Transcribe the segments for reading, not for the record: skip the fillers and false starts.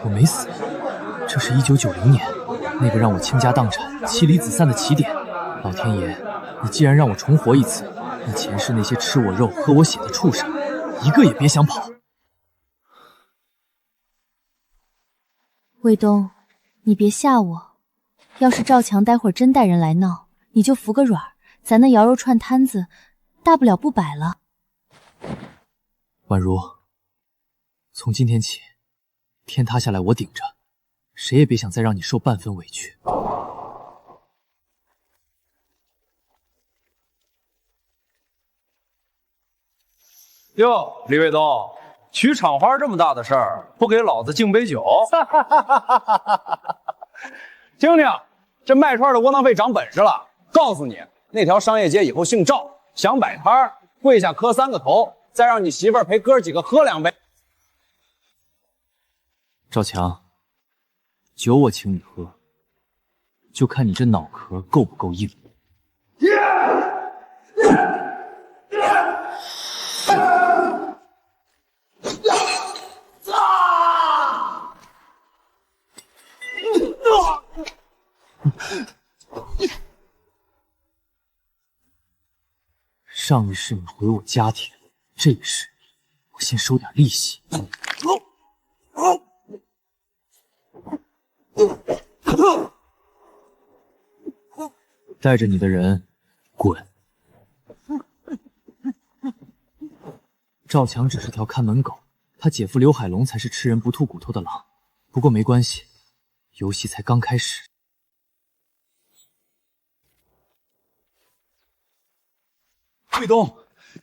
我没死，这是1990年那个让我倾家荡产、妻离子散的起点。老天爷，你既然让我重活一次，那前世那些吃我肉、喝我血的畜生，一个也别想跑。卫东，你别吓我。要是赵强待会儿真带人来闹，你就服个软，咱那羊肉串摊子大不了不摆了。宛如，从今天起，天塌下来我顶着，谁也别想再让你受半分委屈。哟，李卫东，娶厂花这么大的事儿，不给老子敬杯酒？听听，这卖串的窝囊废长本事了！告诉你，那条商业街以后姓赵，想摆摊儿，跪下磕3个头，再让你媳妇儿陪哥几个喝2杯。赵强，酒我请你喝，就看你这脑壳够不够硬。上一世你毁我家庭，这一世我先收点利息。带着你的人滚！赵强只是条看门狗，他姐夫刘海龙才是吃人不吐骨头的狼。不过没关系，游戏才刚开始。卫东，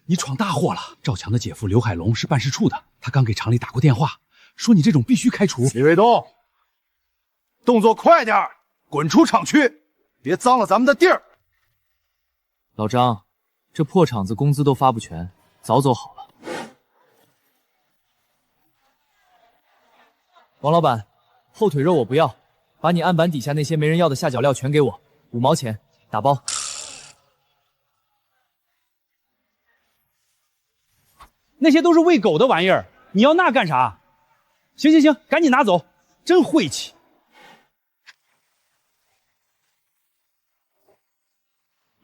你闯大祸了！赵强的姐夫刘海龙是办事处的，他刚给厂里打过电话，说你这种必须开除。李卫东，动作快点，滚出厂区，别脏了咱们的地儿。老张，这破厂子工资都发不全，早走好了。王老板，后腿肉我不要，把你案板底下那些没人要的下脚料全给我，5毛钱打包。那些都是喂狗的玩意儿，你要那干啥？行行行，赶紧拿走，真晦气。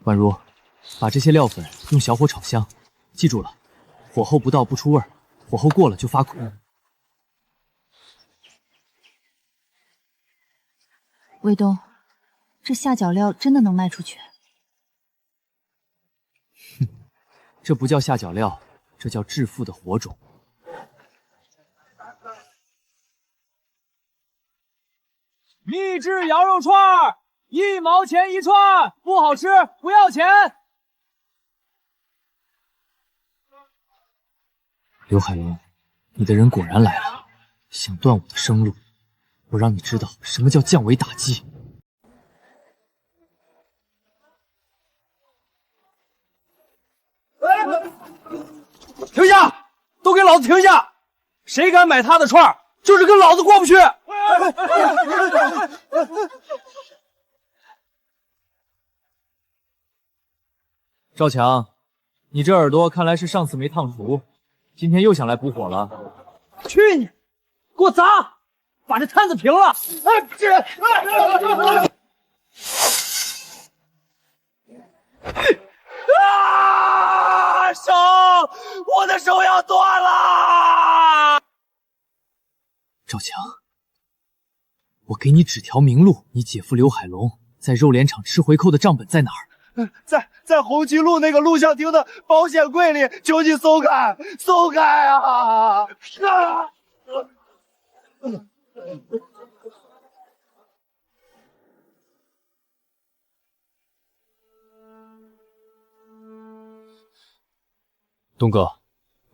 宛如，把这些料粉用小火炒香，记住了，火候不到不出味儿，火候过了就发苦。卫东，这下脚料真的能卖出去？哼，这不叫下脚料，这叫致富的火种。秘制羊肉串，1毛钱一串，不好吃不要钱。刘海龙，你的人果然来了，想断我的生路，我让你知道什么叫降维打击。停下！都给老子停下！谁敢买他的串，就是跟老子过不去！赵强，你这耳朵看来是上次没烫熟，今天又想来补火了。去你！给我砸！把这摊子平了！手！我的手要断了！赵强，我给你指条明路，你姐夫刘海龙在肉联厂吃回扣的账本在哪儿？在红旗路那个录像厅的保险柜里，求你松开，松开啊！东哥，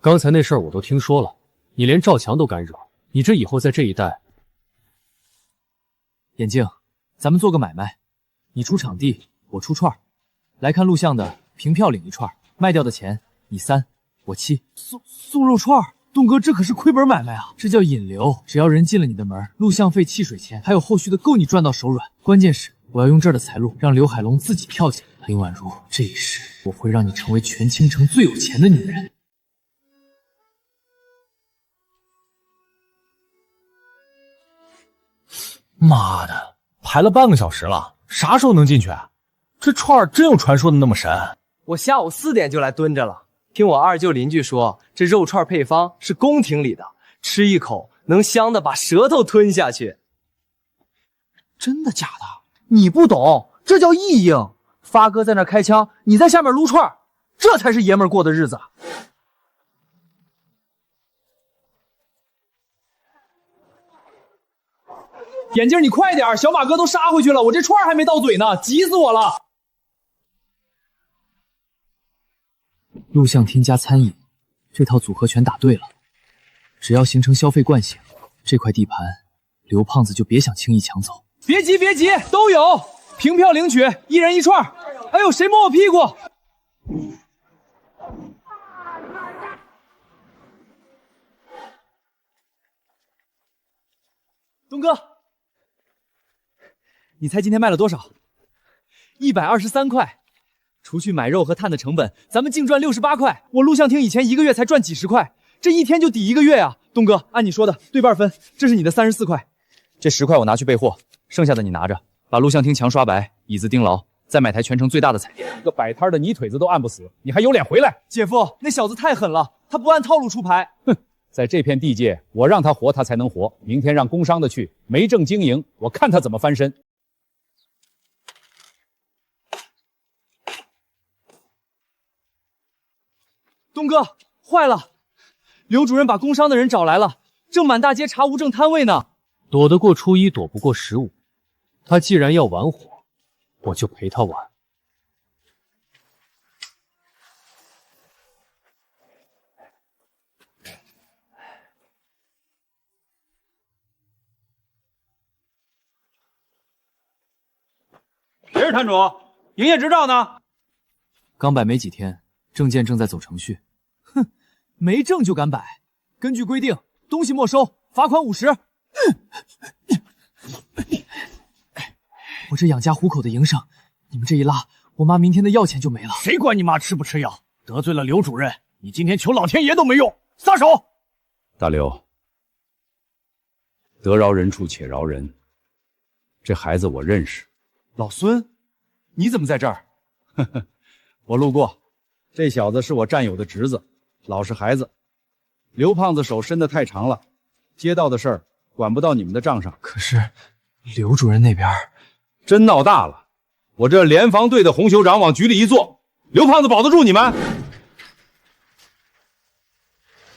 刚才那事儿我都听说了，你连赵强都敢惹，你这以后在这一带……眼镜，咱们做个买卖，你出场地，我出串儿。来看录像的，凭票领1串，卖掉的钱你3，我7。送肉串儿，东哥这可是亏本买卖啊！这叫引流，只要人进了你的门，录像费、汽水钱还有后续的，够你赚到手软。关键是我要用这儿的财路，让刘海龙自己跳进来。林宛如，这一世我会让你成为全青城最有钱的女人。妈的，排了半个小时了，啥时候能进去？这串儿真有传说的那么神？我下午4点就来蹲着了，听我二舅邻居说，这肉串配方是宫廷里的，吃一口能香的把舌头吞下去。真的假的？你不懂，这叫意应。发哥在那开枪，你在下面撸串，这才是爷们儿过的日子。眼镜，你快点，小马哥都杀回去了，我这串还没到嘴呢，急死我了。录像厅加餐饮，这套组合拳打对了，只要形成消费惯性，这块地盘刘胖子就别想轻易抢走。别急别急，都有，凭票领取，1人1串。哎呦，谁摸我屁股？东哥，你猜今天卖了多少？123块。除去买肉和炭的成本，咱们净赚68块。我录像厅以前1个月才赚几十块，这一天就抵1个月啊！东哥，按你说的对半分，这是你的34块，这10块我拿去备货，剩下的你拿着，把录像厅墙刷白，椅子钉牢，再买台全城最大的彩电。一个摆摊的泥腿子都按不死，你还有脸回来？姐夫，那小子太狠了，他不按套路出牌。哼，在这片地界，我让他活，他才能活。明天让工商的去，没证经营，我看他怎么翻身。东哥，坏了！刘主任把工商的人找来了，正满大街查无证摊位呢。躲得过初一，躲不过15。他既然要玩火，我就陪他玩。谁是摊主？营业执照呢？刚摆没几天，证件正在走程序。哼，没证就敢摆？根据规定，东西没收，罚款50。我这养家糊口的营生，你们这一拉，我妈明天的药钱就没了。谁管你妈吃不吃药？得罪了刘主任，你今天求老天爷都没用。撒手！大刘，得饶人处且饶人。这孩子我认识。老孙，你怎么在这儿？呵呵，我路过。这小子是我战友的侄子，老实孩子。刘胖子手伸得太长了，街道的事儿管不到你们的账上。可是刘主任那边真闹大了，我这联防队的洪酋长往局里一坐，刘胖子保得住你们？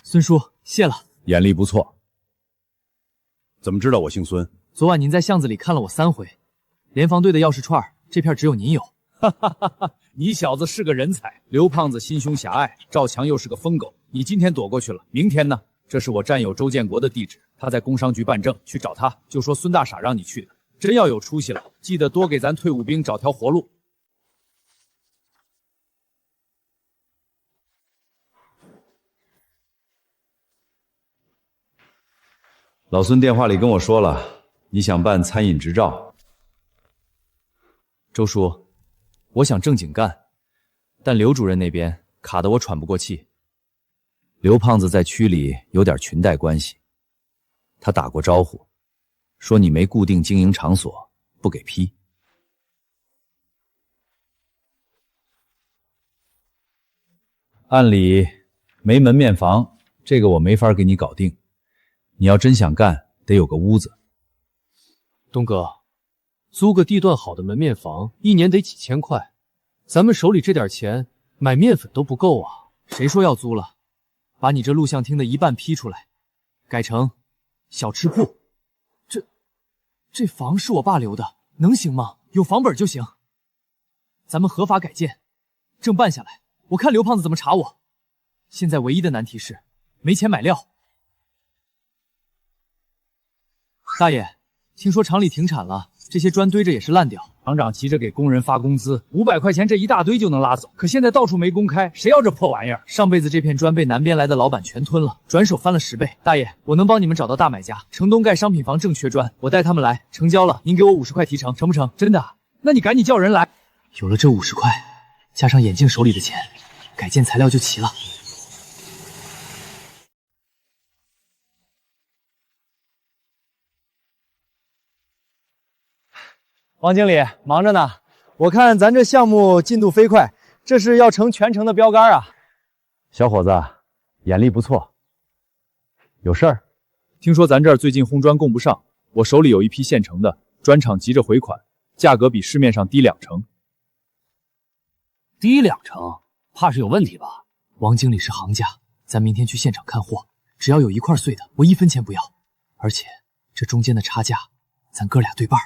孙叔，谢了。眼力不错。怎么知道我姓孙？昨晚您在巷子里看了我3回，联防队的钥匙串，这片只有您有。哈哈哈哈！你小子是个人才。刘胖子心胸狭隘，赵强又是个疯狗。你今天躲过去了，明天呢？这是我战友周建国的地址，他在工商局办证，去找他，就说孙大傻让你去的。真要有出息了，记得多给咱退伍兵找条活路。老孙电话里跟我说了，你想办餐饮执照。周叔，我想正经干，但刘主任那边卡得我喘不过气。刘胖子在区里有点裙带关系，他打过招呼，说你没固定经营场所，不给批。按理没门面房，这个我没法给你搞定。你要真想干，得有个屋子。东哥，租个地段好的门面房，1年得几千块，咱们手里这点钱买面粉都不够啊！谁说要租了？把你这录像厅的一半批出来，改成小吃铺。这房是我爸留的，能行吗？有房本就行。咱们合法改建，证办下来，我看刘胖子怎么查我。现在唯一的难题是没钱买料。大爷，听说厂里停产了，这些砖堆着也是烂掉。厂长急着给工人发工资，500块钱这一大堆就能拉走，可现在到处没公开，谁要这破玩意儿？上辈子这片砖被南边来的老板全吞了，转手翻了10倍。大爷，我能帮你们找到大买家，城东盖商品房正缺砖，我带他们来，成交了，您给我50块提成，成不成？真的？那你赶紧叫人来。有了这50块，加上眼镜手里的钱，改建材料就齐了。王经理忙着呢，我看咱这项目进度飞快，这是要成全城的标杆啊！小伙子，眼力不错。有事儿？听说咱这儿最近烘砖供不上，我手里有一批现成的，砖厂急着回款，价格比市面上低2成。低2成，怕是有问题吧？王经理是行家，咱明天去现场看货，只要有1块碎的，我1分钱不要。而且这中间的差价，咱哥俩对半。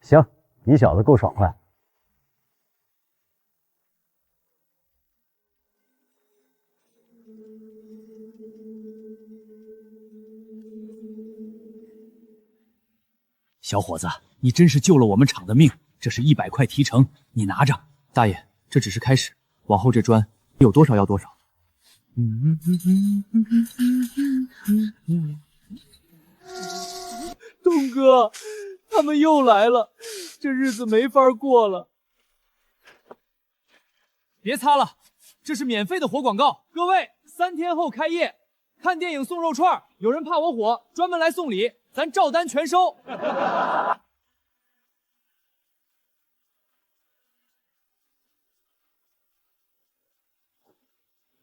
行，你小子够爽快。小伙子，你真是救了我们厂的命，这是100块提成，你拿着。大爷，这只是开始，往后这砖有多少要多少。东哥，他们又来了，这日子没法过了。别擦了，这是免费的活广告。各位，3天后开业，看电影送肉串，有人怕我火，专门来送礼，咱照单全收。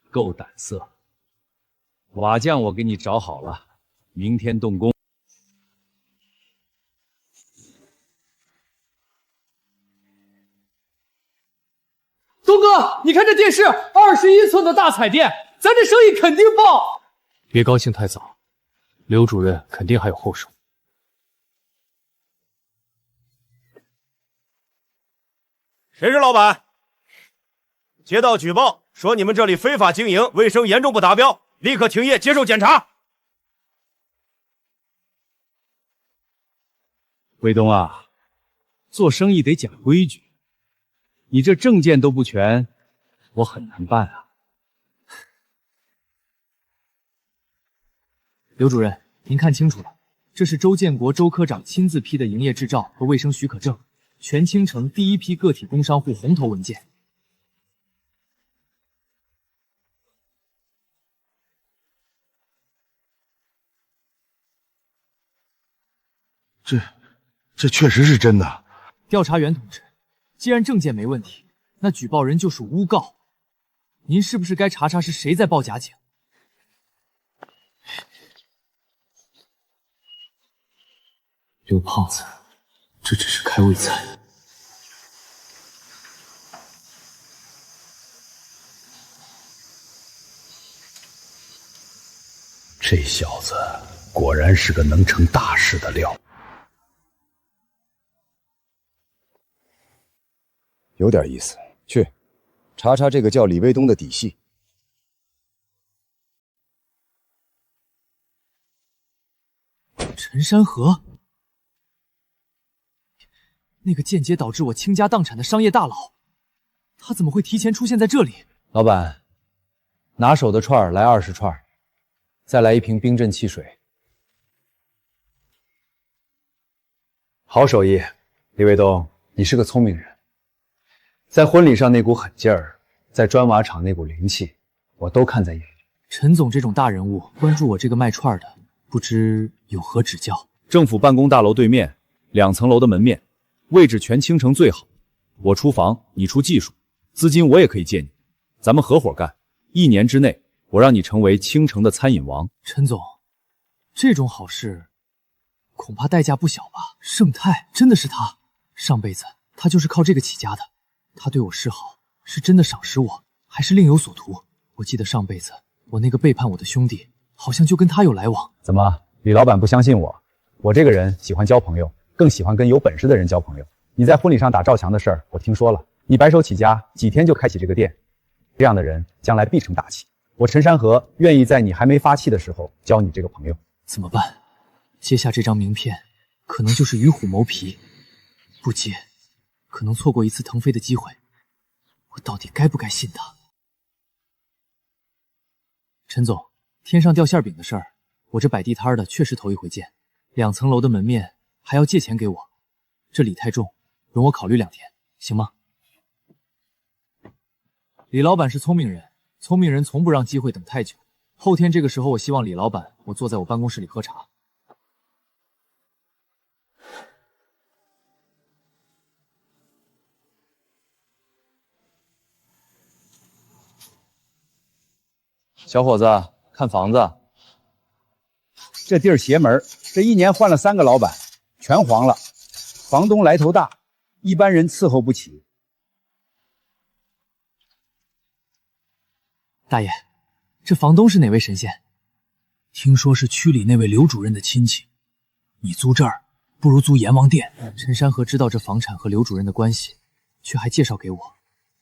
够胆色！瓦匠我给你找好了，明天动工。东哥，你看这电视，21寸的大彩电，咱这生意肯定爆。别高兴太早，刘主任肯定还有后手。谁是老板？接到举报说你们这里非法经营，卫生严重不达标，立刻停业接受检查。卫东啊，做生意得讲规矩，你这证件都不全，我很难办啊。刘主任，您看清楚了，这是周建国周科长亲自批的营业执照和卫生许可证，全青城第一批个体工商户红头文件。这确实是真的。调查员同志，既然证件没问题，那举报人就属诬告，您是不是该查查是谁在报假警？刘胖子，这只是开胃菜。这小子果然是个能成大事的料。有点意思，去查查这个叫李卫东的底细。陈山河，那个间接导致我倾家荡产的商业大佬，他怎么会提前出现在这里？老板，拿手的串来20串，再来1瓶冰镇汽水。好手艺，李卫东，你是个聪明人。在婚礼上那股狠劲儿，在砖瓦厂那股灵气，我都看在眼里。陈总这种大人物关注我这个卖串的，不知有何指教？政府办公大楼对面，2层楼的门面，位置全青城最好。我出房，你出技术，资金我也可以借你，咱们合伙干。1年之内，我让你成为青城的餐饮王。陈总，这种好事恐怕代价不小吧？盛泰真的是他，上辈子他就是靠这个起家的。他对我示好，是真的赏识我，还是另有所图？我记得上辈子我那个背叛我的兄弟，好像就跟他有来往。怎么，李老板不相信我？我这个人喜欢交朋友，更喜欢跟有本事的人交朋友。你在婚礼上打赵强的事儿，我听说了。你白手起家，几天就开启这个店，这样的人将来必成大器。我陈山河愿意在你还没发气的时候交你这个朋友。怎么办？接下这张名片，可能就是与虎谋皮。不接，可能错过一次腾飞的机会。我到底该不该信他？陈总，天上掉馅饼的事儿，我这摆地摊的确实头一回见。2层楼的门面还要借钱给我，这礼太重，容我考虑2天，行吗？李老板是聪明人，聪明人从不让机会等太久。后天这个时候，我希望李老板我坐在我办公室里喝茶。小伙子，看房子，这地儿邪门，这1年换了3个老板，全黄了。房东来头大，一般人伺候不起。大爷，这房东是哪位神仙？听说是区里那位刘主任的亲戚。你租这儿不如租阎王殿。陈山河知道这房产和刘主任的关系，却还介绍给我，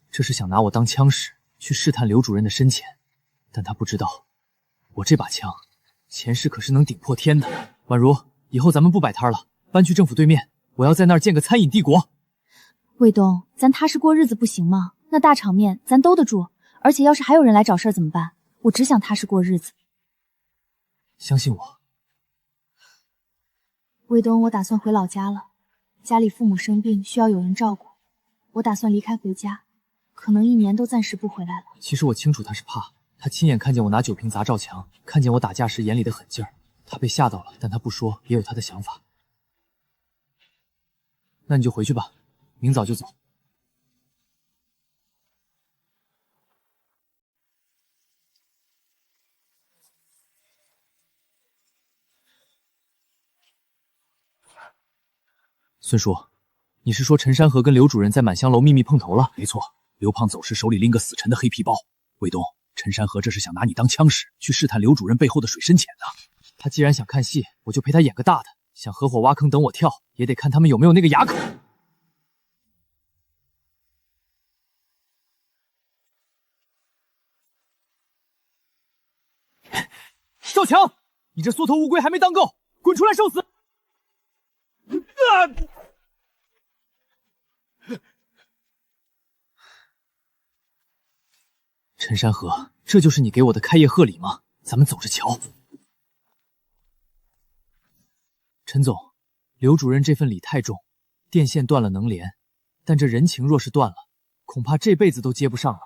这是想拿我当枪使，去试探刘主任的深浅。但他不知道，我这把枪前世可是能顶破天的。宛如，以后咱们不摆摊了，搬去政府对面，我要在那儿建个餐饮帝国。卫东，咱踏实过日子不行吗？那大场面咱兜得住，而且要是还有人来找事儿怎么办？我只想踏实过日子。相信我。卫东，我打算回老家了，家里父母生病，需要有人照顾，我打算离开回家，可能1年都暂时不回来了。其实我清楚他是怕，他亲眼看见我拿酒瓶砸赵强，看见我打架时眼里的狠劲儿，他被吓到了，但他不说，也有他的想法。那你就回去吧，明早就走。孙叔，你是说陈山河跟刘主任在满香楼秘密碰头了？没错，刘胖走时手里拎个死沉的黑皮包。卫东，陈山河这是想拿你当枪使，去试探刘主任背后的水深浅的。他既然想看戏，我就陪他演个大的；想合伙挖坑等我跳，也得看他们有没有那个牙口。赵强，你这缩头乌龟还没当够，滚出来受死！陈山河，这就是你给我的开业贺礼吗？咱们走着瞧。陈总，刘主任这份礼太重，电线断了能连，但这人情若是断了，恐怕这辈子都接不上了。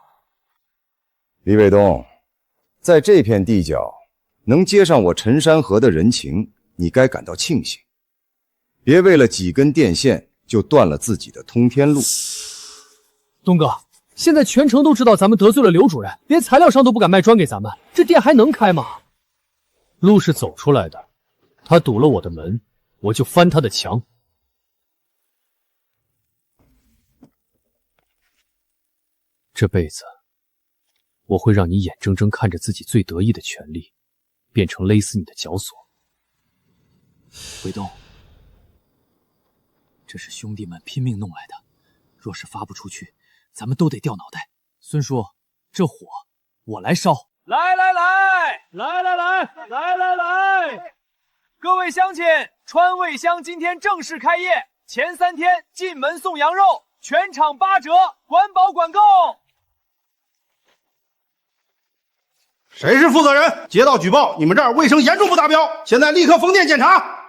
李卫东，在这片地角能接上我陈山河的人情，你该感到庆幸。别为了几根电线就断了自己的通天路。东哥，现在全城都知道咱们得罪了刘主任，连材料商都不敢卖砖给咱们，这店还能开吗？路是走出来的，他堵了我的门，我就翻他的墙。这辈子，我会让你眼睁睁看着自己最得意的权利，变成勒死你的绞索。卫东，这是兄弟们拼命弄来的，若是发不出去，咱们都得掉脑袋。孙叔，这火我来烧。来！各位乡亲，川味乡今天正式开业，前3天进门送羊肉，全场8折，管饱管够。谁是负责人？接到举报，你们这儿卫生严重不达标，现在立刻封店检查。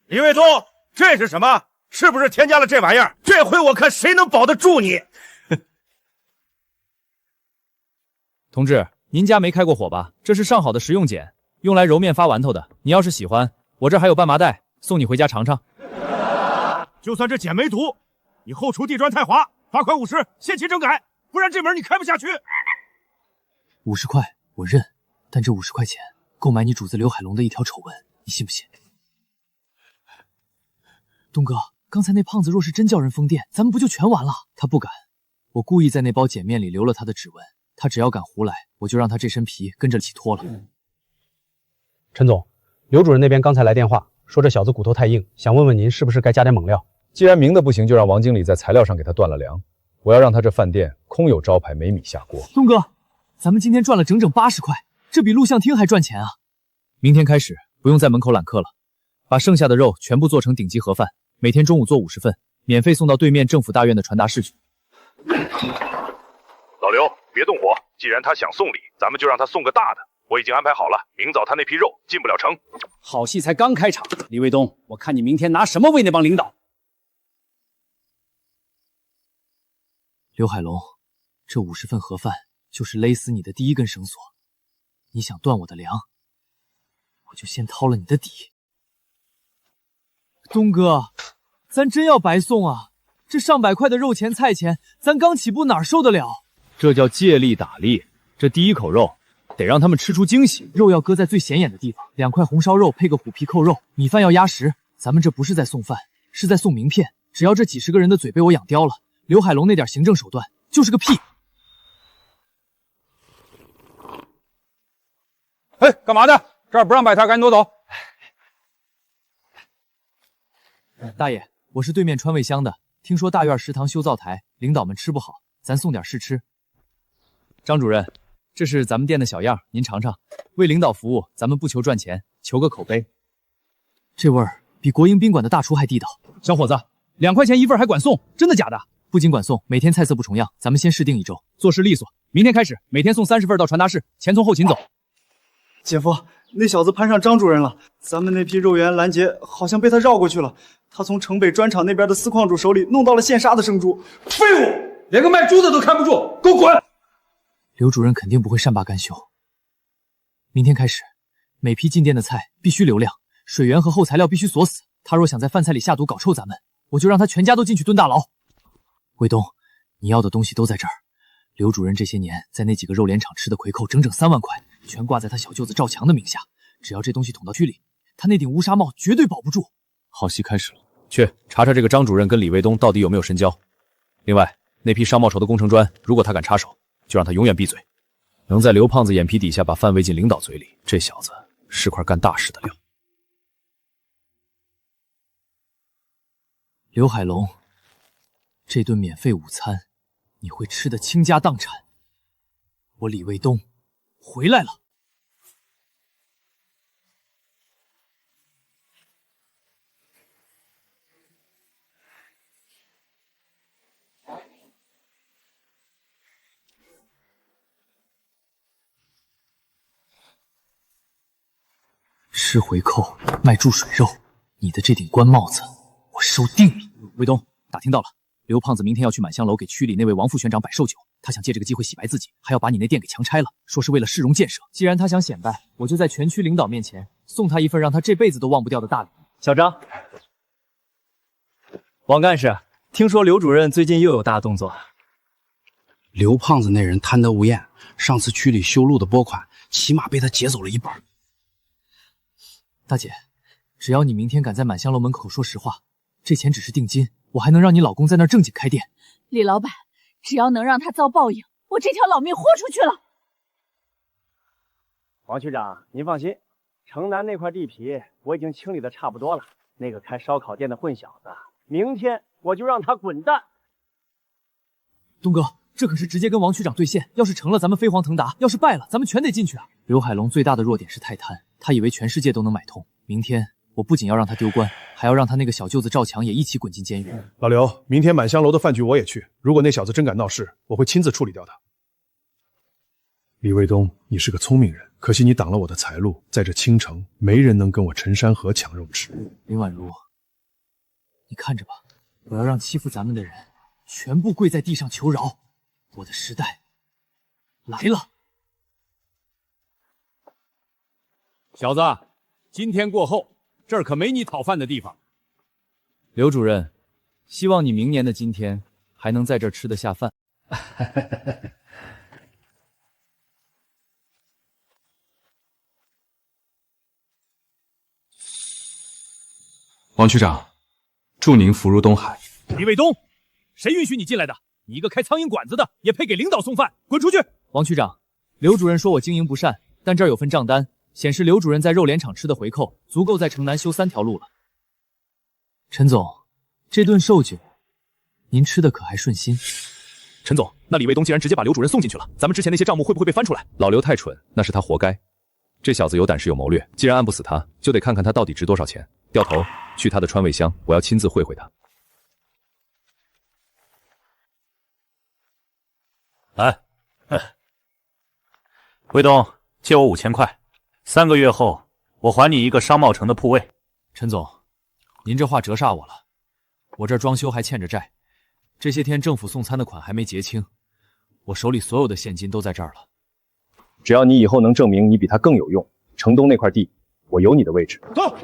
李卫东，这是什么？是不是添加了这玩意儿？这回我看谁能保得住你！同志，您家没开过火吧？这是上好的食用碱，用来揉面发馒头的。你要是喜欢，我这还有半麻袋，送你回家尝尝。就算这碱没毒，你后厨地砖太滑，罚款50，限期整改，不然这门你开不下去。50块我认，但这50块钱够买你主子刘海龙的一条丑闻，你信不信？东哥，刚才那胖子若是真叫人封店，咱们不就全完了？他不敢，我故意在那包碱面里留了他的指纹，他只要敢胡来，我就让他这身皮跟着一起脱了。陈总，刘主任那边刚才来电话，说这小子骨头太硬，想问问您是不是该加点猛料？既然明的不行，就让王经理在材料上给他断了粮。我要让他这饭店空有招牌，没米下锅。东哥，咱们今天赚了整整80块，这比录像厅还赚钱啊！明天开始不用在门口揽客了，把剩下的肉全部做成顶级盒饭，每天中午做50份，免费送到对面政府大院的传达室去。老刘，别动火，既然他想送礼，咱们就让他送个大的。我已经安排好了，明早他那批肉进不了城。好戏才刚开场，李卫东，我看你明天拿什么喂那帮领导？刘海龙，这50份盒饭就是勒死你的第一根绳索。你想断我的粮，我就先掏了你的底。东哥，咱真要白送啊！这上百块的肉钱菜钱，咱刚起步哪受得了？这叫借力打力。这第一口肉，得让他们吃出惊喜。肉要搁在最显眼的地方，2块红烧肉配个虎皮扣肉，米饭要压实。咱们这不是在送饭，是在送名片。只要这几十个人的嘴被我养刁了，刘海龙那点行政手段就是个屁。哎，干嘛的？这儿不让摆摊，赶紧挪走。大爷，我是对面川味乡的，听说大院食堂修灶台，领导们吃不好，咱送点试吃。张主任，这是咱们店的小样，您尝尝。为领导服务，咱们不求赚钱，求个口碑。这味儿比国营宾馆的大厨还地道。小伙子，2块钱一份还管送，真的假的？不仅管送，每天菜色不重样，咱们先试定1周，做事利索。明天开始，每天送30份到传达室，钱从后勤走。姐夫，那小子攀上张主任了，咱们那批肉源拦截好像被他绕过去了。他从城北砖厂那边的司矿主手里弄到了现杀的生猪。废物，连个卖猪的都看不住，给我滚！刘主任肯定不会善罢甘休。明天开始，每批进店的菜必须流量，水源和后材料必须锁死。他若想在饭菜里下毒搞臭咱们，我就让他全家都进去蹲大牢。卫东，你要的东西都在这儿。刘主任这些年在那几个肉联厂吃的回扣整整3万块，全挂在他小舅子赵强的名下。只要这东西捅到区里，他那顶乌纱帽绝对保不住。好戏开始了，去查查这个张主任跟李卫东到底有没有深交。另外，那批商贸筹的工程砖，如果他敢插手，就让他永远闭嘴。能在刘胖子眼皮底下把饭喂进领导嘴里，这小子是块干大事的料。刘海龙，这顿免费午餐你会吃得倾家荡产。我李卫东回来了。吃回扣，卖注水肉，你的这顶官帽子我收定了。卫东，打听到了，刘胖子明天要去满香楼给区里那位王副选长摆寿酒，他想借这个机会洗白自己，还要把你那店给强拆了，说是为了市容建设。既然他想显摆，我就在全区领导面前送他一份让他这辈子都忘不掉的大礼。小张，王干事，听说刘主任最近又有大动作。刘胖子那人贪得无厌，上次区里修路的拨款，起码被他劫走了1半。大姐，只要你明天敢在满香楼门口说实话，这钱只是定金，我还能让你老公在那儿正经开店。李老板，只要能让他遭报应，我这条老命豁出去了。王区长，您放心，城南那块地皮我已经清理的差不多了。那个开烧烤店的混小子，明天我就让他滚蛋。东哥，这可是直接跟王区长兑现，要是成了咱们飞黄腾达，要是败了咱们全得进去啊。刘海龙最大的弱点是太贪，他以为全世界都能买通。明天我不仅要让他丢官，还要让他那个小舅子赵强也一起滚进监狱。老刘，明天满香楼的饭局我也去，如果那小子真敢闹事，我会亲自处理掉他。李卫东，你是个聪明人，可惜你挡了我的财路，在这青城没人能跟我陈山河抢肉吃。林婉如，你看着吧，我要让欺负咱们的人全部跪在地上求饶。我的时代来了。小子，今天过后，这儿可没你讨饭的地方。刘主任，希望你明年的今天还能在这儿吃得下饭。王区长，祝您福如东海。李卫东，谁允许你进来的？你一个开苍蝇馆子的，也配给领导送饭？滚出去！王区长，刘主任说我经营不善，但这儿有份账单，显示刘主任在肉联厂吃的回扣足够在城南修3条路了。陈总，这顿寿酒，您吃的可还顺心？陈总，那李卫东既然直接把刘主任送进去了，咱们之前那些账目会不会被翻出来？老刘太蠢，那是他活该。这小子有胆识有谋略，既然按不死他，就得看看他到底值多少钱。掉头去他的川味乡，我要亲自会会他。来，卫东，借我5000块，3个月后我还你一个商贸城的铺位。陈总，您这话折煞我了，我这装修还欠着债，这些天政府送餐的款还没结清，我手里所有的现金都在这儿了。只要你以后能证明你比他更有用，城东那块地我有你的位置。走，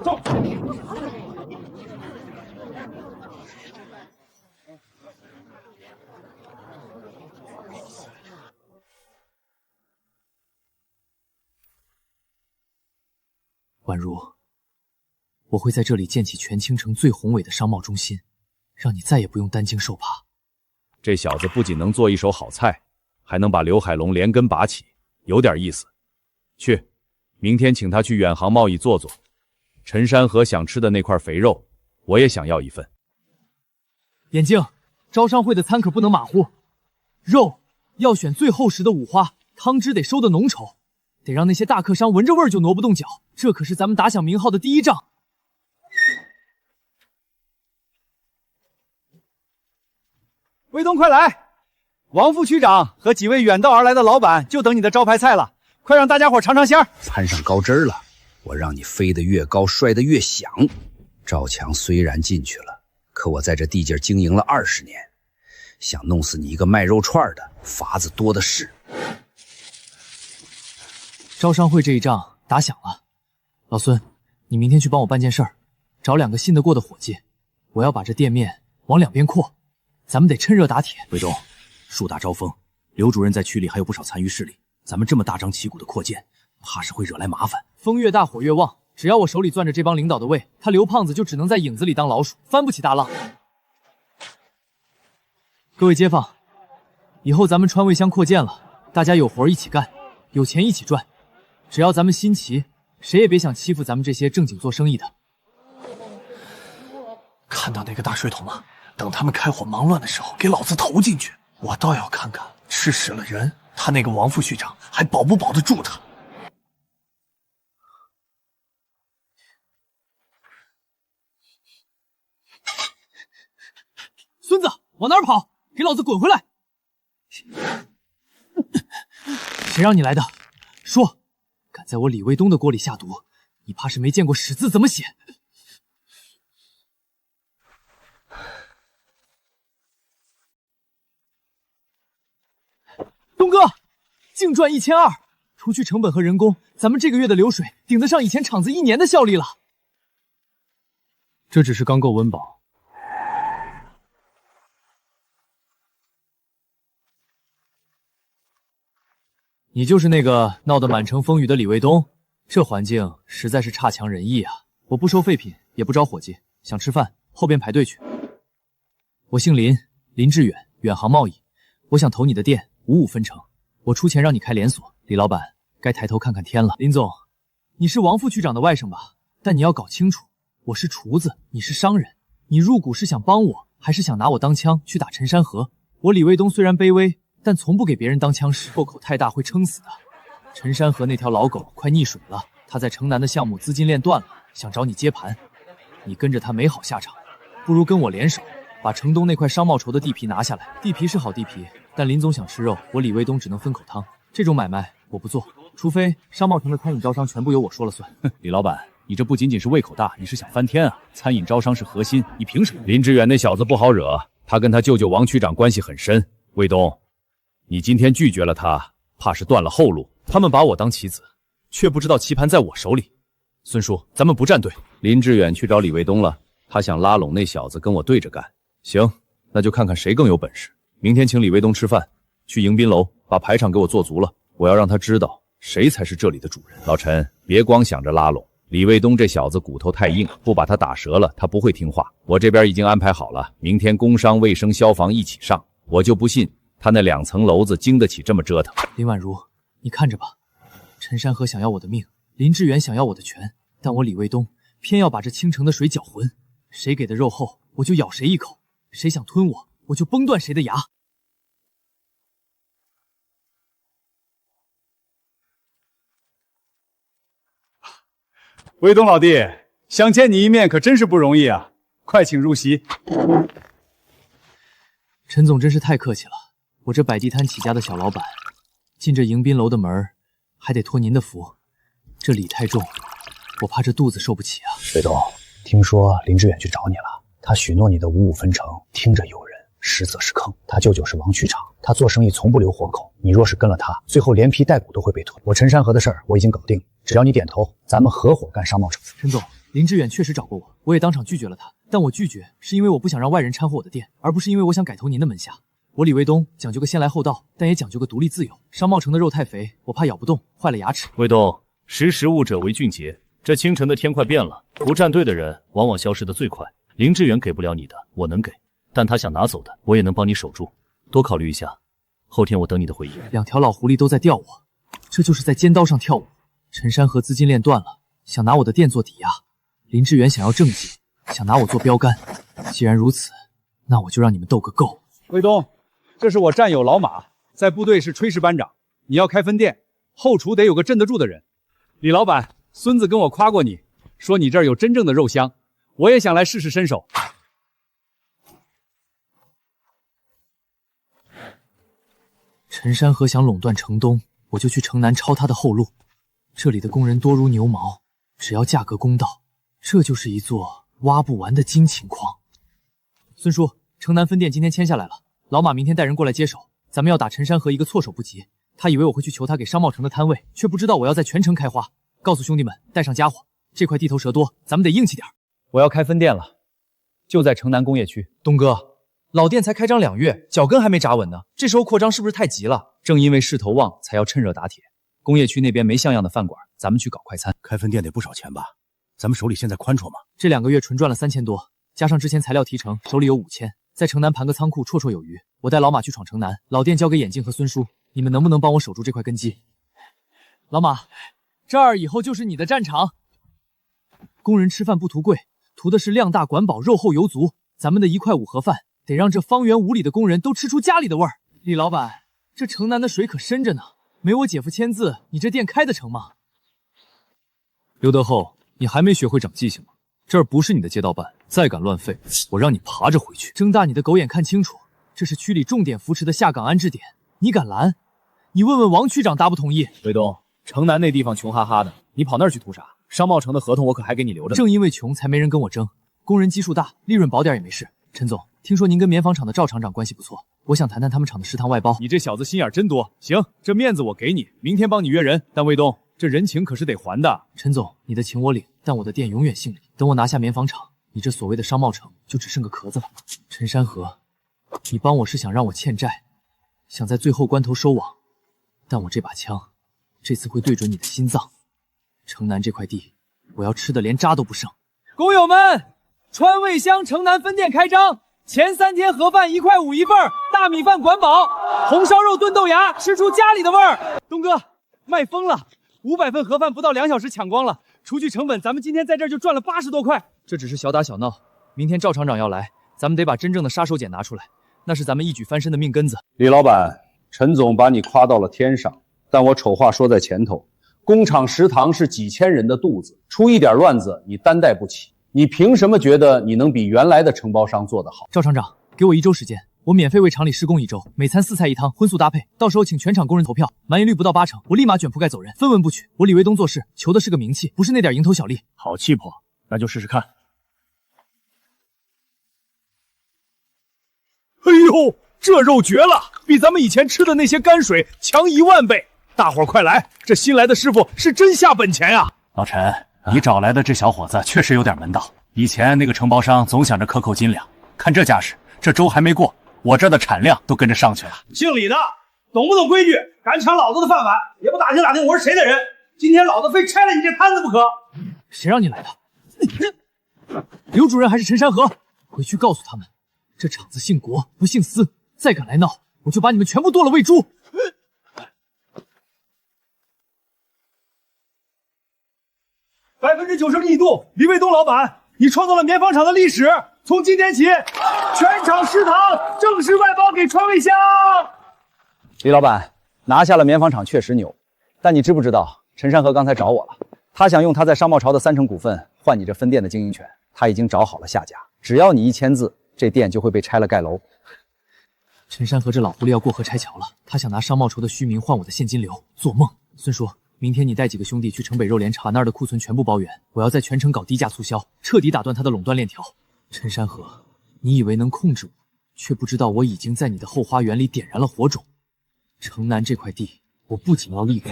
走。宛如，我会在这里建起全青城最宏伟的商贸中心，让你再也不用担惊受怕。这小子不仅能做一手好菜，还能把刘海龙连根拔起，有点意思。去，明天请他去远航贸易坐坐。陈山河想吃的那块肥肉，我也想要一份。眼镜，招商会的餐可不能马虎，肉要选最厚实的五花，汤汁得收得浓稠，得让那些大客商闻着味儿就挪不动脚。这可是咱们打响名号的第一仗。卫东，快来！王副区长和几位远道而来的老板就等你的招牌菜了，快让大家伙尝尝鲜。攀上高枝了，我让你飞得越高，摔得越响。赵强虽然进去了，可我在这地界经营了20年，想弄死你一个卖肉串的法子多的是。招商会这一仗打响了，老孙，你明天去帮我办件事儿，找2个信得过的伙计，我要把这店面往2边扩，咱们得趁热打铁。卫东，树大招风，刘主任在区里还有不少残余势力，咱们这么大张旗鼓的扩建，怕是会惹来麻烦。风越大火越旺，只要我手里攥着这帮领导的胃，他刘胖子就只能在影子里当老鼠，翻不起大浪。各位街坊，以后咱们川味乡扩建了，大家有活一起干，有钱一起赚，只要咱们新齐，谁也别想欺负咱们这些正经做生意的。看到那个大水桶吗？等他们开火忙乱的时候，给老子投进去！我倒要看看吃死了人，他那个王副区长还保不保得住他。孙子，往哪儿跑？给老子滚回来！谁让你来的？说！敢在我李卫东的锅里下毒，你怕是没见过屎字怎么写。东哥，净赚1200，除去成本和人工，咱们这个月的流水顶得上以前厂子1年的效力了。这只是刚够温饱。你就是那个闹得满城风雨的李卫东，这环境实在是差强人意啊！我不收废品，也不招伙计，想吃饭后边排队去。我姓林，林志远，远航贸易，我想投你的店，55分成，我出钱让你开连锁。李老板，该抬头看看天了。林总，你是王副区长的外甥吧？但你要搞清楚，我是厨子，你是商人，你入股是想帮我，还是想拿我当枪去打陈山河？我李卫东虽然卑微，但从不给别人当枪使，破口太大会撑死的。陈山河那条老狗快溺水了，他在城南的项目资金链断了，想找你接盘，你跟着他没好下场，不如跟我联手，把城东那块商贸筹的地皮拿下来。地皮是好地皮，但林总想吃肉，我李卫东只能分口汤，这种买卖我不做，除非商贸城的餐饮招商全部由我说了算。李老板，你这不仅仅是胃口大，你是想翻天啊！餐饮招商是核心，你凭什么？林志远那小子不好惹，他跟他舅舅王区长关系很深。卫东，你今天拒绝了他，怕是断了后路。他们把我当棋子，却不知道棋盘在我手里。孙叔，咱们不站队。林志远去找李卫东了，他想拉拢那小子跟我对着干。行，那就看看谁更有本事。明天请李卫东吃饭，去迎宾楼把排场给我做足了，我要让他知道谁才是这里的主人。老陈，别光想着拉拢，李卫东这小子骨头太硬，不把他打折了，他不会听话。我这边已经安排好了，明天工商、卫生、消防一起上，我就不信他那2层楼子经得起这么折腾。林婉如，你看着吧，陈山河想要我的命，林志远想要我的权，但我李卫东偏要把这青城的水搅浑，谁给的肉厚，我就咬谁一口，谁想吞我，我就崩断谁的牙。卫东老弟，想见你一面可真是不容易啊！快请入席。陈总真是太客气了，我这摆地摊起家的小老板，进这迎宾楼的门还得托您的福，这礼太重，我怕这肚子受不起啊。卫东，听说林志远去找你了，他许诺你的55分成，听着诱人，实则是坑。他舅舅是王区长，他做生意从不留活口，你若是跟了他，最后连皮带骨都会被拖。我陈山河的事儿我已经搞定，只要你点头，咱们合伙干商贸城。陈总，林志远确实找过我，我也当场拒绝了他。但我拒绝是因为我不想让外人掺和我的店，而不是因为我想改投您的门下。我李卫东讲究个先来后到，但也讲究个独立自由。商贸城的肉太肥，我怕咬不动，坏了牙齿。卫东，识时务者为俊杰。这清晨的天快变了，不站队的人往往消失的最快。林志远给不了你的，我能给，但他想拿走的，我也能帮你守住。多考虑一下，后天我等你的回应。两条老狐狸都在吊我，这就是在尖刀上跳舞。陈山河资金链断了，想拿我的店做抵押。林志远想要政绩，想拿我做标杆。既然如此，那我就让你们斗个够。卫东，这是我战友老马，在部队是炊事班长。你要开分店，后厨得有个镇得住的人。李老板，孙子跟我夸过你，说你这儿有真正的肉香，我也想来试试身手。陈山河想垄断城东，我就去城南抄他的后路。这里的工人多如牛毛，只要价格公道，这就是一座挖不完的金钱矿。孙叔，城南分店今天签下来了，老马明天带人过来接手，咱们要打陈山河一个措手不及。他以为我会去求他给商贸城的摊位，却不知道我要在全城开花。告诉兄弟们，带上家伙，这块地头蛇多，咱们得硬气点。我要开分店了，就在城南工业区。东哥，老店才开张2月，脚跟还没扎稳呢，这时候扩张是不是太急了？正因为势头旺，才要趁热打铁。工业区那边没像样的饭馆，咱们去搞快餐。开分店得不少钱吧？咱们手里现在宽绰吗？这2个月纯赚了3000多，加上之前材料提成，手里有5000，在城南盘个仓库绰绰有余。我带老马去闯城南，老店交给眼镜和孙叔，你们能不能帮我守住这块根基？老马，这儿以后就是你的战场。工人吃饭不图贵，图的是量大管饱，肉厚油足。咱们的1块5盒饭，得让这方圆5里的工人都吃出家里的味儿。李老板，这城南的水可深着呢，没我姐夫签字，你这店开得成吗？刘德厚，你还没学会长记性吗？这儿不是你的街道办，再敢乱废，我让你爬着回去。睁大你的狗眼看清楚，这是区里重点扶持的下岗安置点，你敢拦？你问问王区长答不同意？卫东，城南那地方穷哈哈的，你跑那儿去图啥？商贸城的合同我可还给你留着呢。正因为穷，才没人跟我争。工人基数大，利润薄点也没事。陈总，听说您跟棉纺厂的赵厂长关系不错，我想谈谈他们厂的食堂外包。你这小子心眼真多。行，这面子我给你，明天帮你约人。但卫东，这人情可是得还的。陈总，你的情我领，但我的店永远姓李。等我拿下棉纺厂，你这所谓的商贸城就只剩个壳子了。陈山河，你帮我是想让我欠债，想在最后关头收网，但我这把枪，这次会对准你的心脏。城南这块地，我要吃的连渣都不剩。工友们，川味乡城南分店开张，前3天盒饭1块5一份，大米饭管饱，红烧肉炖豆芽，吃出家里的味儿。东哥，卖疯了，500份盒饭不到2小时抢光了，除去成本，咱们今天在这儿就赚了80多块。这只是小打小闹，明天赵厂长要来，咱们得把真正的杀手锏拿出来，那是咱们一举翻身的命根子。李老板，陈总把你夸到了天上，但我丑话说在前头，工厂食堂是几千人的肚子，出一点乱子你担待不起。你凭什么觉得你能比原来的承包商做得好？赵厂长，给我1周时间，我免费为厂里施工1周，每餐4菜1汤，荤素搭配，到时候请全厂工人投票，满意率不到80%，我立马卷铺盖走人，分文不取。我李卫东做事求的是个名气，不是那点蝇头小利。好气魄，那就试试看。哎呦，这肉绝了，比咱们以前吃的那些泔水强10000倍！大伙儿快来，这新来的师傅是真下本钱呀！老陈，你找来的这小伙子确实有点门道。以前那个承包商总想着克扣斤两，看这架势，这周还没过，我这的产量都跟着上去了。姓李的，懂不懂规矩？敢抢老子的饭碗，也不打听打听我是谁的人。今天老子非拆了你这摊子不可！谁让你来的？刘主任还是陈山河？回去告诉他们，这厂子姓国不姓司，再敢来闹，我就把你们全部剁了喂猪！90%力度，李卫东老板，你创造了棉纺厂的历史。从今天起，全厂食堂正式外包给川味乡。李老板，拿下了棉纺厂确实牛，但你知不知道，陈山河刚才找我了，他想用他在商贸潮的30%股份换你这分店的经营权，他已经找好了下家，只要你一签字，这店就会被拆了盖楼。陈山河这老狐狸要过河拆桥了，他想拿商贸筹的虚名换我的现金流，做梦！孙叔，明天你带几个兄弟去城北肉联厂，把那儿的库存全部包圆，我要在全城搞低价促销，彻底打断他的垄断链条。陈山河，你以为能控制我，却不知道我已经在你的后花园里点燃了火种。城南这块地，我不仅要立足，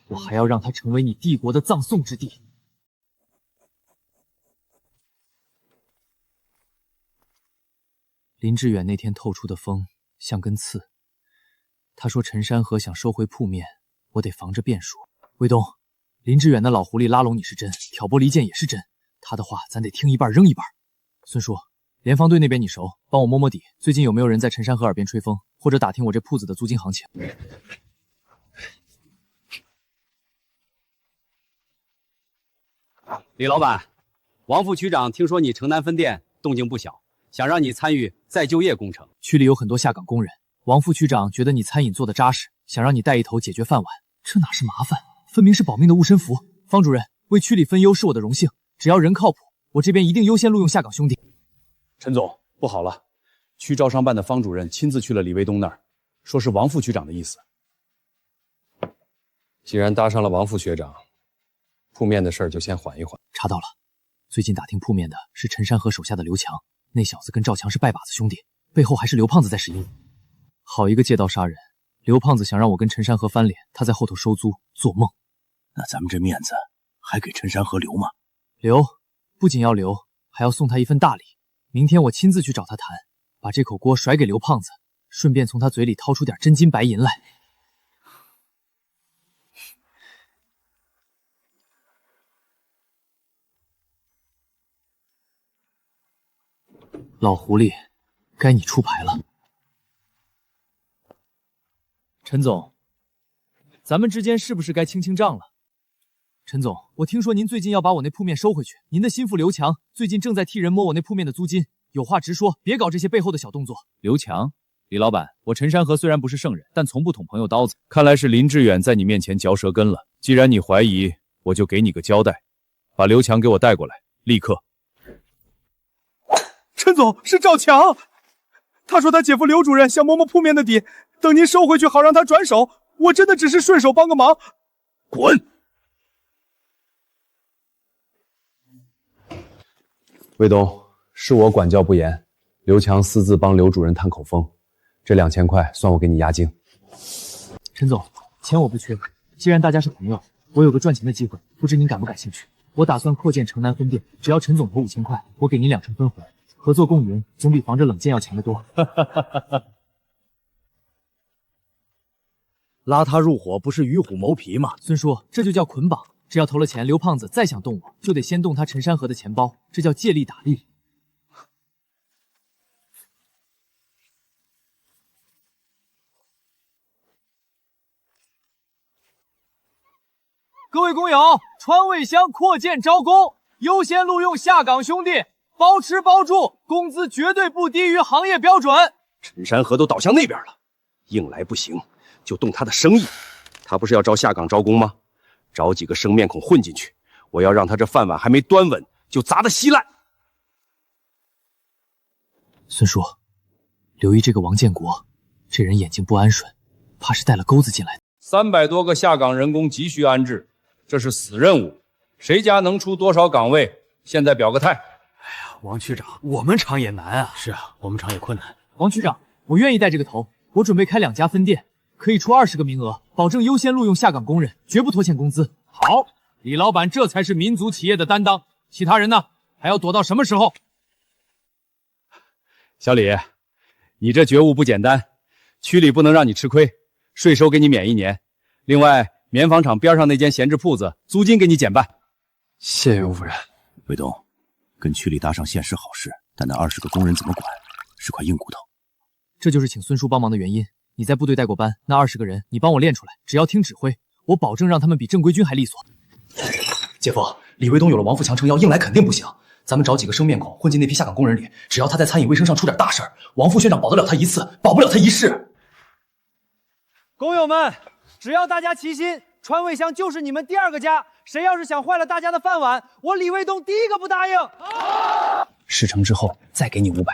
我还要让它成为你帝国的葬送之地。林志远那天透出的风像根刺，他说陈山河想收回铺面，我得防着变数。卫东，林志远的老狐狸拉拢你是真，挑拨离间也是真，他的话咱得听一半扔一半。孙叔，联防队那边你熟，帮我摸摸底，最近有没有人在陈山河耳边吹风，或者打听我这铺子的租金行情？李老板，王副区长听说你城南分店动静不小，想让你参与再就业工程。区里有很多下岗工人，王副区长觉得你餐饮做得扎实，想让你带一头解决饭碗。这哪是麻烦，分明是保命的护身符。方主任，为区里分忧是我的荣幸，只要人靠谱，我这边一定优先录用下岗兄弟。陈总，不好了，区招商办的方主任亲自去了李卫东那儿，说是王副区长的意思。既然搭上了王副学长，铺面的事儿就先缓一缓。查到了，最近打听铺面的是陈山河手下的刘强，那小子跟赵强是拜把子兄弟，背后还是刘胖子在使阴。好一个借刀杀人！刘胖子想让我跟陈山河翻脸，他在后头收租，做梦。那咱们这面子还给陈山河留吗？留，不仅要留，还要送他一份大礼。明天我亲自去找他谈，把这口锅甩给刘胖子，顺便从他嘴里掏出点真金白银来。老狐狸，该你出牌了。陈总，咱们之间是不是该清清账了？陈总，我听说您最近要把我那铺面收回去，您的心腹刘强最近正在替人摸我那铺面的租金，有话直说，别搞这些背后的小动作。刘强，李老板，我陈山河虽然不是圣人，但从不捅朋友刀子。看来是林志远在你面前嚼舌根了。既然你怀疑，我就给你个交代，把刘强给我带过来，立刻。陈总，是赵强，他说他姐夫刘主任想摸摸铺面的底，等您收回去好让他转手。我真的只是顺手帮个忙。滚！卫东，是我管教不严，刘强私自帮刘主任探口风，这2000块算我给你押金。陈总，钱我不缺，既然大家是朋友，我有个赚钱的机会，不知您感不感兴趣？我打算扩建城南分店，只要陈总投5000块，我给您2成分红，合作共赢，总比防着冷箭要强得多。拉他入伙不是与虎谋皮吗？孙叔，这就叫捆绑。只要投了钱，刘胖子再想动我，就得先动他陈山河的钱包，这叫借力打力。各位工友，川味乡扩建招工，优先录用下岗兄弟，包吃包住，工资绝对不低于行业标准。陈山河都倒向那边了，硬来不行就动他的生意。他不是要招下岗招工吗？找几个生面孔混进去，我要让他这饭碗还没端稳就砸得稀烂。孙叔，留意这个王建国，这人眼睛不安顺，怕是带了钩子进来的。300多个下岗人工急需安置，这是死任务，谁家能出多少岗位，现在表个态。王区长，我们厂也难啊。是啊，我们厂也困难。王区长，我愿意带这个头，我准备开2家分店，可以出20个名额，保证优先录用下岗工人，绝不拖欠工资。好，李老板，这才是民族企业的担当。其他人呢？还要躲到什么时候？小李，你这觉悟不简单，区里不能让你吃亏，税收给你免1年，另外棉纺厂边上那间闲置铺子租金给你减半。谢岳夫人。卫东，跟区里搭上线是好事，但那20个工人怎么管，是块硬骨头。这就是请孙叔帮忙的原因。你在部队带过班，那20个人你帮我练出来，只要听指挥，我保证让他们比正规军还利索。姐夫，李卫东有了王富强撑腰，硬来肯定不行。咱们找几个生面孔混进那批下岗工人里，只要他在餐饮卫生上出点大事儿，王副学长保得了他一次，保不了他一世。工友们，只要大家齐心，川味乡就是你们第2个家。谁要是想坏了大家的饭碗，我李卫东第一个不答应。事成之后再给你500，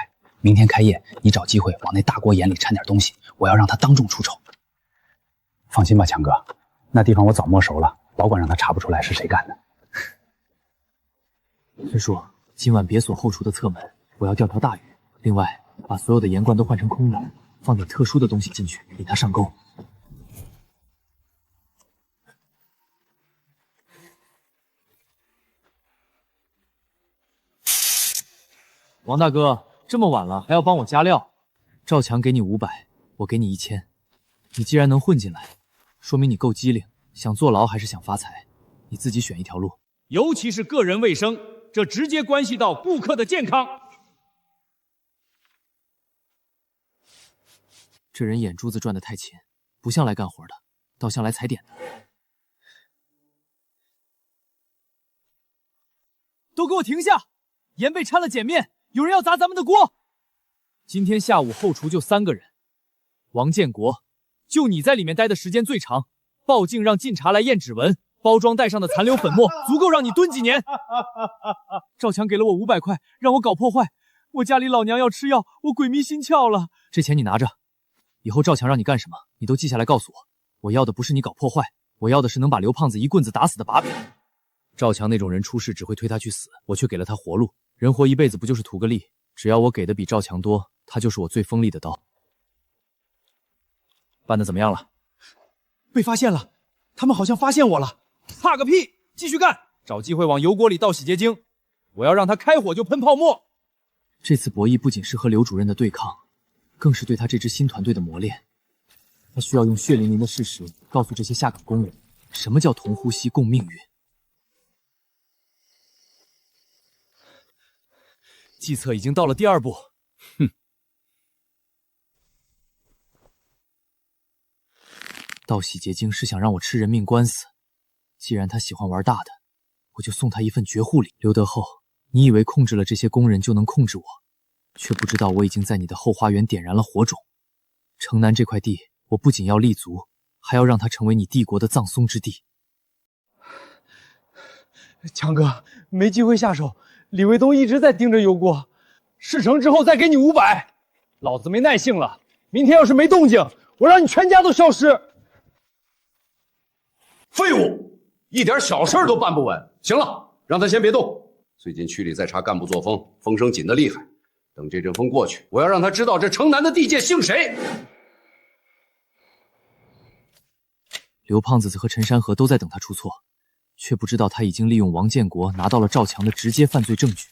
明天开业，你找机会往那大锅眼里掺点东西，我要让他当众出丑。放心吧，强哥，那地方我早摸熟了，保管让他查不出来是谁干的。孙叔，今晚别锁后厨的侧门，我要钓条大鱼。另外，把所有的盐罐都换成空的，放点特殊的东西进去，引他上钩。王大哥，这么晚了还要帮我加料？赵强给你500，我给你1000。你既然能混进来，说明你够机灵，想坐牢还是想发财，你自己选一条路。尤其是个人卫生，这直接关系到顾客的健康。这人眼珠子转得太勤，不像来干活的，倒像来踩点的。都给我停下！盐被掺了碱面，有人要砸咱们的锅。今天下午后厨就3个人，王建国，就你在里面待的时间最长，报警让晋察来验指纹，包装袋上的残留粉末足够让你蹲几年。赵强给了我500块，让我搞破坏。我家里老娘要吃药，我鬼迷心窍了。这钱你拿着，以后赵强让你干什么，你都记下来告诉我。我要的不是你搞破坏，我要的是能把刘胖子一棍子打死的把柄。赵强那种人出事只会推他去死，我却给了他活路。人活一辈子不就是图个利？只要我给的比赵强多，他就是我最锋利的刀。办得怎么样了？被发现了，他们好像发现我了。怕个屁！继续干，找机会往油锅里倒洗洁精，我要让他开火就喷泡沫。这次博弈不仅是和刘主任的对抗，更是对他这支新团队的磨练。他需要用血淋淋的事实告诉这些下岗工人，什么叫同呼吸共命运。计策已经到了第2步，哼！倒洗洁精是想让我吃人命官司。既然他喜欢玩大的，我就送他一份绝户礼。刘德厚，你以为控制了这些工人就能控制我，却不知道我已经在你的后花园点燃了火种。城南这块地，我不仅要立足，还要让它成为你帝国的葬松之地。强哥，没机会下手，李卫东一直在盯着油锅。事成之后再给你500，老子没耐性了。明天要是没动静，我让你全家都消失。废物，一点小事都办不稳。行了，让他先别动。最近区里在查干部作风，风声紧得厉害。等这阵风过去，我要让他知道这城南的地界姓谁。刘胖子和陈山河都在等他出错，却不知道他已经利用王建国拿到了赵强的直接犯罪证据。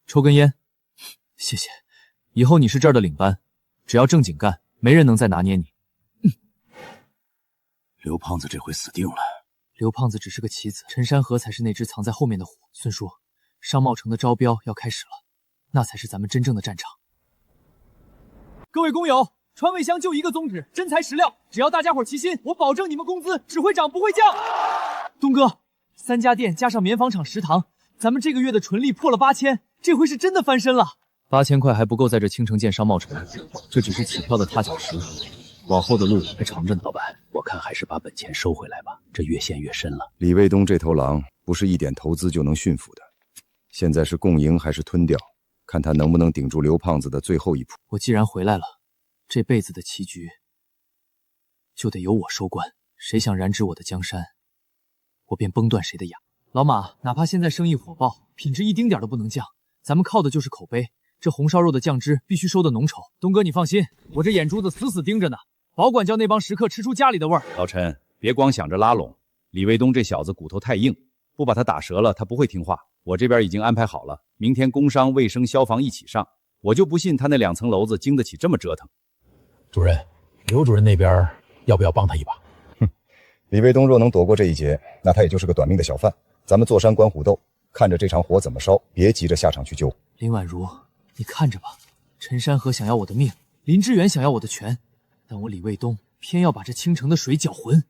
抽根烟，谢谢。以后你是这儿的领班，只要正经干，没人能再拿捏你。刘胖子这回死定了。刘胖子只是个棋子，陈山河才是那只藏在后面的虎。孙叔，商贸城的招标要开始了，那才是咱们真正的战场。各位工友，川味乡就一个宗旨，真材实料。只要大家伙齐心，我保证你们工资只会涨不会降。东哥，3家店加上棉纺厂食堂，咱们这个月的纯利破了8000。这回是真的翻身了，8000块还不够在这青城建商贸城，这只是起跳的踏脚石，往后的路还长着呢。老板，我看还是把本钱收回来吧，这越陷越深了。李卫东这头狼不是一点投资就能驯服的，现在是共赢还是吞掉，看他能不能顶住刘胖子的最后一扑。我既然回来了，这辈子的棋局就得由我收官，谁想染指我的江山，我便崩断谁的牙。老马，哪怕现在生意火爆，品质一丁点都不能降。咱们靠的就是口碑，这红烧肉的酱汁必须收的浓稠。东哥，你放心，我这眼珠子死死盯着呢，保管叫那帮食客吃出家里的味儿。老陈，别光想着拉拢，李卫东这小子骨头太硬，不把他打折了，他不会听话。我这边已经安排好了，明天工商、卫生、消防一起上，我就不信他那2层楼子经得起这么折腾。主任，刘主任那边要不要帮他一把？李卫东若能躲过这一劫，那他也就是个短命的小贩。咱们坐山观虎斗，看着这场火怎么烧，别急着下场去救。林婉如，你看着吧，陈山河想要我的命，林志远想要我的权，但我李卫东偏要把这青城的水搅浑。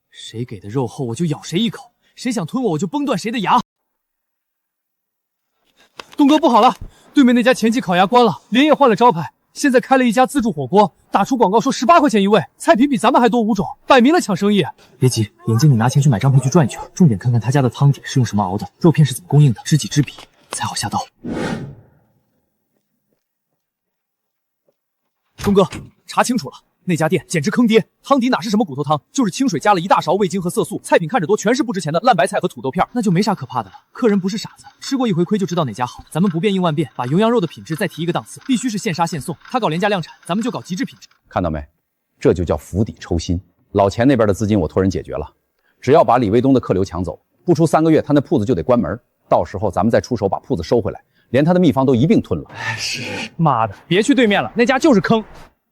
谁给的肉厚，我就咬谁一口；谁想吞我，我就崩断谁的牙。东哥，不好了，对面那家前期烤鸭关了，连夜换了招牌，现在开了一家自助火锅，打出广告说18块钱一位，菜品比咱们还多5种，摆明了抢生意。别急，眼睛你拿钱去买张配去转一圈，重点看看他家的汤底是用什么熬的，肉片是怎么供应的，知己知彼才好下刀。东哥，查清楚了。那家店简直坑爹，汤底哪是什么骨头汤，就是清水加了1大勺味精和色素，菜品看着多全是不值钱的烂白菜和土豆片，那就没啥可怕的了。客人不是傻子，吃过一回亏就知道哪家好。咱们不变应万变，把牛羊肉的品质再提一个档次，必须是现杀现送。他搞廉价量产，咱们就搞极致品质。看到没？这就叫釜底抽薪。老钱那边的资金我托人解决了，只要把李卫东的客流抢走，不出3个月，他那铺子就得关门。到时候咱们再出手把铺子收回来，连他的秘方都一并吞了。是，妈的，别去对面了，那家就是坑。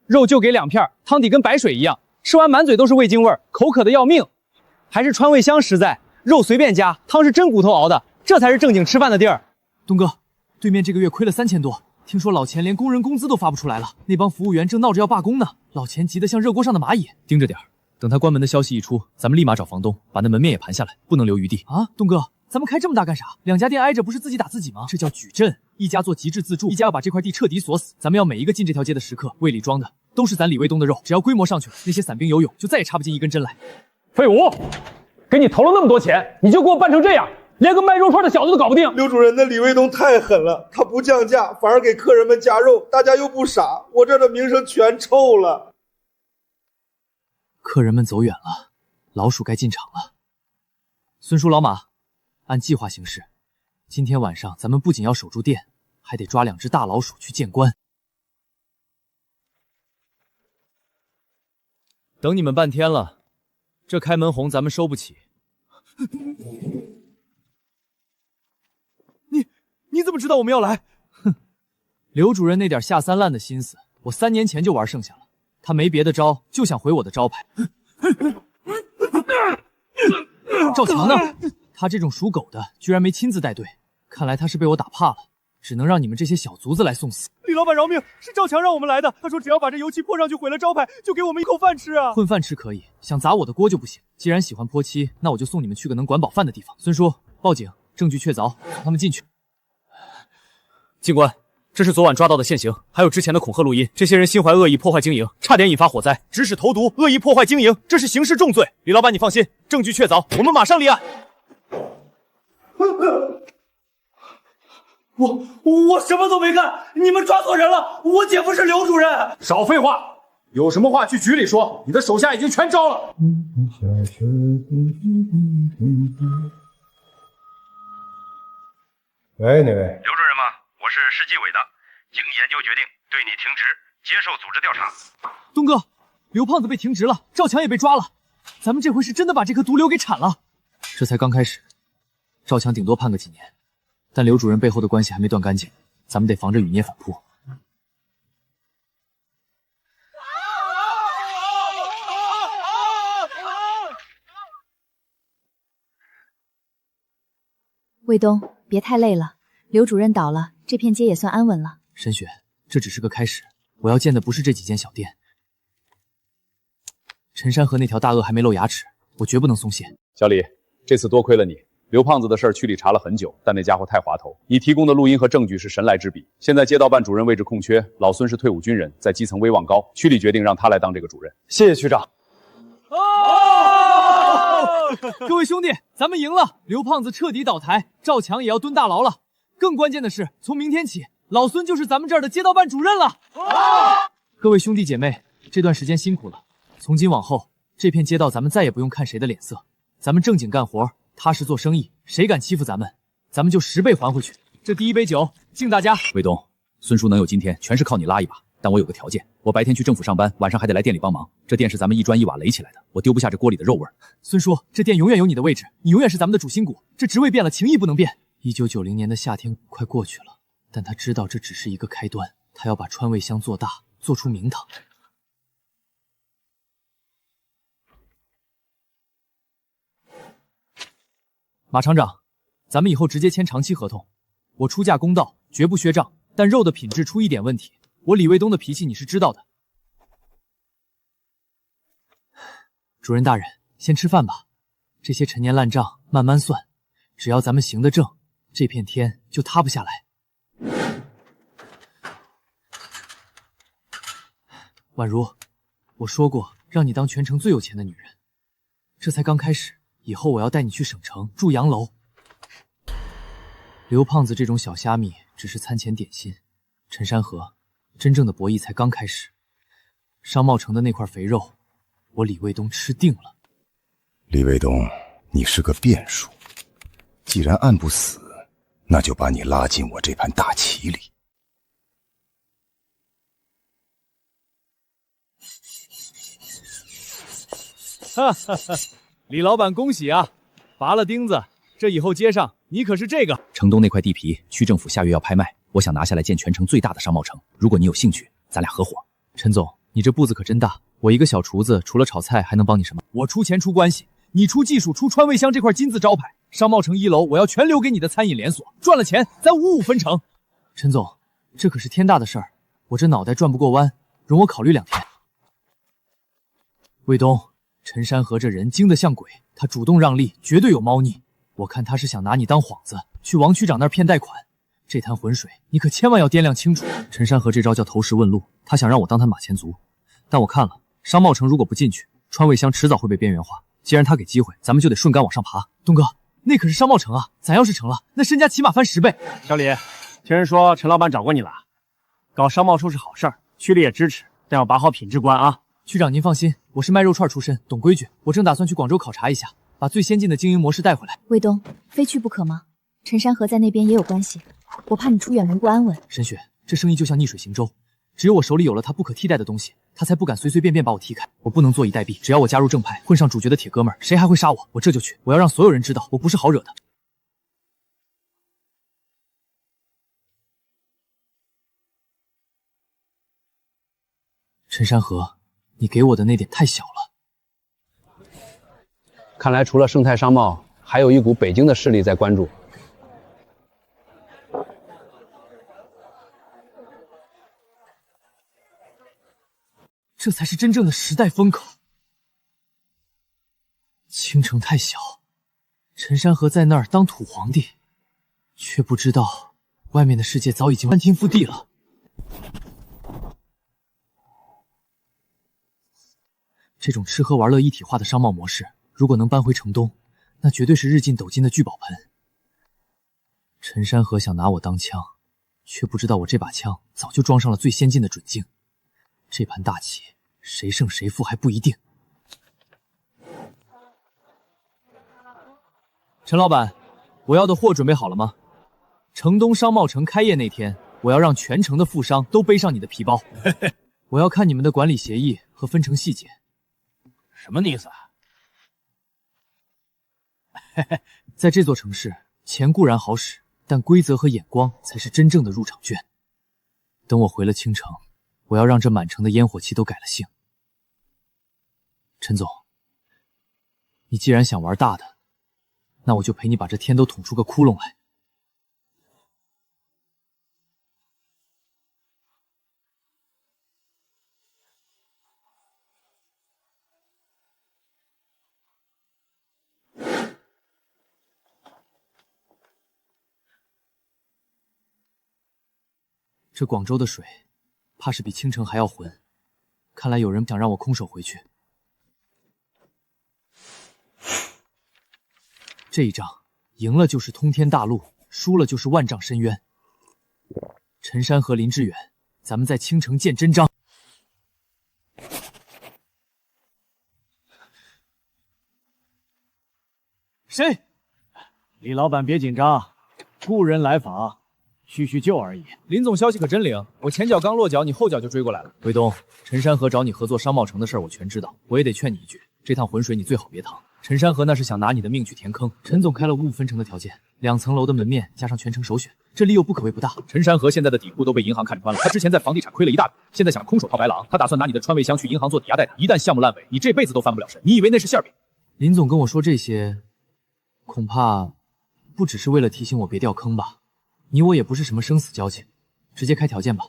肉就给2片，汤底跟白水一样，吃完满嘴都是味精味，口渴的要命。还是川味香实在，肉随便加，汤是真骨头熬的，这才是正经吃饭的地儿。东哥，对面这个月亏了3000多，听说老钱连工人工资都发不出来了，那帮服务员正闹着要罢工呢，老钱急得像热锅上的蚂蚁。盯着点儿，等他关门的消息一出，咱们立马找房东把那门面也盘下来，不能留余地啊！东哥，咱们开这么大干啥？2家店挨着不是自己打自己吗？这叫矩阵，一家做极致自助，一家要把这块地彻底锁死。咱们要每一个进这条街的食客胃里装的都是咱李卫东的肉，只要规模上去了，那些散兵游勇就再也插不进一根针来。废物，给你投了那么多钱，你就给我办成这样，连个卖肉串的小子都搞不定。刘主任，那李卫东太狠了，他不降价，反而给客人们加肉，大家又不傻，我这儿的名声全臭了。客人们走远了，老鼠该进场了。孙叔老马，按计划行事，今天晚上咱们不仅要守住店，还得抓2只大老鼠去见官。等你们半天了，这开门红咱们收不起。你怎么知道我们要来？哼，刘主任那点下三滥的心思，我3年前就玩剩下了。他没别的招，就想毁我的招牌。赵强呢？他这种属狗的居然没亲自带队，看来他是被我打怕了，只能让你们这些小卒子来送死。李老板饶命，是赵强让我们来的，他说只要把这油漆泼上去毁了招牌，就给我们一口饭吃啊！混饭吃可以，想砸我的锅就不行。既然喜欢泼漆，那我就送你们去个能管饱饭的地方。孙叔，报警，证据确凿，送他们进去。警官，这是昨晚抓到的现行，还有之前的恐吓录音。这些人心怀恶意，破坏经营，差点引发火灾，指使投毒，恶意破坏经营，这是刑事重罪。李老板，你放心，证据确凿，我们马上立案。我什么都没干，你们抓错人了，我姐夫是刘主任。少废话，有什么话去局里说，你的手下已经全招了。喂，哪位？刘主任吗？我是市纪委的，经研究决定对你停职，接受组织调查。东哥，刘胖子被停职了，赵强也被抓了，咱们这回是真的把这颗毒瘤给铲了。这才刚开始，赵强顶多判个几年，但刘主任背后的关系还没断干净，咱们得防着雨捏反扑。卫东，别太累了，刘主任倒了，这片街也算安稳了。沈雪，这只是个开始，我要见的不是这几间小店。陈山和那条大鳄还没露牙齿，我绝不能松懈。小李，这次多亏了你。刘胖子的事儿区里查了很久，但那家伙太滑头。你提供的录音和证据是神来之笔。现在街道办主任位置空缺，老孙是退伍军人，在基层威望高，区里决定让他来当这个主任。谢谢区长。各位兄弟，咱们赢了，刘胖子彻底倒台，赵强也要蹲大牢了。更关键的是，从明天起，老孙就是咱们这儿的街道办主任了。各位兄弟姐妹，这段时间辛苦了。从今往后，这片街道咱们再也不用看谁的脸色，咱们正经干活，踏实做生意，谁敢欺负咱们，咱们就10倍还回去。这第一杯酒敬大家。卫东，孙叔能有今天，全是靠你拉一把。但我有个条件，我白天去政府上班，晚上还得来店里帮忙。这店是咱们一砖一瓦垒起来的，我丢不下这锅里的肉味。孙叔，这店永远有你的位置，你永远是咱们的主心骨。这职位变了，情谊不能变。1990年的夏天快过去了，但他知道这只是一个开端，他要把川味香做大，做出名堂。马厂长，咱们以后直接签长期合同。我出价公道，绝不削账，但肉的品质出一点问题，我李卫东的脾气你是知道的。主任大人，先吃饭吧，这些陈年烂账慢慢算，只要咱们行得正，这片天就塌不下来。宛如，我说过让你当全城最有钱的女人，这才刚开始，以后我要带你去省城住洋楼。刘胖子这种小虾米只是餐前点心，陈山河，真正的博弈才刚开始。商贸城的那块肥肉，我李卫东吃定了。李卫东，你是个变数，既然按不死，那就把你拉进我这盘大棋里。哈哈哈，李老板恭喜啊，拔了钉子，这以后街上你可是这个。城东那块地皮，区政府下月要拍卖，我想拿下来建全城最大的商贸城。如果你有兴趣，咱俩合伙。陈总，你这步子可真大，我一个小厨子，除了炒菜还能帮你什么？我出钱出关系，你出技术，出川味香这块金字招牌。商贸城1楼我要全留给你的餐饮连锁，赚了钱咱55分成。陈总，这可是天大的事儿，我这脑袋转不过弯，容我考虑2天。卫东，陈山河这人精得像鬼，他主动让利，绝对有猫腻。我看他是想拿你当幌子，去王区长那儿骗贷款。这滩浑水，你可千万要掂量清楚。陈山河这招叫投石问路，他想让我当他马前卒。但我看了，商贸城如果不进去，川味乡迟早会被边缘化。既然他给机会，咱们就得顺杆往上爬。东哥，那可是商贸城啊，咱要是成了，那身家起码翻10倍。小李，听人说陈老板找过你了，搞商贸处是好事儿，区里也支持，但要把好品质关啊。区长您放心，我是卖肉串出身，懂规矩。我正打算去广州考察一下，把最先进的经营模式带回来。卫东，非去不可吗？陈山河在那边也有关系，我怕你出远门不安稳。沈雪，这生意就像逆水行舟，只有我手里有了他不可替代的东西，他才不敢随随便便把我踢开。我不能坐以待毙，只要我加入正派，混上主角的铁哥们儿，谁还会杀我？我这就去，我要让所有人知道我不是好惹的。陈山河，你给我的那点太小了。看来除了盛泰商贸，还有一股北京的势力在关注。这才是真正的时代风口。青城太小，陈山河在那儿当土皇帝，却不知道外面的世界早已经翻天覆地了。这种吃喝玩乐一体化的商贸模式，如果能搬回城东，那绝对是日进斗金的聚宝盆。陈山河想拿我当枪，却不知道我这把枪早就装上了最先进的准镜。这盘大棋，谁胜谁负还不一定。陈老板，我要的货准备好了吗？城东商贸城开业那天，我要让全城的富商都背上你的皮包。我要看你们的管理协议和分成细节。什么意思啊？在这座城市，钱固然好使，但规则和眼光才是真正的入场券。等我回了青城，我要让这满城的烟火气都改了性。陈总，你既然想玩大的，那我就陪你把这天都捅出个窟窿来。这广州的水，怕是比青城还要浑。看来有人想让我空手回去。这一仗赢了就是通天大路，输了就是万丈深渊。陈山和林志远，咱们在青城见真章。谁？李老板别紧张，故人来访，叙叙旧而已。林总消息可真灵，我前脚刚落脚，你后脚就追过来了。卫东，陈山河找你合作商贸城的事儿我全知道，我也得劝你一句，这趟浑水你最好别趟。陈山河那是想拿你的命去填坑。陈总开了55分成的条件，2层楼的门面加上全城首选，这利诱不可谓不大。陈山河现在的底裤都被银行看穿了，他之前在房地产亏了一大笔，现在想空手套白狼，他打算拿你的川味乡去银行做抵押贷款，一旦项目烂尾，你这辈子都翻不了身。你以为那是馅饼？林总跟我说这些，恐怕不只是为了提醒我别掉坑吧？你我也不是什么生死交情，直接开条件吧。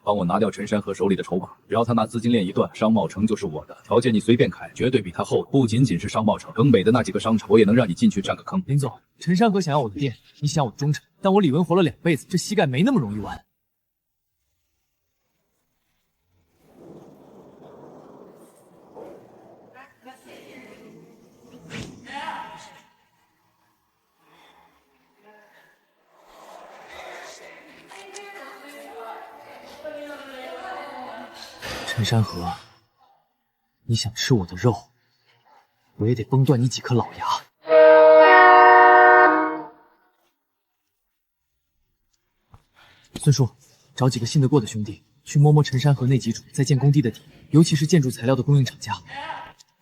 帮我拿掉陈山河手里的筹码，只要他拿资金链一断，商贸城就是我的。条件你随便开，绝对比他厚。不仅仅是商贸城，城北的那几个商场，我也能让你进去占个坑。林总，陈山河想要我的店，你想我的忠诚，但我李文活了2辈子，这膝盖没那么容易弯。陈山河，你想吃我的肉，我也得崩断你几颗老牙。孙叔，找几个信得过的兄弟，去摸摸陈山河那几主在建工地的底，尤其是建筑材料的供应厂家。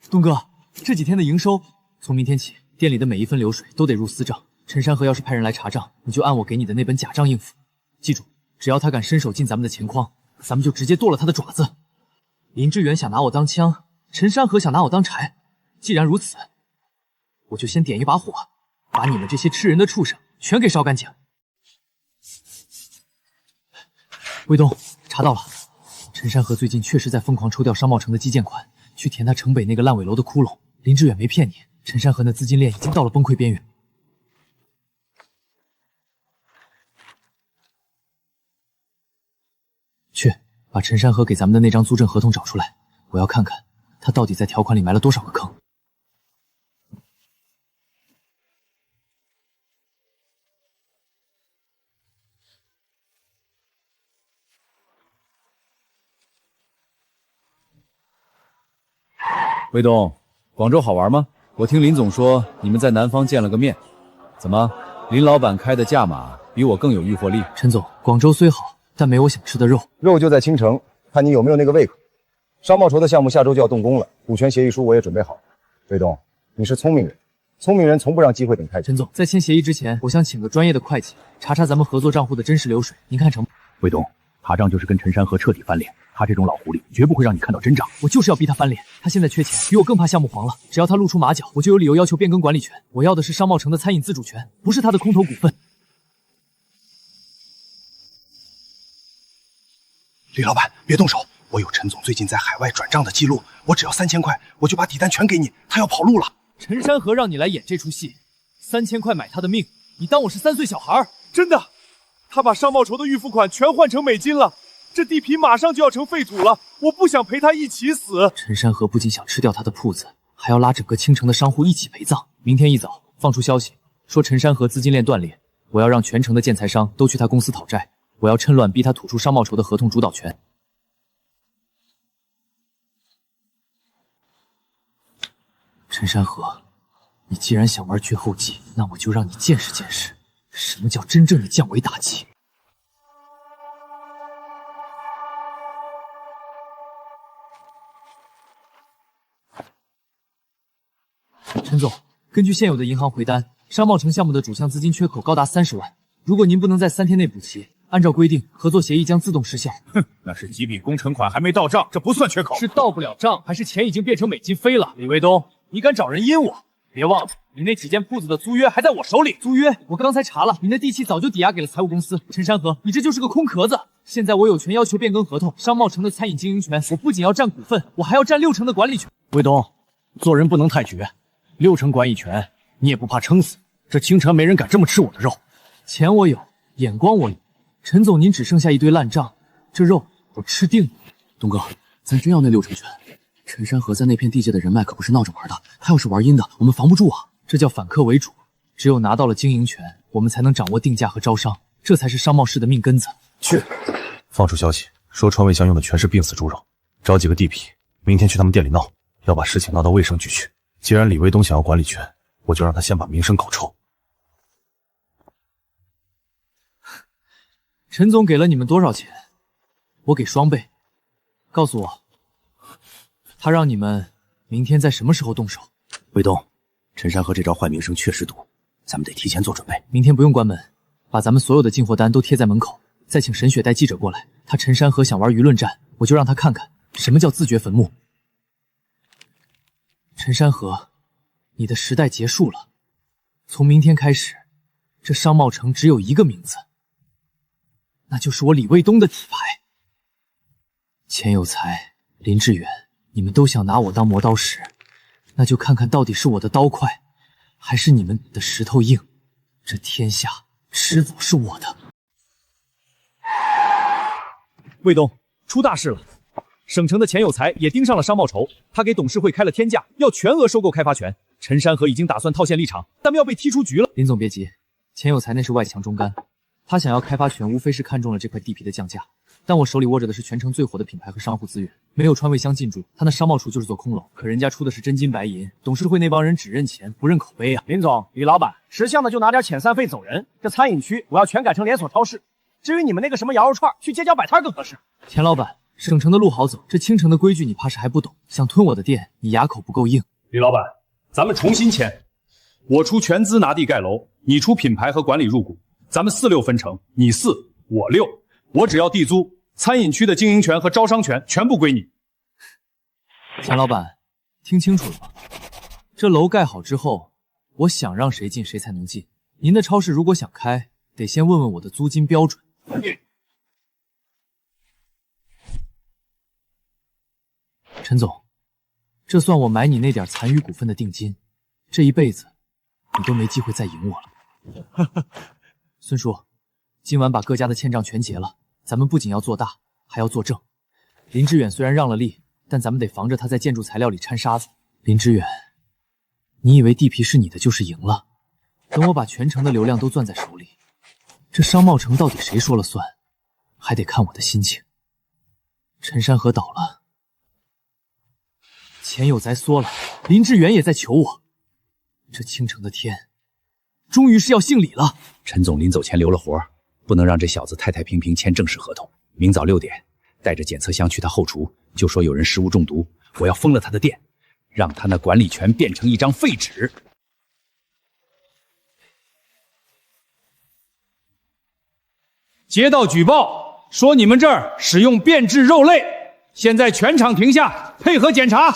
东哥，这几天的营收，从明天起，店里的每一分流水都得入私账。陈山河要是派人来查账，你就按我给你的那本假账应付。记住，只要他敢伸手进咱们的钱筐，咱们就直接剁了他的爪子。林志远想拿我当枪，陈山河想拿我当柴。既然如此，我就先点一把火，把你们这些吃人的畜生全给烧干净。卫东，查到了，陈山河最近确实在疯狂抽调商贸城的基建款，去填他城北那个烂尾楼的窟窿。林志远没骗你，陈山河那资金链已经到了崩溃边缘。去，把陈山河给咱们的那张租赁合同找出来，我要看看他到底在条款里埋了多少个坑。卫东，广州好玩吗？我听林总说你们在南方见了个面，怎么，林老板开的价码比我更有诱惑力？陈总，广州虽好，但没我想吃的肉。肉就在青城，看你有没有那个胃口。商贸筹的项目下周就要动工了，股权协议书我也准备好。卫东，你是聪明人，聪明人从不让机会等太久。陈总，在签协议之前，我想请个专业的会计查查咱们合作账户的真实流水，您看成？卫东，查账就是跟陈山河彻底翻脸，他这种老狐狸绝不会让你看到真账。我就是要逼他翻脸，他现在缺钱，比我更怕项目黄了。只要他露出马脚，我就有理由要求变更管理权。我要的是商贸城的餐饮自主权，不是他的空头股份。李老板，别动手，我有陈总最近在海外转账的记录，我只要3000块，我就把底单全给你。他要跑路了。陈山河让你来演这出戏，3000块买他的命，你当我是3岁小孩？真的，他把商贸筹的预付款全换成美金了。这地皮马上就要成废土了，我不想陪他一起死。陈山河不仅想吃掉他的铺子，还要拉整个青城的商户一起陪葬。明天一早放出消息，说陈山河资金链断裂，我要让全城的建材商都去他公司讨债，我要趁乱逼他吐出商贸筹的合同主导权。陈山河，你既然想玩绝后计，那我就让你见识见识什么叫真正的降维打击。陈总，根据现有的银行回单，商贸城项目的主项资金缺口高达30万。如果您不能在3天内补齐，按照规定，合作协议将自动失效。哼，那是几笔工程款还没到账，这不算缺口。是到不了账，还是钱已经变成美金飞了？李卫东，你敢找人阴我？别忘了，你那几间铺子的租约还在我手里。租约？我刚才查了，你那地契早就抵押给了财务公司。陈山河，你这就是个空壳子。现在我有权要求变更合同，商贸城的餐饮经营权，我不仅要占股份，我还要占60%的管理权。卫东，做人不能太绝，60%管理权，你也不怕撑死？这青城没人敢这么吃我的肉。钱我有，眼光我有。陈总，您只剩下一堆烂账，这肉我吃定了。东哥，咱真要那60%权？陈山河在那片地界的人脉可不是闹着玩的，他要是玩阴的，我们防不住啊！这叫反客为主，只有拿到了经营权，我们才能掌握定价和招商，这才是商贸市的命根子。去，放出消息说川味乡用的全是病死猪肉，找几个地痞，明天去他们店里闹，要把事情闹到卫生局去。既然李卫东想要管理权，我就让他先把名声搞臭。陈总给了你们多少钱？我给双倍。告诉我，他让你们明天在什么时候动手？卫东，陈山河这招坏名声确实毒，咱们得提前做准备。明天不用关门，把咱们所有的进货单都贴在门口，再请沈雪带记者过来。他陈山河想玩舆论战，我就让他看看什么叫自掘坟墓。陈山河，你的时代结束了。从明天开始，这商贸城只有一个名字，那就是我李卫东的底牌。钱有才、林志远，你们都想拿我当磨刀石，那就看看到底是我的刀快，还是你们的石头硬。这天下迟早是我的。卫东，出大事了！省城的钱有才也盯上了商贸筹，他给董事会开了天价，要全额收购开发权。陈山河已经打算套现立场，但要被踢出局了。林总别急，钱有才那是外强中干，他想要开发权，无非是看中了这块地皮的降价。但我手里握着的是全城最火的品牌和商户资源，没有川味香进驻，他那商贸处就是座空楼。可人家出的是真金白银，董事会那帮人只认钱不认口碑啊！林总、李老板，识相的就拿点遣散费走人。这餐饮区我要全改成连锁超市。至于你们那个什么羊肉串，去街角摆摊更合适。田老板，省城的路好走，这青城的规矩你怕是还不懂。想吞我的店，你牙口不够硬。李老板，咱们重新签，我出全资拿地盖楼，你出品牌和管理入股，咱们4-6分成，你4，我6，我只要地租，餐饮区的经营权和招商权全部归你。田老板，听清楚了吗？这楼盖好之后，我想让谁进谁才能进。您的超市如果想开，得先问问我的租金标准。陈总，这算我买你那点残余股份的定金，这一辈子你都没机会再赢我了。孙叔，今晚把各家的欠账全结了，咱们不仅要做大，还要做正。林志远虽然让了利，但咱们得防着他在建筑材料里掺沙子。林志远，你以为地皮是你的就是赢了？等我把全城的流量都攥在手里，这商贸城到底谁说了算，还得看我的心情。陈山河倒了，钱有在缩了，林志远也在求我。这青城的天，终于是要姓李了。陈总临走前留了活，不能让这小子太太平平签正式合同。明早6点，带着检测箱去他后厨，就说有人食物中毒，我要封了他的店，让他那管理权变成一张废纸。接到举报，说你们这儿使用变质肉类，现在全场停下，配合检查。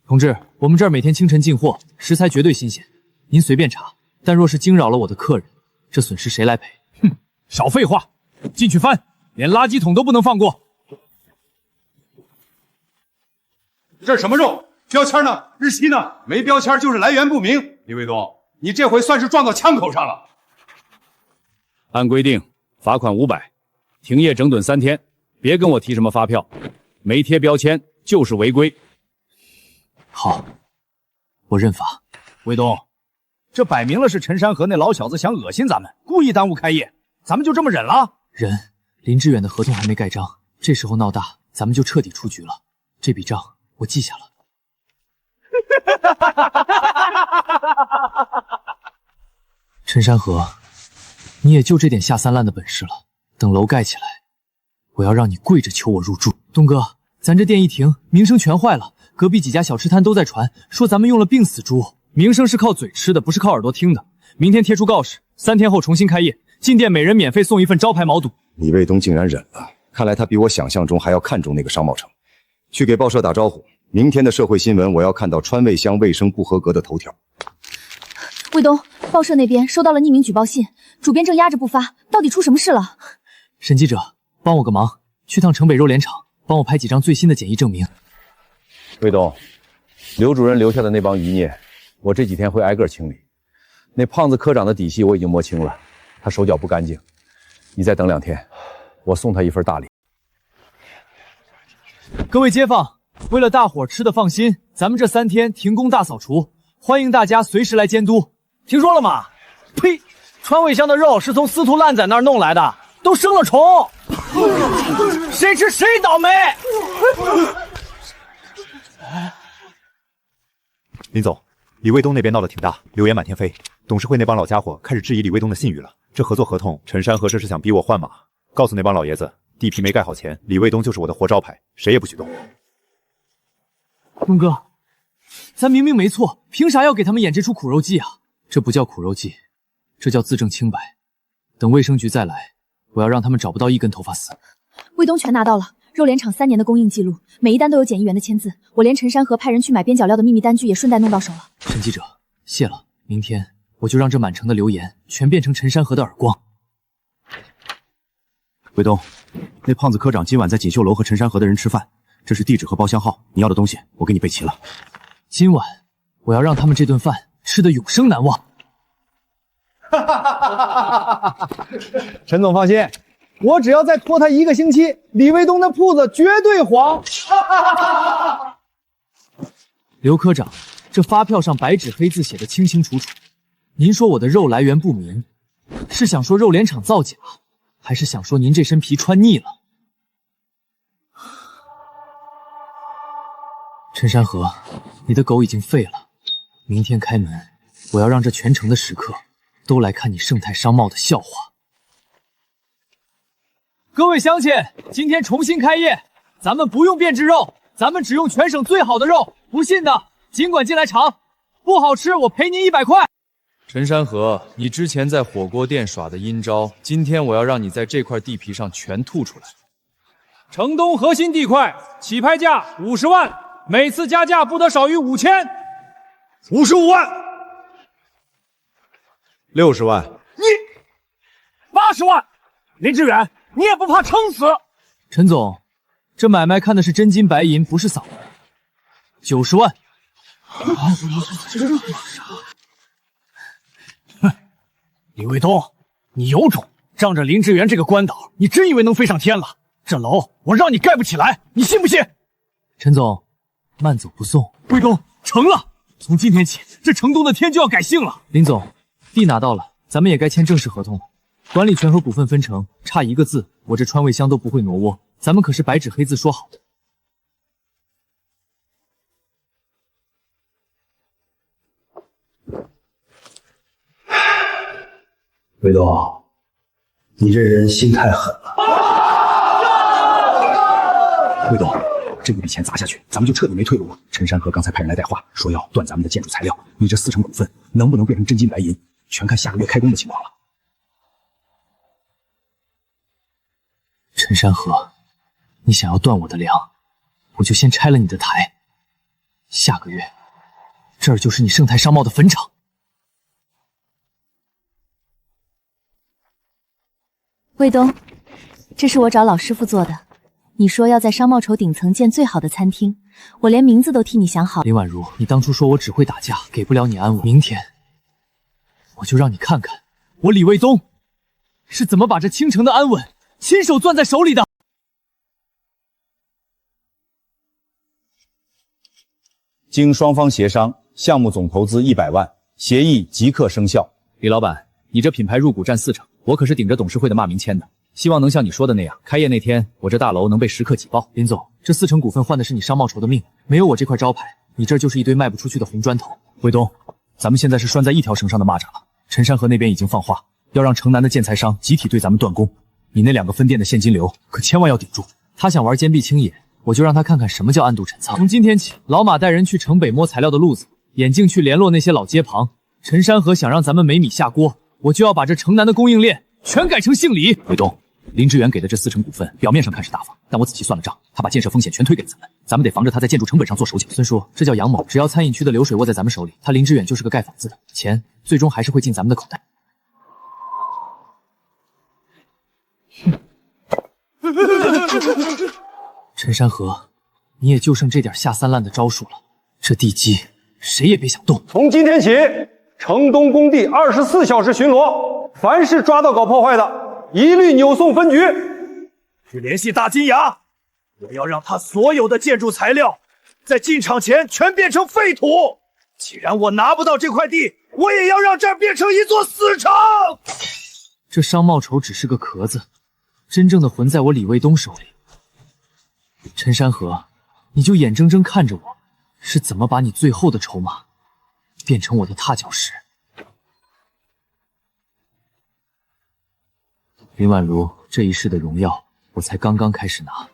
同志，我们这儿每天清晨进货，食材绝对新鲜，您随便查。但若是惊扰了我的客人，这损失谁来赔？哼，少废话，进去翻，连垃圾桶都不能放过。这是什么肉？标签呢？日期呢？没标签就是来源不明。李卫东，你这回算是撞到枪口上了。按规定，罚款500，停业整顿3天。别跟我提什么发票，没贴标签就是违规。好，我认罚。卫东，这摆明了是陈山河那老小子想恶心咱们，故意耽误开业，咱们就这么忍了？忍。林志远的合同还没盖章，这时候闹大，咱们就彻底出局了。这笔账我记下了。陈山河，你也就这点下三滥的本事了。等楼盖起来，我要让你跪着求我入住。东哥，咱这店一停，名声全坏了。隔壁几家小吃摊都在传，说咱们用了病死猪。名声是靠嘴吃的，不是靠耳朵听的。明天贴出告示，3天后重新开业，进店每人免费送1份招牌毛肚。李卫东竟然忍了，看来他比我想象中还要看重那个商贸城。去给报社打招呼，明天的社会新闻我要看到川味乡卫生不合格的头条。卫东，报社那边收到了匿名举报信，主编正压着不发，到底出什么事了？沈记者，帮我个忙，去趟城北肉联厂，帮我拍几张最新的检疫证明。卫东，刘主任留下的那帮余孽，我这几天会挨个清理。那胖子科长的底细我已经摸清了，他手脚不干净。你再等2天，我送他一份大礼。各位街坊，为了大伙吃的放心，咱们这3天停工大扫除，欢迎大家随时来监督。听说了吗？呸！川味乡的肉是从司徒烂仔那儿弄来的，都生了虫，谁吃谁倒霉。林总，李卫东那边闹得挺大，流言满天飞，董事会那帮老家伙开始质疑李卫东的信誉了。这合作合同，陈山河这是想逼我换马，告诉那帮老爷子，地皮没盖好前，李卫东就是我的活招牌，谁也不许动。东哥，咱明明没错，凭啥要给他们演这出苦肉计啊？这不叫苦肉计，这叫自证清白。等卫生局再来，我要让他们找不到一根头发丝。卫东全拿到了，肉联厂3年的供应记录，每一单都有检疫员的签字，我连陈山河派人去买边角料的秘密单据也顺带弄到手了。沈记者，谢了。明天我就让这满城的流言全变成陈山河的耳光。卫东，那胖子科长今晚在锦绣楼和陈山河的人吃饭，这是地址和包厢号，你要的东西我给你备齐了。今晚我要让他们这顿饭吃得永生难忘。陈总放心，我只要再拖他1个星期，李卫东的铺子绝对黄。刘科长，这发票上白纸黑字写的清清楚楚，您说我的肉来源不明，是想说肉联厂造假，还是想说您这身皮穿腻了？陈山河，你的狗已经废了。明天开门，我要让这全城的食客都来看你盛泰商贸的笑话。各位乡亲，今天重新开业，咱们不用变质肉，咱们只用全省最好的肉。不信的，尽管进来尝，不好吃我赔您100块。陈山河，你之前在火锅店耍的阴招，今天我要让你在这块地皮上全吐出来。城东核心地块起拍价50万，每次加价不得少于5000，55万，60万，你80万，林志远，你也不怕撑死？陈总，这买卖看的是真金白银，不是嗓门。90万。李卫东，你有种！仗着林志远这个官倒，你真以为能飞上天了？这楼我让你盖不起来，你信不信？陈总，慢走不送。卫东，成了！从今天起，这城东的天就要改姓了。林总，地拿到了，咱们也该签正式合同了。管理权和股份分成，差1个字，我这川味乡都不会挪窝。咱们可是白纸黑字说好的。卫东，你这人心太狠了。卫东，这一笔钱砸下去，咱们就彻底没退路了。陈山河刚才派人来带话，说要断咱们的建筑材料，你这4成股份能不能变成真金白银，全看下个月开工的情况了。陈山河，你想要断我的粮，我就先拆了你的台。下个月，这儿就是你盛泰商贸的坟场。卫东，这是我找老师傅做的。你说要在商贸筹顶层建最好的餐厅，我连名字都替你想好。林婉如，你当初说我只会打架，给不了你安稳。明天，我就让你看看我李卫东是怎么把这倾城的安稳亲手攥在手里的。经双方协商，项目总投资100万，协议即刻生效。李老板，你这品牌入股占4成，我可是顶着董事会的骂名签的。希望能像你说的那样，开业那天我这大楼能被食客挤爆。林总，这4成股份换的是你商贸筹的命，没有我这块招牌，你这就是一堆卖不出去的红砖头。卫东，咱们现在是拴在一条绳上的蚂蚱了。陈山河那边已经放话，要让城南的建材商集体对咱们断供。你那2个分店的现金流可千万要顶住。他想玩坚壁清野，我就让他看看什么叫暗度陈仓。从今天起，老马带人去城北摸材料的路子，眼镜去联络那些老街旁。陈山河想让咱们没米下锅，我就要把这城南的供应链全改成姓李。卫东，林志远给的这4成股份，表面上看是大方，但我仔细算了账，他把建设风险全推给了咱们，咱们得防着他在建筑成本上做手脚。孙叔，这叫阳谋，只要餐饮区的流水握在咱们手里，他林志远就是个盖房子的，钱最终还是会进咱们的口袋。陈山河，你也就剩这点下三滥的招数了，这地基谁也别想动。从今天起，城东工地24小时巡逻，凡是抓到搞破坏的，一律扭送分局。去联系大金牙，我要让他所有的建筑材料在进场前全变成废土。既然我拿不到这块地，我也要让这儿变成一座死城。这商贸筹只是个壳子，真正的魂在我李卫东手里。陈山河，你就眼睁睁看着我是怎么把你最后的筹码变成我的踏脚石。林婉如，这一世的荣耀我才刚刚开始拿。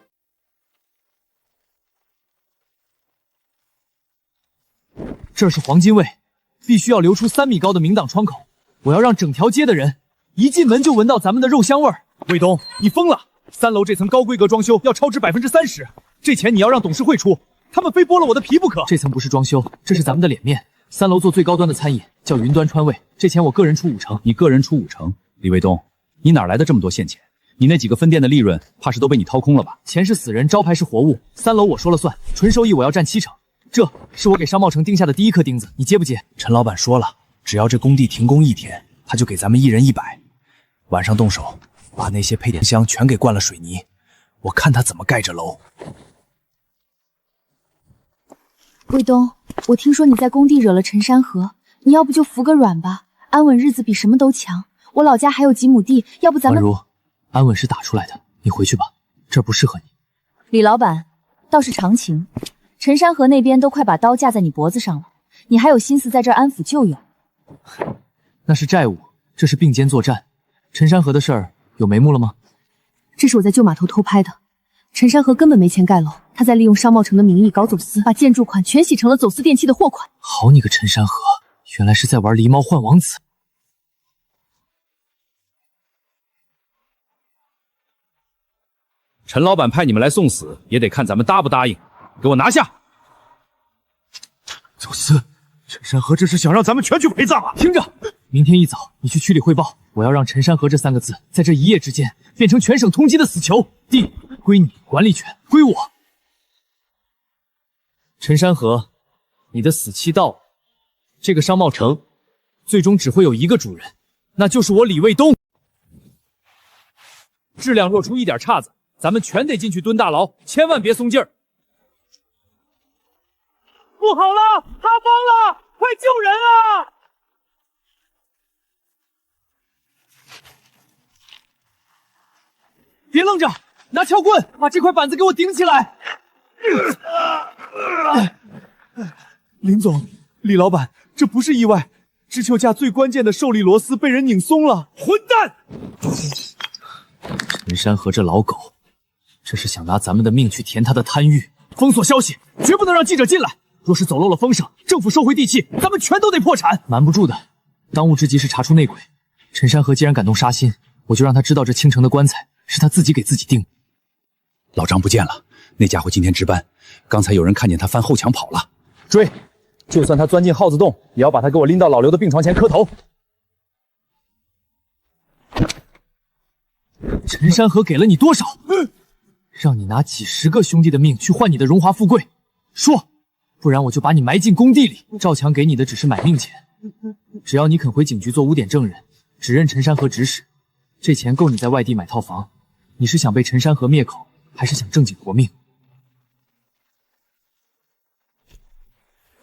这是黄金位，必须要留出3米高的明挡窗口，我要让整条街的人一进门就闻到咱们的肉香味儿。卫东，你疯了！3楼这层高规格装修要超支30%，这钱你要让董事会出，他们非剥了我的皮不可。这层不是装修，这是咱们的脸面。3楼做最高端的餐饮，叫云端川味，这钱我个人出5成。你个人出5成？李卫东，你哪来的这么多现钱？你那几个分店的利润，怕是都被你掏空了吧？钱是死人，招牌是活物，3楼我说了算，纯收益我要占7成。这是我给商贸城钉下的第一颗钉子，你接不接？陈老板说了，只要这工地停工1天，他就给咱们1人100，晚上动手把那些配电箱全给灌了水泥，我看他怎么盖这楼。卫东，我听说你在工地惹了陈山河，你要不就服个软吧，安稳日子比什么都强。我老家还有几亩地，要不咱们……婉如，安稳是打出来的，你回去吧，这儿不适合你。李老板，倒是常情，陈山河那边都快把刀架在你脖子上了，你还有心思在这儿安抚旧友？那是债务，这是并肩作战。陈山河的事儿有眉目了吗？这是我在旧码头偷拍的。陈山河根本没钱盖楼，他在利用商贸城的名义搞走私，把建筑款全洗成了走私电器的货款。好你个陈山河，原来是在玩狸猫换王子。陈老板派你们来送死，也得看咱们答不答应。给我拿下！走私，陈山河这是想让咱们全去陪葬啊！听着，明天一早你去区里汇报，我要让陈山河这3个字在这一夜之间变成全省通缉的死囚。地归你，管理权归我。陈山河，你的死期到了。这个商贸城最终只会有一个主人，那就是我李卫东。质量若出一点岔子，咱们全得进去蹲大牢，千万别松劲儿。不好了，他疯了，快救人啊！别愣着，拿撬棍把这块板子给我顶起来。林总，李老板，这不是意外，支球架最关键的受力螺丝被人拧松了。混蛋！陈山河这老狗，这是想拿咱们的命去填他的贪欲。封锁消息，绝不能让记者进来。若是走漏了风声，政府收回地契，咱们全都得破产。瞒不住的，当务之急是查出内鬼。陈山河既然感动杀心，我就让他知道这倾城的棺材是他自己给自己定的。老张不见了，那家伙今天值班，刚才有人看见他翻后墙跑了。追！就算他钻进耗子洞，也要把他给我拎到老刘的病床前磕头。陈山河给了你多少？让你拿几10个兄弟的命去换你的荣华富贵？说，不然我就把你埋进工地里。赵强给你的只是买命钱，只要你肯回警局做污点证人，指认陈山河指使，这钱够你在外地买套房。你是想被陈山河灭口，还是想正经活命？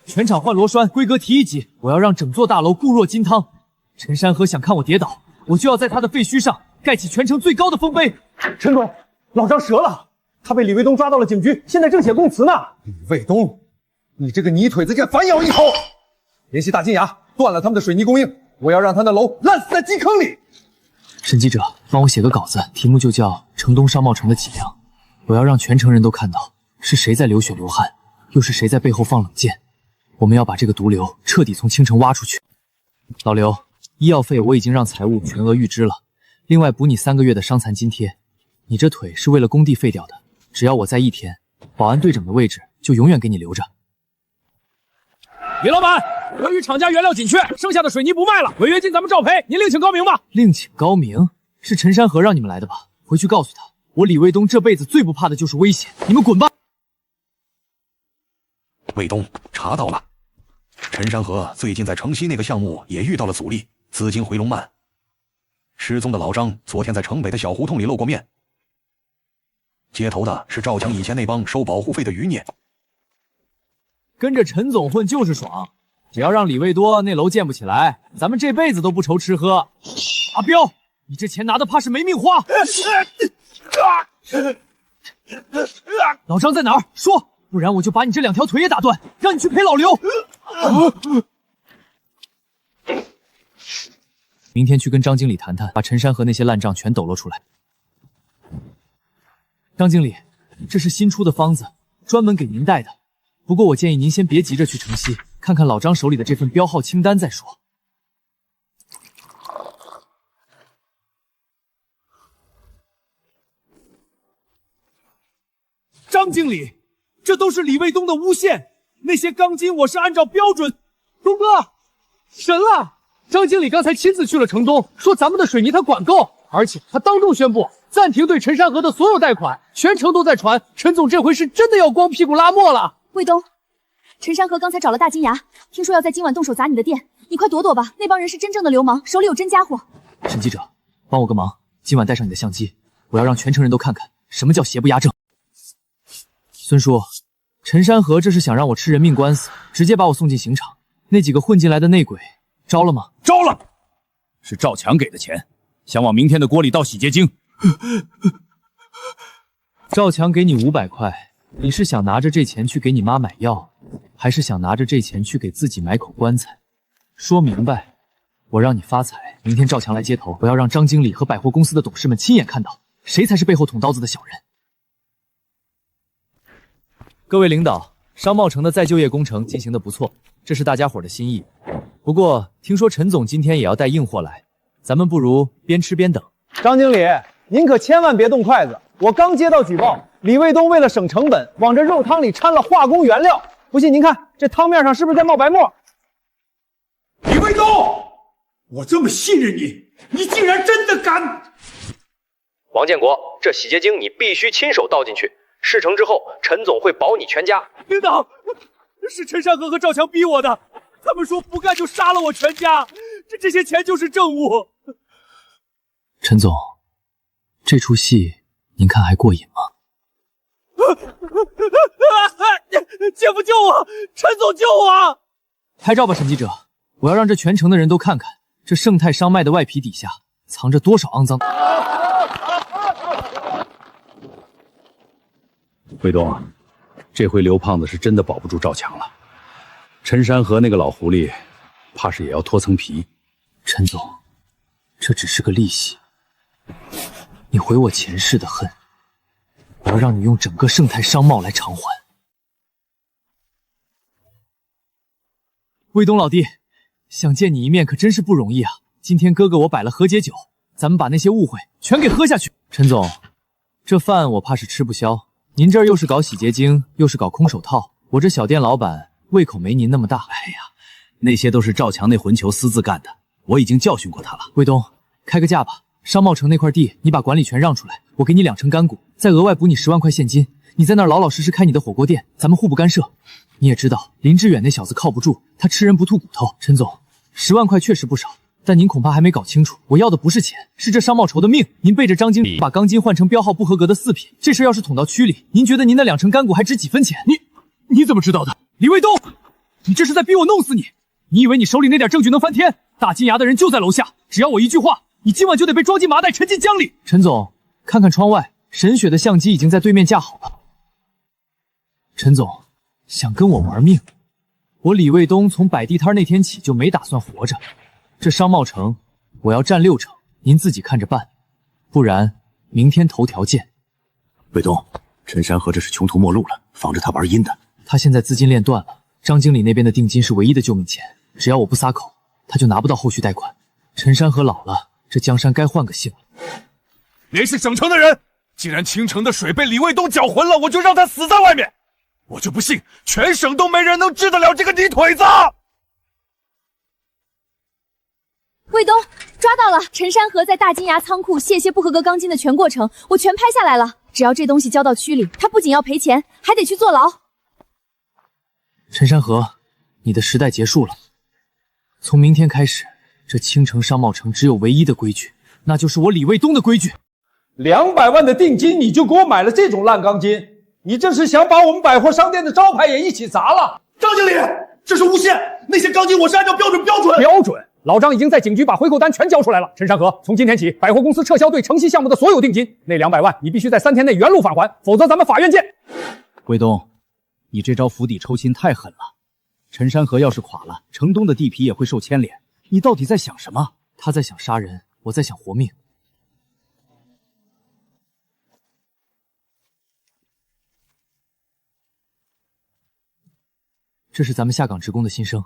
全场换螺栓，规格提1级，我要让整座大楼固若金汤。陈山河想看我跌倒，我就要在他的废墟上盖起全城最高的丰碑。陈总，老张折了，他被李卫东抓到了警局，现在正写供词呢。李卫东，你这个泥腿子，敢反咬一口！联系大金牙，断了他们的水泥供应，我要让他那楼烂死在基坑里。审计者，帮我写个稿子，题目就叫《城东商贸城的脊梁》，我要让全城人都看到是谁在流血流汗，又是谁在背后放冷箭。我们要把这个毒瘤彻底从青城挖出去。老刘，医药费我已经让财务全额预支了，另外补你3个月的伤残津贴。你这腿是为了工地废掉的，只要我在1天，保安队长的位置就永远给你留着。李老板，由于厂家原料紧缺，剩下的水泥不卖了，违约金咱们照赔，您另请高明吧。另请高明？是陈山河让你们来的吧？回去告诉他，我李卫东这辈子最不怕的就是危险。你们滚吧。卫东查到了，陈山河最近在城西那个项目也遇到了阻力，资金回笼慢。失踪的老张昨天在城北的小胡同里露过面，接头的是赵强以前那帮收保护费的余孽。跟着陈总混就是爽，只要让李卫多那楼建不起来，咱们这辈子都不愁吃喝。阿彪，你这钱拿的怕是没命花。老张在哪儿？说，不然我就把你这2条腿也打断，让你去陪老刘。明天去跟张经理谈谈，把陈山河那些烂账全抖落出来。张经理，这是新出的方子，专门给您带的。不过我建议您先别急着去城西，看看老张手里的这份标号清单再说。张经理，这都是李卫东的诬陷，那些钢筋我是按照标准。东哥，神了！张经理刚才亲自去了城东，说咱们的水泥他管够，而且他当众宣布暂停对陈山河的所有贷款，全城都在传陈总这回是真的要光屁股拉磨了。卫东，陈山河刚才找了大金牙，听说要在今晚动手砸你的店，你快躲躲吧，那帮人是真正的流氓，手里有真家伙。沈记者，帮我个忙，今晚带上你的相机，我要让全城人都看看什么叫邪不压正。孙叔，陈山河这是想让我吃人命官司，直接把我送进刑场。那几个混进来的内鬼招了吗？招了，是赵强给的钱，想往明天的锅里倒洗洁精。赵强给你500块，你是想拿着这钱去给你妈买药，还是想拿着这钱去给自己买口棺材？说明白，我让你发财。明天赵强来接头，我要让张经理和百货公司的董事们亲眼看到，谁才是背后捅刀子的小人。各位领导，商贸城的再就业工程进行得不错，这是大家伙的心意。不过听说陈总今天也要带硬货来，咱们不如边吃边等。张经理，您可千万别动筷子！我刚接到举报，李卫东为了省成本，往这肉汤里掺了化工原料。不信您看，这汤面上是不是在冒白沫？李卫东，我这么信任你，你竟然真的敢！王建国，这洗洁精你必须亲手倒进去，事成之后，陈总会保你全家。领导，是陈山河和赵强逼我的，他们说不干就杀了我全家，这些钱就是证物。陈总，这出戏您看还过瘾吗？姐夫救我！陈总救我！拍照吧，沈记者，我要让这全城的人都看看，这盛泰商脉的外皮底下藏着多少肮脏。卫东，这回刘胖子是真的保不住赵强了。陈山河那个老狐狸，怕是也要脱层皮。陈总，这只是个利息，你回我前世的恨，我要让你用整个盛泰商贸来偿还。卫东老弟，想见你一面可真是不容易啊！今天哥哥我摆了和解酒，咱们把那些误会全给喝下去。陈总，这饭我怕是吃不消。您这儿又是搞洗洁精，又是搞空手套，我这小店老板胃口没您那么大。哎呀，那些都是赵强那混球私自干的，我已经教训过他了。卫东，开个价吧，商贸城那块地你把管理权让出来，我给你2成干股，再额外补你10万块现金。你在那儿老老实实开你的火锅店，咱们互不干涉。你也知道林志远那小子靠不住，他吃人不吐骨头。陈总，10万块确实不少，但您恐怕还没搞清楚，我要的不是钱，是这商贸筹的命。您背着张经理把钢筋换成标号不合格的4品，这事要是捅到区里，您觉得您那2成干股还值几分钱？你怎么知道的？李卫东，你这是在逼我弄死你！你以为你手里那点证据能翻天？大金牙的人就在楼下，只要我一句话，你今晚就得被装进麻袋沉进江里。陈总，看看窗外，沈雪的相机已经在对面架好了。陈总，想跟我玩命？我李卫东从摆地摊那天起就没打算活着。这商贸城我要占6成，您自己看着办，不然明天头条见。卫东，陈山河这是穷途末路了，防着他玩阴的。他现在资金链断了，张经理那边的定金是唯一的救命钱，只要我不撒口，他就拿不到后续贷款。陈山河老了，这江山该换个姓了。联系省城的人，既然青城的水被李卫东搅浑了，我就让他死在外面。我就不信全省都没人能治得了这个泥腿子。卫东，抓到了！陈山河在大金牙仓库卸不合格钢筋的全过程，我全拍下来了。只要这东西交到区里，他不仅要赔钱，还得去坐牢。陈山河，你的时代结束了。从明天开始，这青城商贸城只有唯一的规矩，那就是我李卫东的规矩。200万的定金，你就给我买了这种烂钢筋，你这是想把我们百货商店的招牌也一起砸了？张经理，这是诬陷！那些钢筋我是按照标准。标准！老张已经在警局把回扣单全交出来了。陈山河，从今天起，百货公司撤销对城西项目的所有定金，那200万你必须在3天内原路返还，否则咱们法院见。卫东，你这招釜底抽薪太狠了。陈山河要是垮了，城东的地皮也会受牵连。你到底在想什么？他在想杀人，我在想活命。这是咱们下岗职工的心声。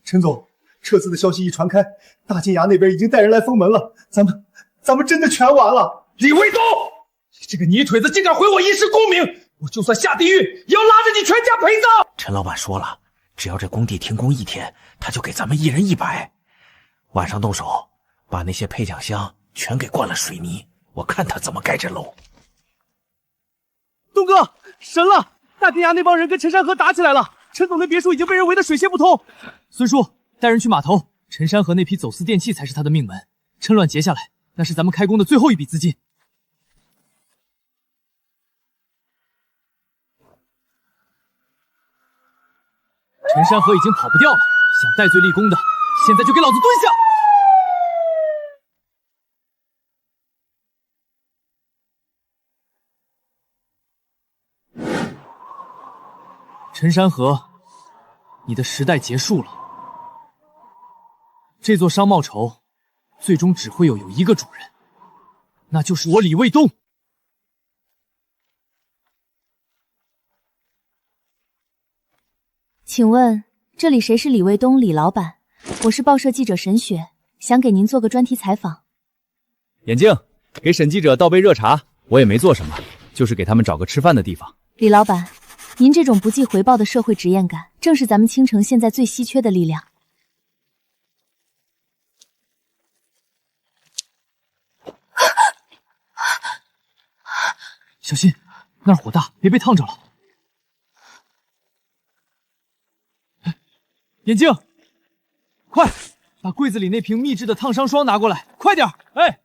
陈总，撤资的消息一传开，大金牙那边已经带人来封门了，咱们真的全完了。李卫东，你这个泥腿子竟敢毁我一世功名，我就算下地狱也要拉着你全家陪葬。陈老板说了，只要这工地停工1天，他就给咱们1人100。晚上动手，把那些配奖箱全给灌了水泥，我看他怎么盖这楼。东哥，神了！大金牙那帮人跟陈山河打起来了，陈总的别墅已经被人围得水泄不通。孙叔，带人去码头，陈山河那批走私电器才是他的命门，趁乱截下来，那是咱们开工的最后一笔资金。陈山河已经跑不掉了，想戴罪立功的，现在就给老子蹲下！陈山河，你的时代结束了。这座商贸城最终只会有一个主人，那就是我李卫东。请问这里谁是李卫东李老板？我是报社记者沈雪，想给您做个专题采访。眼镜，给沈记者倒杯热茶。我也没做什么，就是给他们找个吃饭的地方。李老板，您这种不计回报的社会实验感，正是咱们青城现在最稀缺的力量。小心，那儿火大，别被烫着了。眼镜，快把柜子里那瓶秘制的烫伤霜拿过来，快点！哎，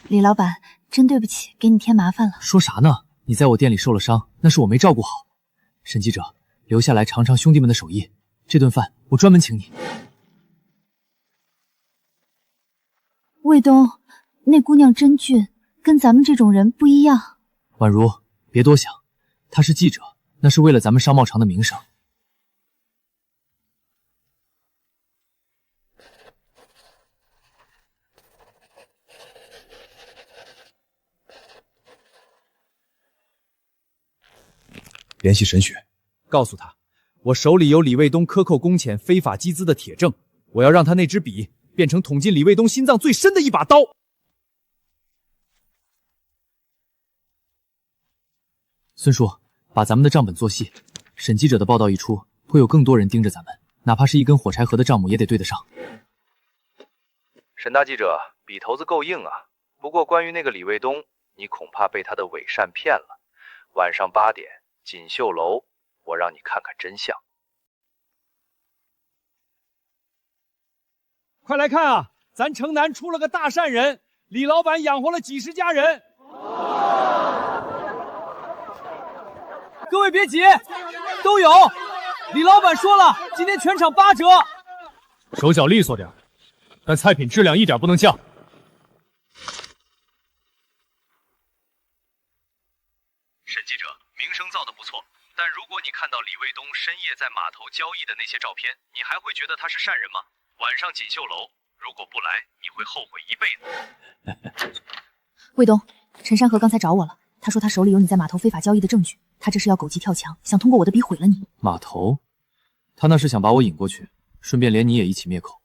李老板，真对不起，给你添麻烦了。说啥呢？你在我店里受了伤，那是我没照顾好。沈记者，留下来尝尝兄弟们的手艺，这顿饭我专门请你。卫东，那姑娘真俊，跟咱们这种人不一样。宛如，别多想，他是记者，那是为了咱们商贸城的名声。联系沈雪，告诉他，我手里有李卫东克扣工钱、非法集资的铁证，我要让他那支笔变成捅进李卫东心脏最深的一把刀。孙叔，把咱们的账本做细，沈记者的报道一出，会有更多人盯着咱们，哪怕是一根火柴盒的账目也得对得上。沈大记者，笔头子够硬啊。不过关于那个李卫东，你恐怕被他的伪善骗了。晚上8点。锦绣楼，我让你看看真相。快来看啊，咱城南出了个大善人，李老板养活了几十家人。各位别急，都有。李老板说了，今天全场8折。手脚利索点，但菜品质量一点不能降。沈记者，名声造得不错，但如果你看到李卫东深夜在码头交易的那些照片，你还会觉得他是善人吗？晚上锦绣楼，如果不来，你会后悔一辈子。卫东，陈山河刚才找我了，他说他手里有你在码头非法交易的证据，他这是要狗急跳墙，想通过我的笔毁了你。码头，他那是想把我引过去，顺便连你也一起灭口。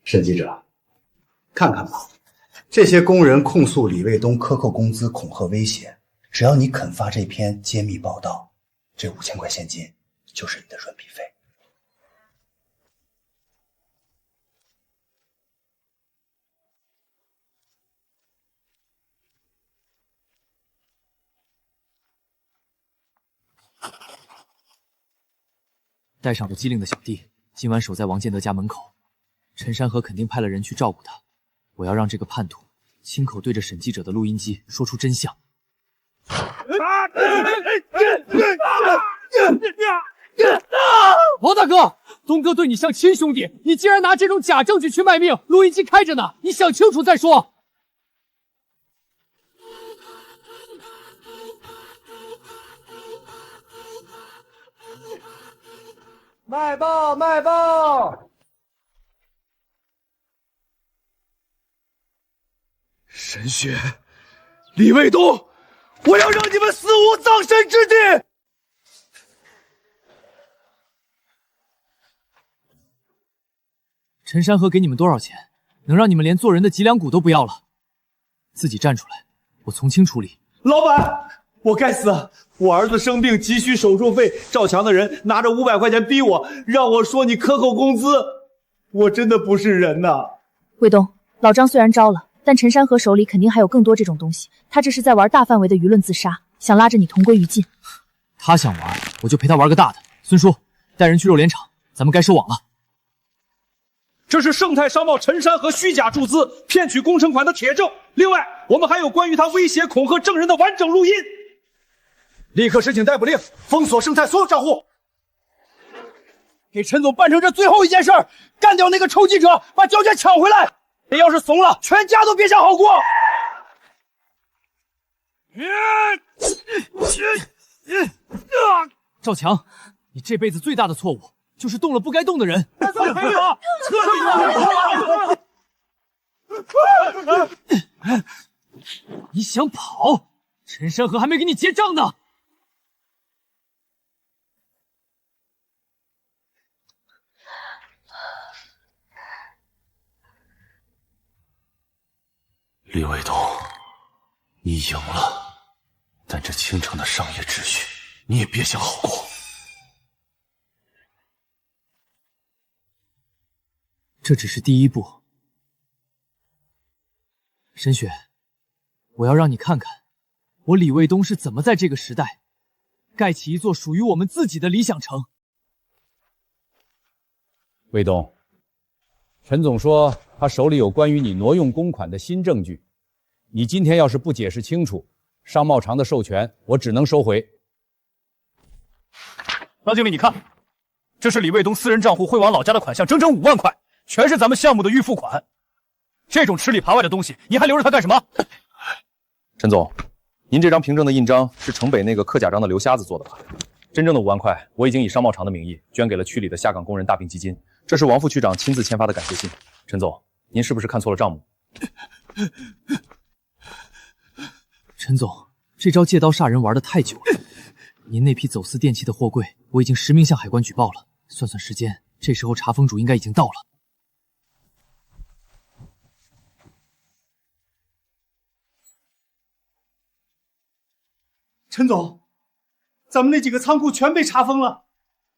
沈记者，看看吧，这些工人控诉李卫东克扣工资、恐吓威胁。只要你肯发这篇揭秘报道，这5000块现金就是你的润笔费。带上我机灵的小弟，今晚守在王建德家门口。陈山河肯定派了人去照顾他，我要让这个叛徒亲口对着沈记者的录音机说出真相。王大哥，东哥对你像亲兄弟，你竟然拿这种假证据去卖命，录音机开着呢，你想清楚再说。卖报卖报！沈雪，李卫东，我要让你们死无葬身之地！陈山河给你们多少钱，能让你们连做人的脊梁骨都不要了？自己站出来，我从轻处理。老板，我该死！我儿子生病急需手术费，赵强的人拿着500块钱逼我，让我说你克扣工资，我真的不是人呐！卫东，老张虽然招了，但陈山河手里肯定还有更多这种东西，他这是在玩大范围的舆论自杀，想拉着你同归于尽。他想玩，我就陪他玩个大的。孙叔，带人去肉联厂，咱们该收网了。这是盛泰商贸陈山河虚假注资、骗取工程款的铁证。另外，我们还有关于他威胁恐吓证人的完整录音。立刻申请逮捕令，封锁盛泰所有账户。给陈总办成这最后一件事儿，干掉那个臭记者，把胶卷抢回来。他要是怂了，全家都别想好过。赵强，你这辈子最大的错误就是动了不该动的人。你想跑？陈山河还没给你结账呢。李卫东，你赢了，但这倾城的商业秩序，你也别想好过。这只是第一步。沈雪，我要让你看看，我李卫东是怎么在这个时代，盖起一座属于我们自己的理想城。卫东，陈总说他手里有关于你挪用公款的新证据，你今天要是不解释清楚，商贸场的授权我只能收回。张经理，你看，这是李卫东私人账户汇往老家的款项，整整5万块，全是咱们项目的预付款。这种吃里扒外的东西，你还留着它干什么？陈总，您这张凭证的印章是城北那个刻假章的刘瞎子做的吧？真正的5万块，我已经以商贸场的名义捐给了区里的下岗工人大病基金，这是王副区长亲自签发的感谢信。陈总，您是不是看错了账目？陈总，这招借刀杀人玩得太久了。您那批走私电器的货柜，我已经实名向海关举报了。算算时间，这时候查封主应该已经到了。陈总，咱们那几个仓库全被查封了，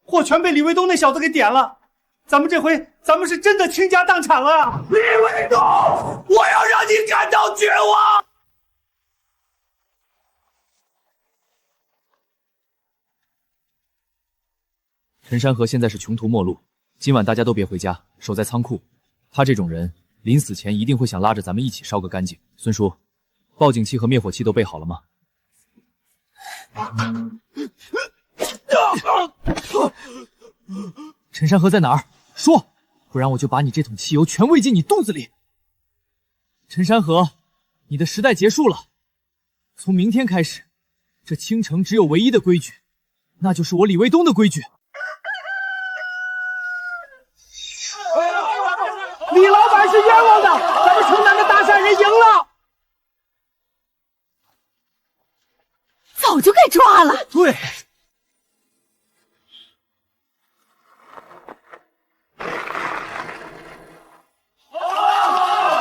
货全被李卫东那小子给点了。咱们这回，咱们是真的倾家荡产了。李卫东，我要让你感到绝望。陈山河现在是穷途末路，今晚大家都别回家，守在仓库。他这种人，临死前一定会想拉着咱们一起烧个干净。孙叔，报警器和灭火器都备好了吗？陈山河在哪儿？说，不然我就把你这桶汽油全喂进你肚子里。陈山河，你的时代结束了。从明天开始，这倾城只有唯一的规矩，那就是我李卫东的规矩。李老板是冤枉的，咱们城南的大善人赢了。早就该抓了。对。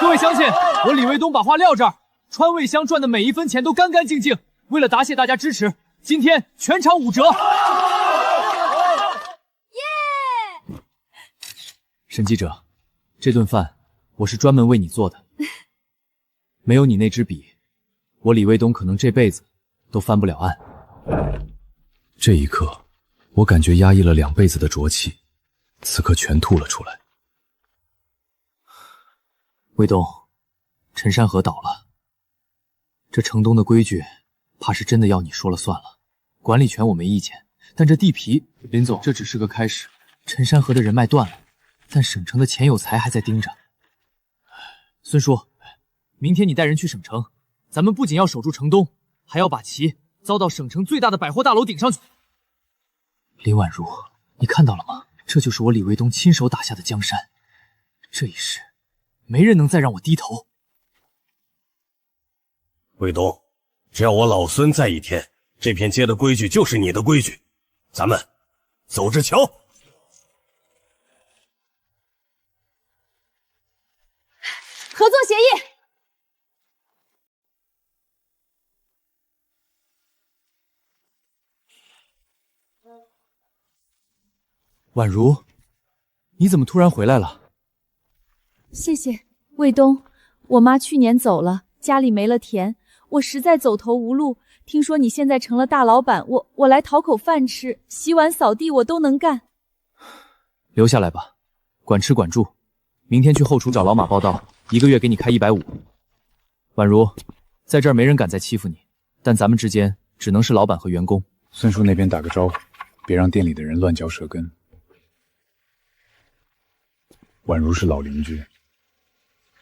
各位乡亲，我李卫东把话撂这儿，川味乡赚的每一分钱都干干净净。为了答谢大家支持，今天全场5折。耶！沈记者，这顿饭我是专门为你做的。没有你那支笔，我李卫东可能这辈子都翻不了案。这一刻，我感觉压抑了2辈子的浊气，此刻全吐了出来。卫东，陈山河倒了，这城东的规矩，怕是真的要你说了算了。管理权我没意见，但这地皮，林总，这只是个开始。陈山河的人脉断了，但省城的钱有才还在盯着。孙叔，明天你带人去省城，咱们不仅要守住城东，还要把旗遭到省城最大的百货大楼顶上去。林婉如，你看到了吗？这就是我李卫东亲手打下的江山，这一世，没人能再让我低头。卫东，只要我老孙在一天，这片街的规矩就是你的规矩。咱们走着瞧。合作协议。婉如，你怎么突然回来了？谢谢卫东，我妈去年走了，家里没了田，我实在走投无路。听说你现在成了大老板，我来讨口饭吃，洗碗扫地我都能干。留下来吧，管吃管住。明天去后厨找老马报到，1个月给你开150。婉如，在这儿没人敢再欺负你，但咱们之间只能是老板和员工。孙叔那边打个招呼，别让店里的人乱嚼舌根。婉如是老邻居，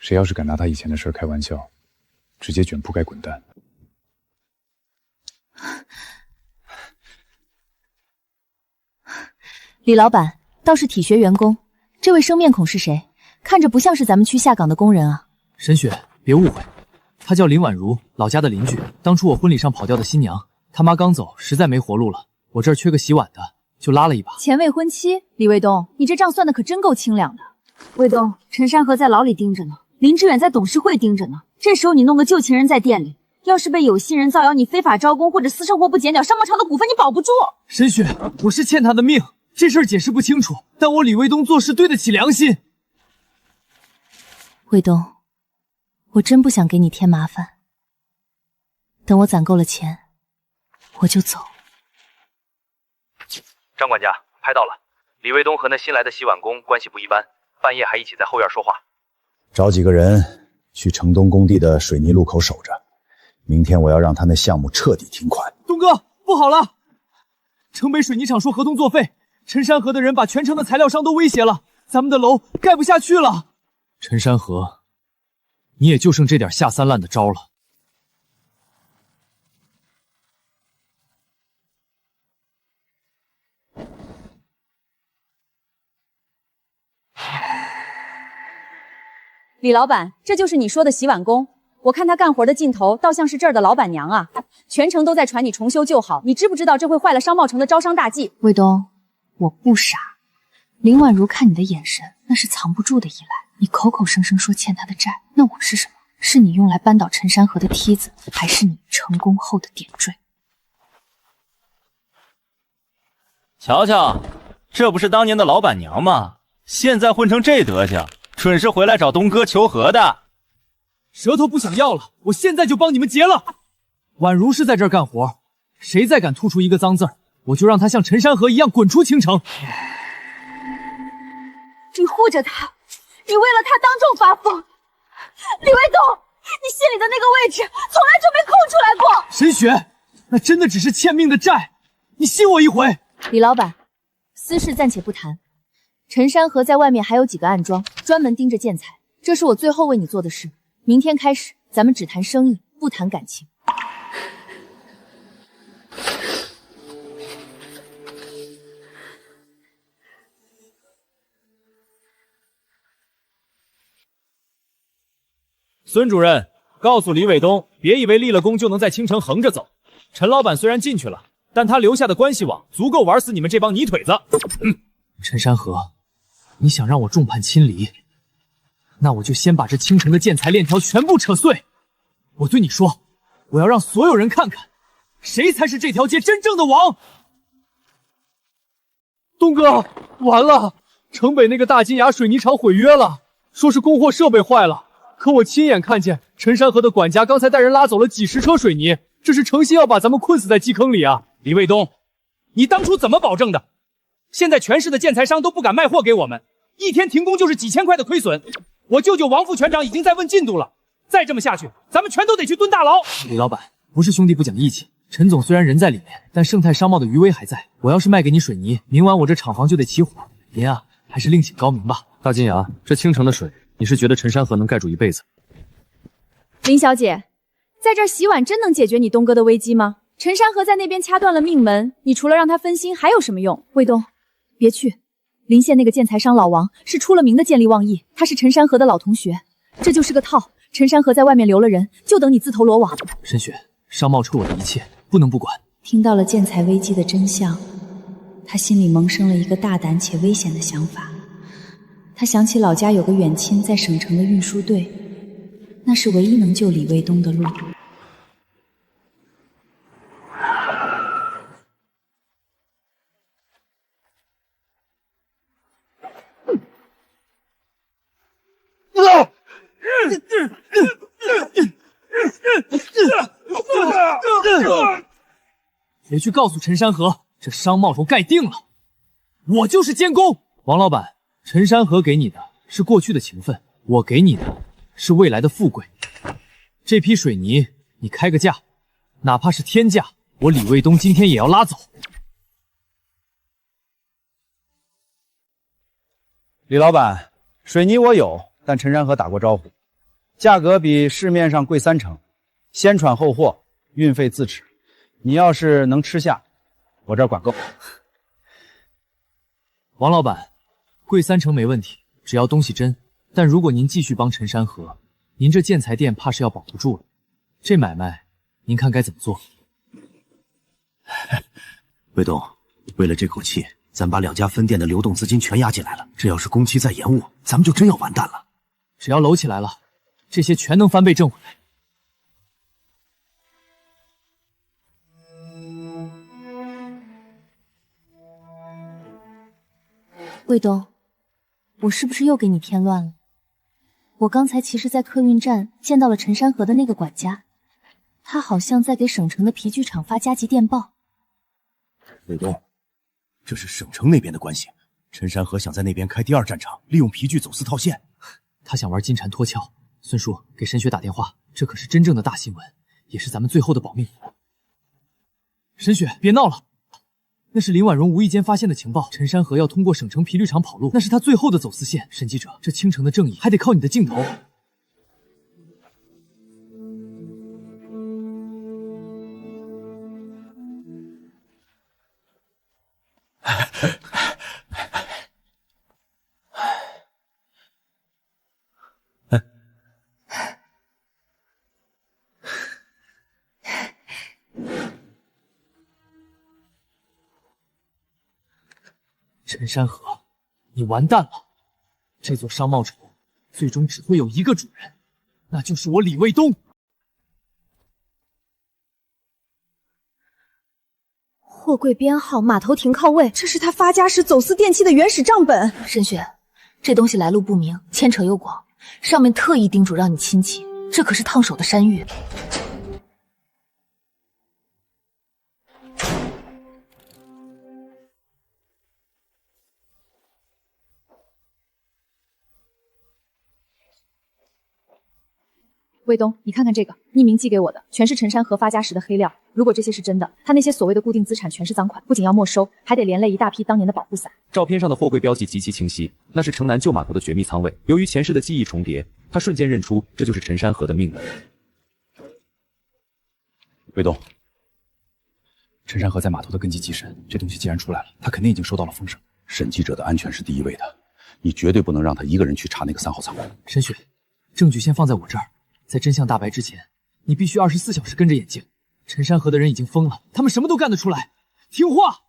谁要是敢拿他以前的事开玩笑，直接卷铺盖滚蛋。李老板倒是体学员工，这位生面孔是谁？看着不像是咱们区下岗的工人啊。沈雪，别误会，她叫林婉如，老家的邻居。当初我婚礼上跑掉的新娘，她妈刚走，实在没活路了，我这儿缺个洗碗的，就拉了一把。前未婚妻，李卫东，你这账算的可真够清凉的。卫东，陈山河在牢里盯着呢，林志远在董事会盯着呢，这时候你弄个旧情人在店里，要是被有心人造谣你非法招工或者私生活不检点，商贸厂的股份你保不住。沈雪，我是欠他的命，这事儿解释不清楚，但我李卫东做事对得起良心。卫东，我真不想给你添麻烦，等我攒够了钱，我就走。张管家，拍到了，李卫东和那新来的洗碗工关系不一般，半夜还一起在后院说话。找几个人去城东工地的水泥路口守着，明天我要让他那项目彻底停款。东哥，不好了！城北水泥厂说合同作废，陈山河的人把全城的材料商都威胁了，咱们的楼盖不下去了。陈山河，你也就剩这点下三滥的招了。李老板，这就是你说的洗碗工？我看他干活的劲头，倒像是这儿的老板娘啊！全城都在传你重修旧好，你知不知道这会坏了商贸城的招商大计？卫东，我不傻。林婉如看你的眼神，那是藏不住的依赖。你口口声声说欠他的债，那我是什么？是你用来扳倒陈山河的梯子，还是你成功后的点缀？瞧瞧，这不是当年的老板娘吗？现在混成这德行，准是回来找东哥求和的。舌头不想要了，我现在就帮你们结了。婉如是在这儿干活，谁再敢吐出一个脏字儿，我就让他像陈山河一样滚出倾城。你护着他，你为了他当众发疯。李卫东，你心里的那个位置从来就没空出来过。沈雪，那真的只是欠命的债，你信我一回。李老板，私事暂且不谈。陈山河在外面还有几个暗桩，专门盯着建材，这是我最后为你做的事。明天开始，咱们只谈生意，不谈感情。孙主任，告诉李伟东，别以为立了功就能在青城横着走。陈老板虽然进去了，但他留下的关系网足够玩死你们这帮泥腿子。陈山河，你想让我众叛亲离，那我就先把这青城的建材链条全部扯碎。我对你说，我要让所有人看看，谁才是这条街真正的王。东哥，完了，城北那个大金牙水泥厂毁约了，说是供货设备坏了。可我亲眼看见陈山河的管家刚才带人拉走了几十车水泥，这是诚心要把咱们困死在基坑里啊！李卫东，你当初怎么保证的？现在全市的建材商都不敢卖货给我们，一天停工就是几千块的亏损。我舅舅王副全长已经在问进度了，再这么下去，咱们全都得去蹲大牢。李老板，不是兄弟不讲义气，陈总虽然人在里面，但盛泰商贸的余威还在。我要是卖给你水泥，明晚我这厂房就得起火。您啊，还是另请高明吧。大金牙，这青城的水，你是觉得陈山河能盖住一辈子？林小姐，在这儿洗碗真能解决你东哥的危机吗？陈山河在那边掐断了命门，你除了让他分心还有什么用？卫东，别去。临县那个建材商老王是出了名的见利忘义，他是陈山河的老同学，这就是个套。陈山河在外面留了人，就等你自投罗网。沈雪，商贸是我的一切，不能不管。听到了建材危机的真相，他心里萌生了一个大胆且危险的想法。他想起老家有个远亲在省城的运输队，那是唯一能救李卫东的路。别去告诉陈山河，这商贸都盖定了，我就是监工。王老板，陈山河给你的是过去的情分，我给你的是未来的富贵。这批水泥你开个价，哪怕是天价，我李卫东今天也要拉走。李老板，水泥我有，但陈山河打过招呼，价格比市面上贵30%，先传后货，运费自持。你要是能吃下，我这儿管够。王老板，贵3成没问题，只要东西真。但如果您继续帮陈山河，您这建材店怕是要保不住了。这买卖，您看该怎么做？卫东，为了这口气，咱把2家分店的流动资金全押进来了。这要是工期再延误，咱们就真要完蛋了。只要搂起来了，这些全能翻倍挣回来。卫东，我是不是又给你添乱了？我刚才其实在客运站见到了陈山河的那个管家，他好像在给省城的皮具厂发加急电报。卫东，这是省城那边的关系。陈山河想在那边开第2战场，利用皮具走私套现。他想玩金蝉脱壳。孙叔，给沈雪打电话，这可是真正的大新闻，也是咱们最后的保命符。沈雪，别闹了，那是林婉容无意间发现的情报。陈山河要通过省城皮具厂跑路，那是他最后的走私线。沈记者，这倾城的正义还得靠你的镜头。陈山河，你完蛋了！这座商贸城最终只会有一个主人，那就是我李卫东。货柜编号、码头停靠位，这是他发家时走私电器的原始账本。沈雪，这东西来路不明，牵扯又广，上面特意叮嘱让你亲戚，这可是烫手的山芋。卫东，你看看这个，匿名寄给我的，全是陈山河发家时的黑料。如果这些是真的，他那些所谓的固定资产全是赃款，不仅要没收，还得连累一大批当年的保护伞。照片上的货柜标记极其清晰，那是城南旧码头的绝密仓位。由于前世的记忆重叠，他瞬间认出这就是陈山河的命门。卫东，陈山河在码头的根基极深，这东西既然出来了，他肯定已经收到了风声。审计者的安全是第一位的，你绝对不能让他一个人去查那个3号仓库。沈雪，证据先放在我这儿。在真相大白之前，你必须24小时跟着眼睛。陈山河的人已经疯了，他们什么都干得出来。听话！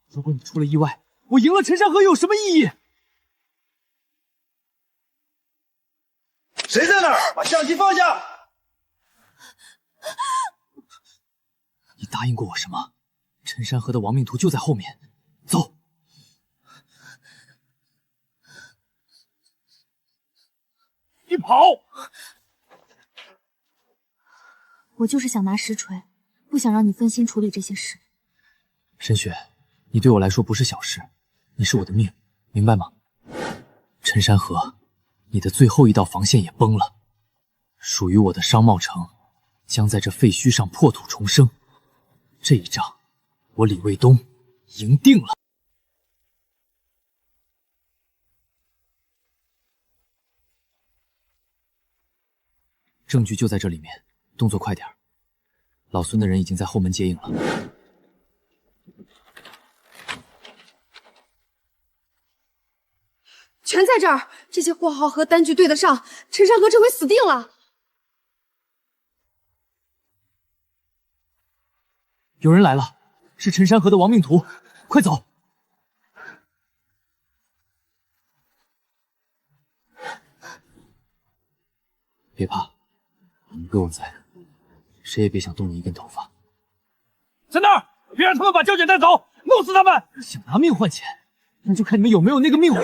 如果你出了意外，我赢了陈山河有什么意义？谁在那儿？把相机放下！你答应过我什么？陈山河的亡命徒就在后面，走！你跑！我就是想拿实锤，不想让你分心处理这些事。沈雪，你对我来说不是小事，你是我的命，明白吗？陈山河，你的最后一道防线也崩了，属于我的商贸城将在这废墟上破土重生。这一仗，我李卫东赢定了。证据就在这里面，动作快点。老孙的人已经在后门接应了。全在这儿，这些货号和单据对得上，陈山河这回死定了。有人来了，是陈山河的亡命徒，快走！别怕，有我在，谁也别想动你一根头发。在那儿，别让他们把焦卷带走，弄死他们！想拿命换钱，那就看你们有没有那个命花。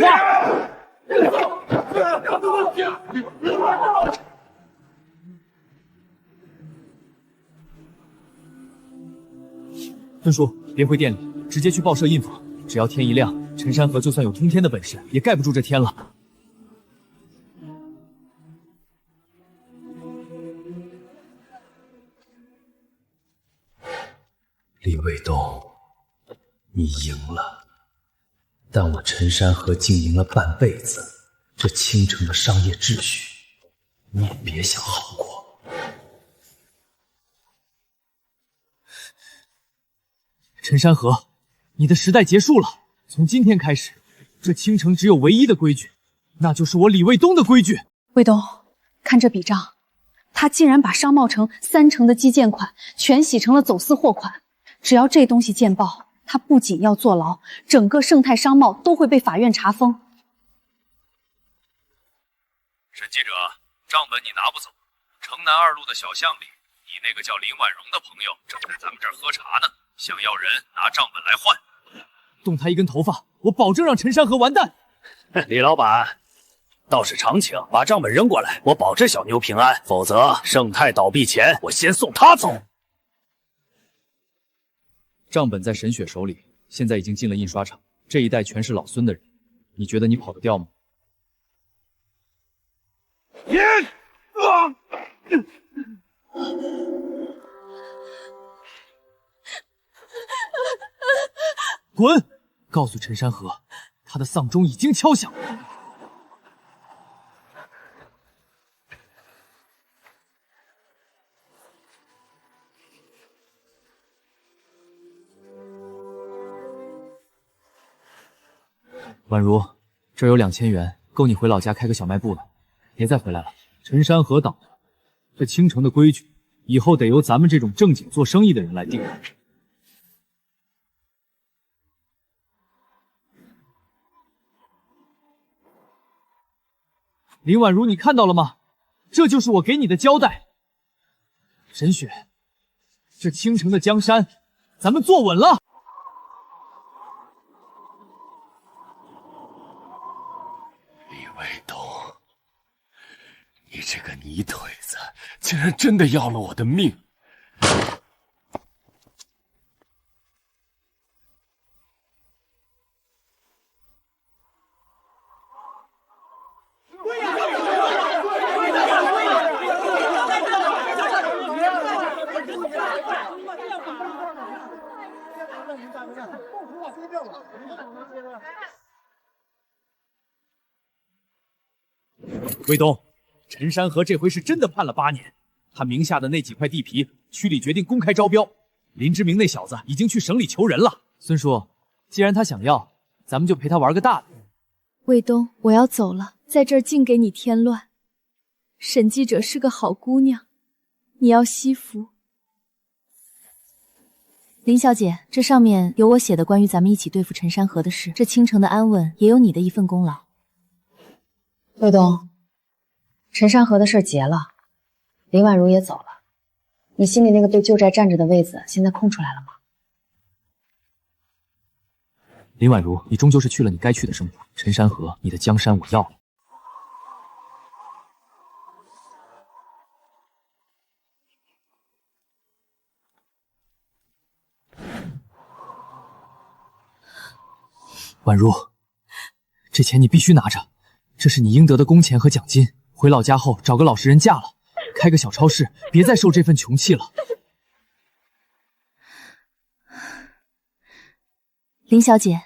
孙叔，别回店里，直接去报社印访。只要天一亮，陈山河就算有通天的本事，也盖不住这天了。李卫东，你赢了，但我陈山河经营了半辈子，这倾城的商业秩序，你也别想好过。陈山河，你的时代结束了。从今天开始，这青城只有唯一的规矩，那就是我李卫东的规矩。卫东，看这笔账，他竟然把商贸城3成的基建款全洗成了走私货款。只要这东西见报，他不仅要坐牢，整个盛泰商贸都会被法院查封。沈记者，账本你拿不走。城南2路的小巷里，你那个叫林婉容的朋友正在咱们这儿喝茶呢，想要人拿账本来换。动他一根头发，我保证让陈山河完蛋。李老板，倒是常请，把账本扔过来，我保这小妞平安，否则盛泰倒闭前，我先送他走。账本在沈雪手里，现在已经进了印刷厂，这一带全是老孙的人，你觉得你跑得掉吗？滚！告诉陈山河，他的丧钟已经敲响了。宛如，这儿有2000元，够你回老家开个小卖部了。别再回来了。陈山河倒了，这青城的规矩，以后得由咱们这种正经做生意的人来定。林婉如，你看到了吗？这就是我给你的交代。沈雪，这青城的江山，咱们坐稳了。李卫东，你这个泥腿子，竟然真的要了我的命！卫东，陈山河这回是真的判了8年，他名下的那几块地皮，区里决定公开招标。林之明那小子已经去省里求人了。孙叔，既然他想要，咱们就陪他玩个大的。卫东，我要走了，在这儿净给你添乱。沈记者是个好姑娘，你要惜福。林小姐，这上面有我写的关于咱们一起对付陈山河的事，这青城的安稳也有你的一份功劳。卫东，陈山河的事结了，林婉如也走了，你心里那个被旧债占着的位子现在空出来了吗？林婉如，你终究是去了你该去的生活。陈山河，你的江山我要了。婉如，这钱你必须拿着，这是你应得的工钱和奖金。回老家后找个老实人嫁了，开个小超市，别再受这份穷气了。林小姐，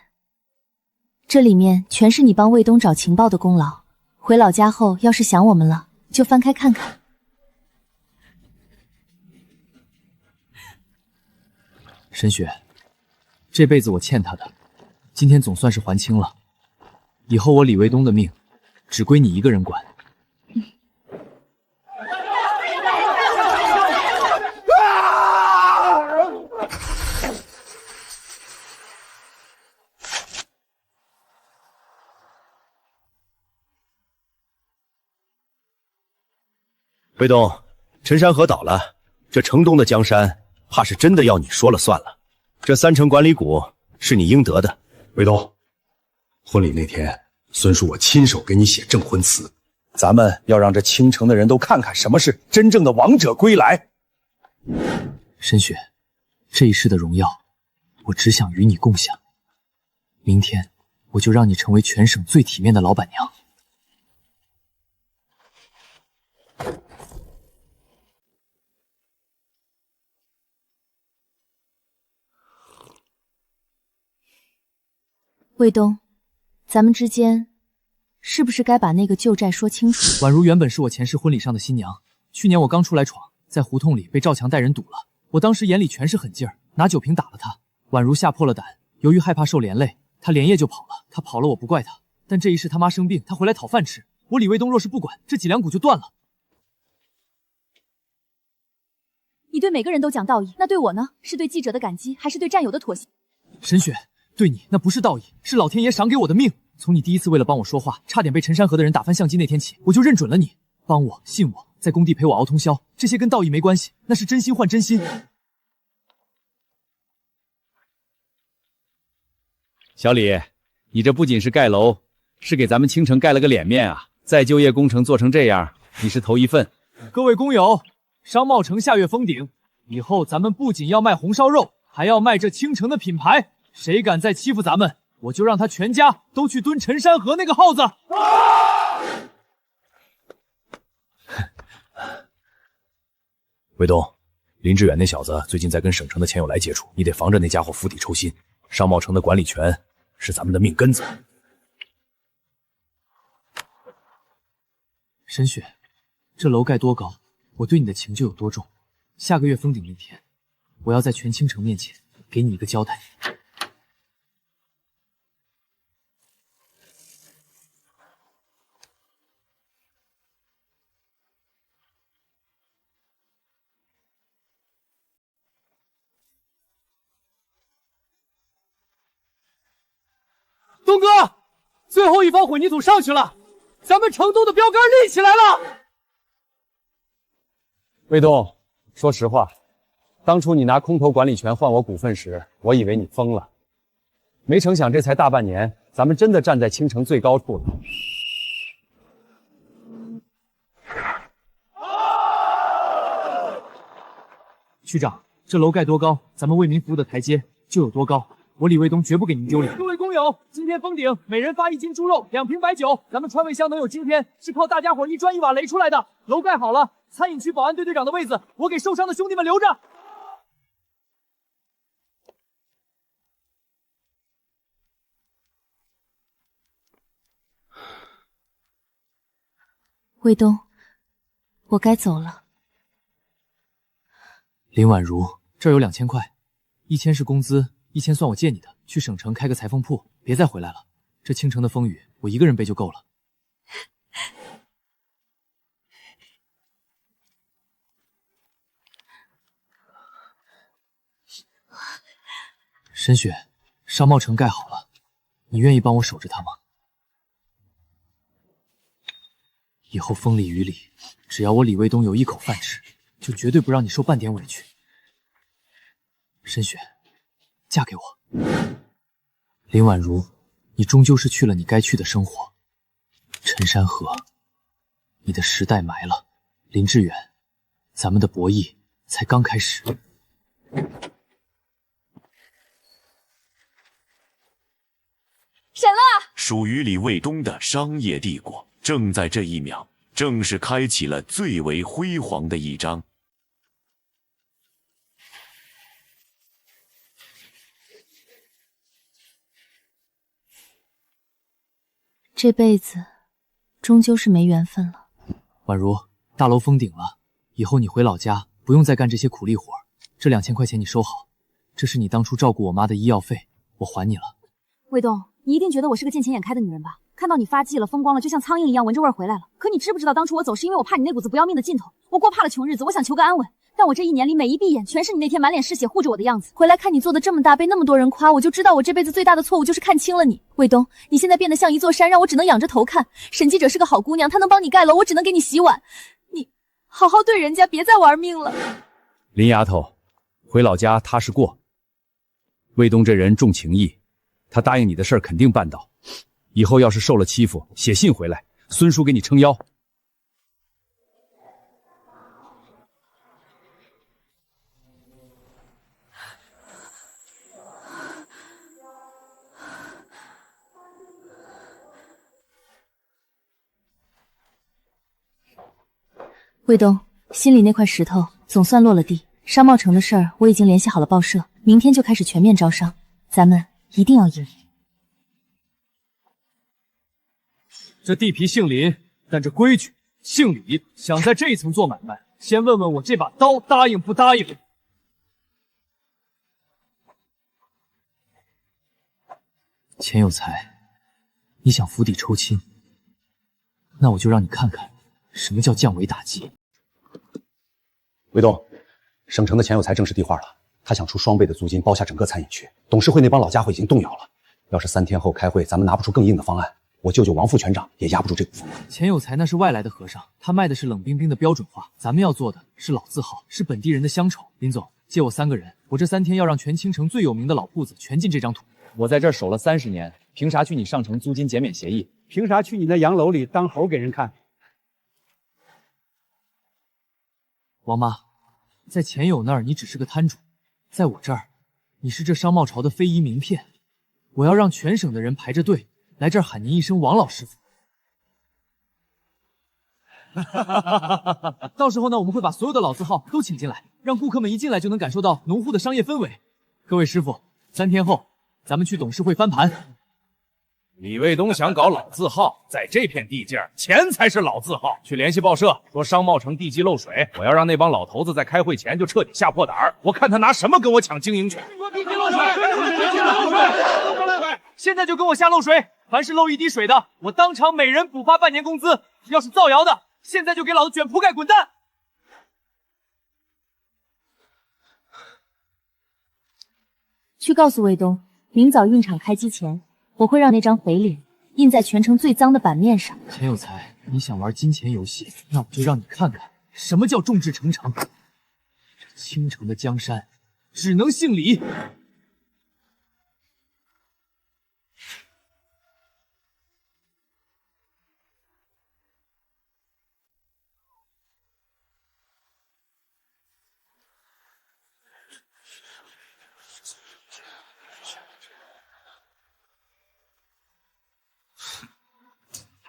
这里面全是你帮卫东找情报的功劳。回老家后要是想我们了，就翻开看看。沈雪，这辈子我欠他的，今天总算是还清了。以后我李卫东的命，只归你一个人管。卫东，陈山河倒了，这城东的江山怕是真的要你说了算了。这3成管理股是你应得的。卫东，婚礼那天，孙叔我亲手给你写证婚词，咱们要让这青城的人都看看什么是真正的王者归来。沈雪，这一世的荣耀，我只想与你共享。明天我就让你成为全省最体面的老板娘。卫东，咱们之间是不是该把那个旧债说清楚？宛如原本是我前世婚礼上的新娘，去年我刚出来闯，在胡同里被赵强带人堵了，我当时眼里全是狠劲儿，拿酒瓶打了他。宛如吓破了胆，由于害怕受连累，他连夜就跑了。他跑了我不怪他，但这一世他妈生病，他回来讨饭吃。我李卫东若是不管，这脊梁骨就断了。你对每个人都讲道义，那对我呢？是对记者的感激，还是对战友的妥协？沈雪，对你那不是道义，是老天爷赏给我的命。从你第一次为了帮我说话，差点被陈山河的人打翻相机那天起，我就认准了你，帮我，信我，在工地陪我熬通宵，这些跟道义没关系，那是真心换真心。小李，你这不仅是盖楼，是给咱们青城盖了个脸面啊！再就业工程做成这样，你是头一份。各位工友，商贸城下月封顶，以后咱们不仅要卖红烧肉，还要卖这青城的品牌。谁敢再欺负咱们，我就让他全家都去蹲陈山河那个耗子！卫东，林志远那小子最近在跟省城的前友来接触，你得防着那家伙釜底抽薪。商贸城的管理权是咱们的命根子。沈雪，这楼盖多高，我对你的情就有多重。下个月封顶那天，我要在全青城面前给你一个交代。东哥，最后一方混凝土上去了，咱们成都的标杆立起来了。卫东，说实话，当初你拿空投管理权换我股份时，我以为你疯了，没成想这才大半年，咱们真的站在青城最高处了。区长，这楼盖多高，咱们为民服务的台阶就有多高。我李卫东绝不给您丢脸。各位工友，今天封顶，每人发1斤猪肉，2瓶白酒。咱们川味乡能有今天，是靠大家伙一砖一瓦垒出来的。楼盖好了，餐饮区保安队队长的位子，我给受伤的兄弟们留着。卫东，我该走了。林婉如，这儿有2000块，1000是工资，1000算我借你的，去省城开个裁缝铺，别再回来了。这青城的风雨，我一个人背就够了。沈雪，商贸城盖好了，你愿意帮我守着它吗？以后风里雨里，只要我李卫东有一口饭吃，就绝对不让你受半点委屈。沈雪，嫁给我。林婉如，你终究是去了你该去的生活。陈山河，你的时代埋了。林志远，咱们的博弈才刚开始。沈乐，属于李卫东的商业帝国，正在这一秒，正式开启了最为辉煌的一章。这辈子终究是没缘分了。婉如，大楼封顶了，以后你回老家不用再干这些苦力活，这2000块钱你收好，这是你当初照顾我妈的医药费，我还你了。卫东，你一定觉得我是个见钱眼开的女人吧？看到你发迹了，风光了，就像苍蝇一样闻着味儿回来了。可你知不知道，当初我走是因为我怕你那股子不要命的劲头，我过怕了穷日子，我想求个安稳。但我这1年里每一闭眼，全是你那天满脸是血护着我的样子。回来看你做的这么大，被那么多人夸，我就知道我这辈子最大的错误就是看清了你。卫东，你现在变得像一座山，让我只能仰着头看。沈记者是个好姑娘，她能帮你盖楼，我只能给你洗碗。你好好对人家，别再玩命了。林丫头，回老家踏实过。卫东这人重情义，他答应你的事儿肯定办到。以后要是受了欺负，写信回来，孙叔给你撑腰。卫东，心里那块石头总算落了地。商贸城的事儿我已经联系好了报社，明天就开始全面招商，咱们一定要赢。这地皮姓林，但这规矩姓李。想在这一层做买卖，先问问我这把刀答应不答应。钱有才，你想釜底抽薪，那我就让你看看什么叫降维打击。卫东，省城的钱有才正式递话了，他想出双倍的租金包下整个餐饮区。董事会那帮老家伙已经动摇了，要是3天后开会咱们拿不出更硬的方案，我舅舅王副全长也压不住这股风。钱有才那是外来的和尚，他卖的是冷冰冰的标准化，咱们要做的是老字号，是本地人的乡愁。林总，借我3个人，我这3天要让全青城最有名的老铺子全进这张图。我在这儿守了30年，凭啥去你上城租金减免协议？凭啥去你那洋楼里当猴给人看？王妈，在钱友那儿你只是个摊主，在我这儿，你是这商贸朝的非遗名片。我要让全省的人排着队来这儿喊您一声王老师傅。到时候呢，我们会把所有的老字号都请进来，让顾客们一进来就能感受到浓厚的商业氛围。各位师傅，3天后咱们去董事会翻盘。李卫东想搞老字号，在这片地界儿，钱才是老字号。去联系报社，说商贸城地基漏水，我要让那帮老头子在开会前就彻底吓破胆儿。我看他拿什么跟我抢经营权。现在就跟我下漏水，凡是漏一滴水的，我当场每人补发半年工资。要是造谣的，现在就给老子卷铺盖滚蛋！去告诉卫东，明早运厂开机前，我会让那张肥脸印在全城最脏的版面上。钱有才，你想玩金钱游戏，那我就让你看看什么叫众志成城。这青城的江山，只能姓李。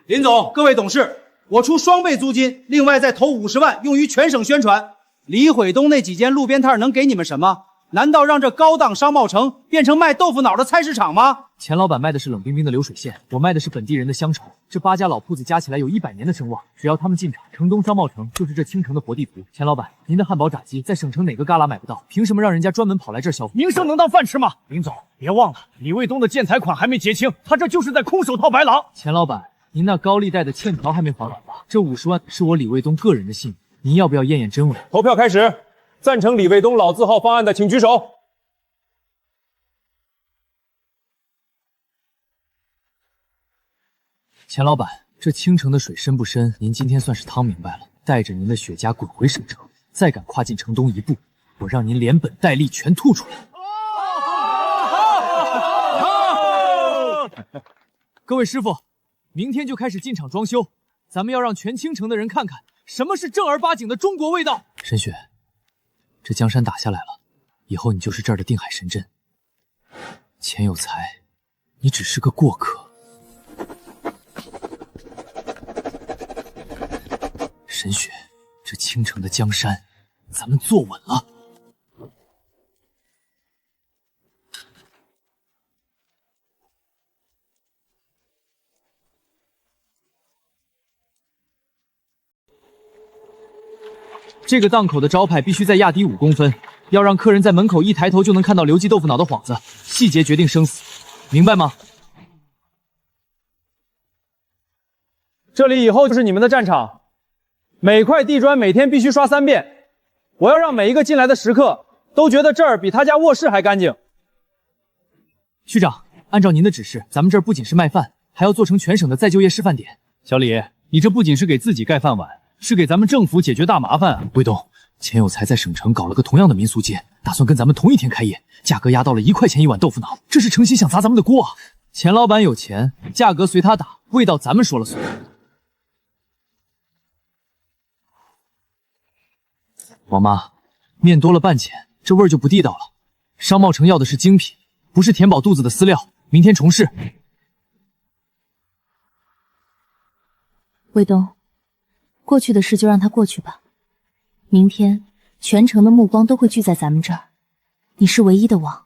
林总，各位董事，我出双倍租金，另外再投50万用于全省宣传。李悔东那几间路边摊能给你们什么？难道让这高档商贸城变成卖豆腐脑的菜市场吗？钱老板卖的是冷冰冰的流水线，我卖的是本地人的乡愁。这8家老铺子加起来有100年的声望，只要他们进场，城东商贸城就是这青城的活地图。钱老板，您的汉堡炸鸡在省城哪个旮旯买不到？凭什么让人家专门跑来这儿消费？名声能当饭吃吗？林总，别忘了，李卫东的建材款还没结清，他这就是在空手套白狼。钱老板，您那高利贷的欠条还没还完吧？这50万是我李卫东个人的信誉，您要不要验验真伪？投票开始，赞成李卫东老字号方案的请举手。钱老板，这青城的水深不深？您今天算是趟明白了，带着您的雪茄滚回省城，再敢跨进城东一步，我让您连本带利全吐出来。各位师傅，明天就开始进场装修，咱们要让全青城的人看看什么是正儿八经的中国味道。沈雪，这江山打下来了，以后你就是这儿的定海神针。钱有才，你只是个过客。沈雪，这青城的江山，咱们坐稳了。这个档口的招牌必须在压低5公分，要让客人在门口一抬头就能看到刘记豆腐脑的幌子，细节决定生死，明白吗？这里以后就是你们的战场。每块地砖每天必须刷3遍，我要让每一个进来的食客都觉得这儿比他家卧室还干净。区长，按照您的指示，咱们这儿不仅是卖饭，还要做成全省的再就业示范点。小李，你这不仅是给自己盖饭碗，是给咱们政府解决大麻烦啊！卫东，钱有才在省城搞了个同样的民俗街，打算跟咱们同一天开业，价格压到了1块钱1碗豆腐脑，这是诚心想砸咱们的锅啊！钱老板有钱，价格随他打，味道咱们说了算。王妈，面多了半钱，这味儿就不地道了。商贸城要的是精品，不是填饱肚子的饲料。明天重试。卫东，过去的事就让它过去吧。明天全城的目光都会聚在咱们这儿，你是唯一的王。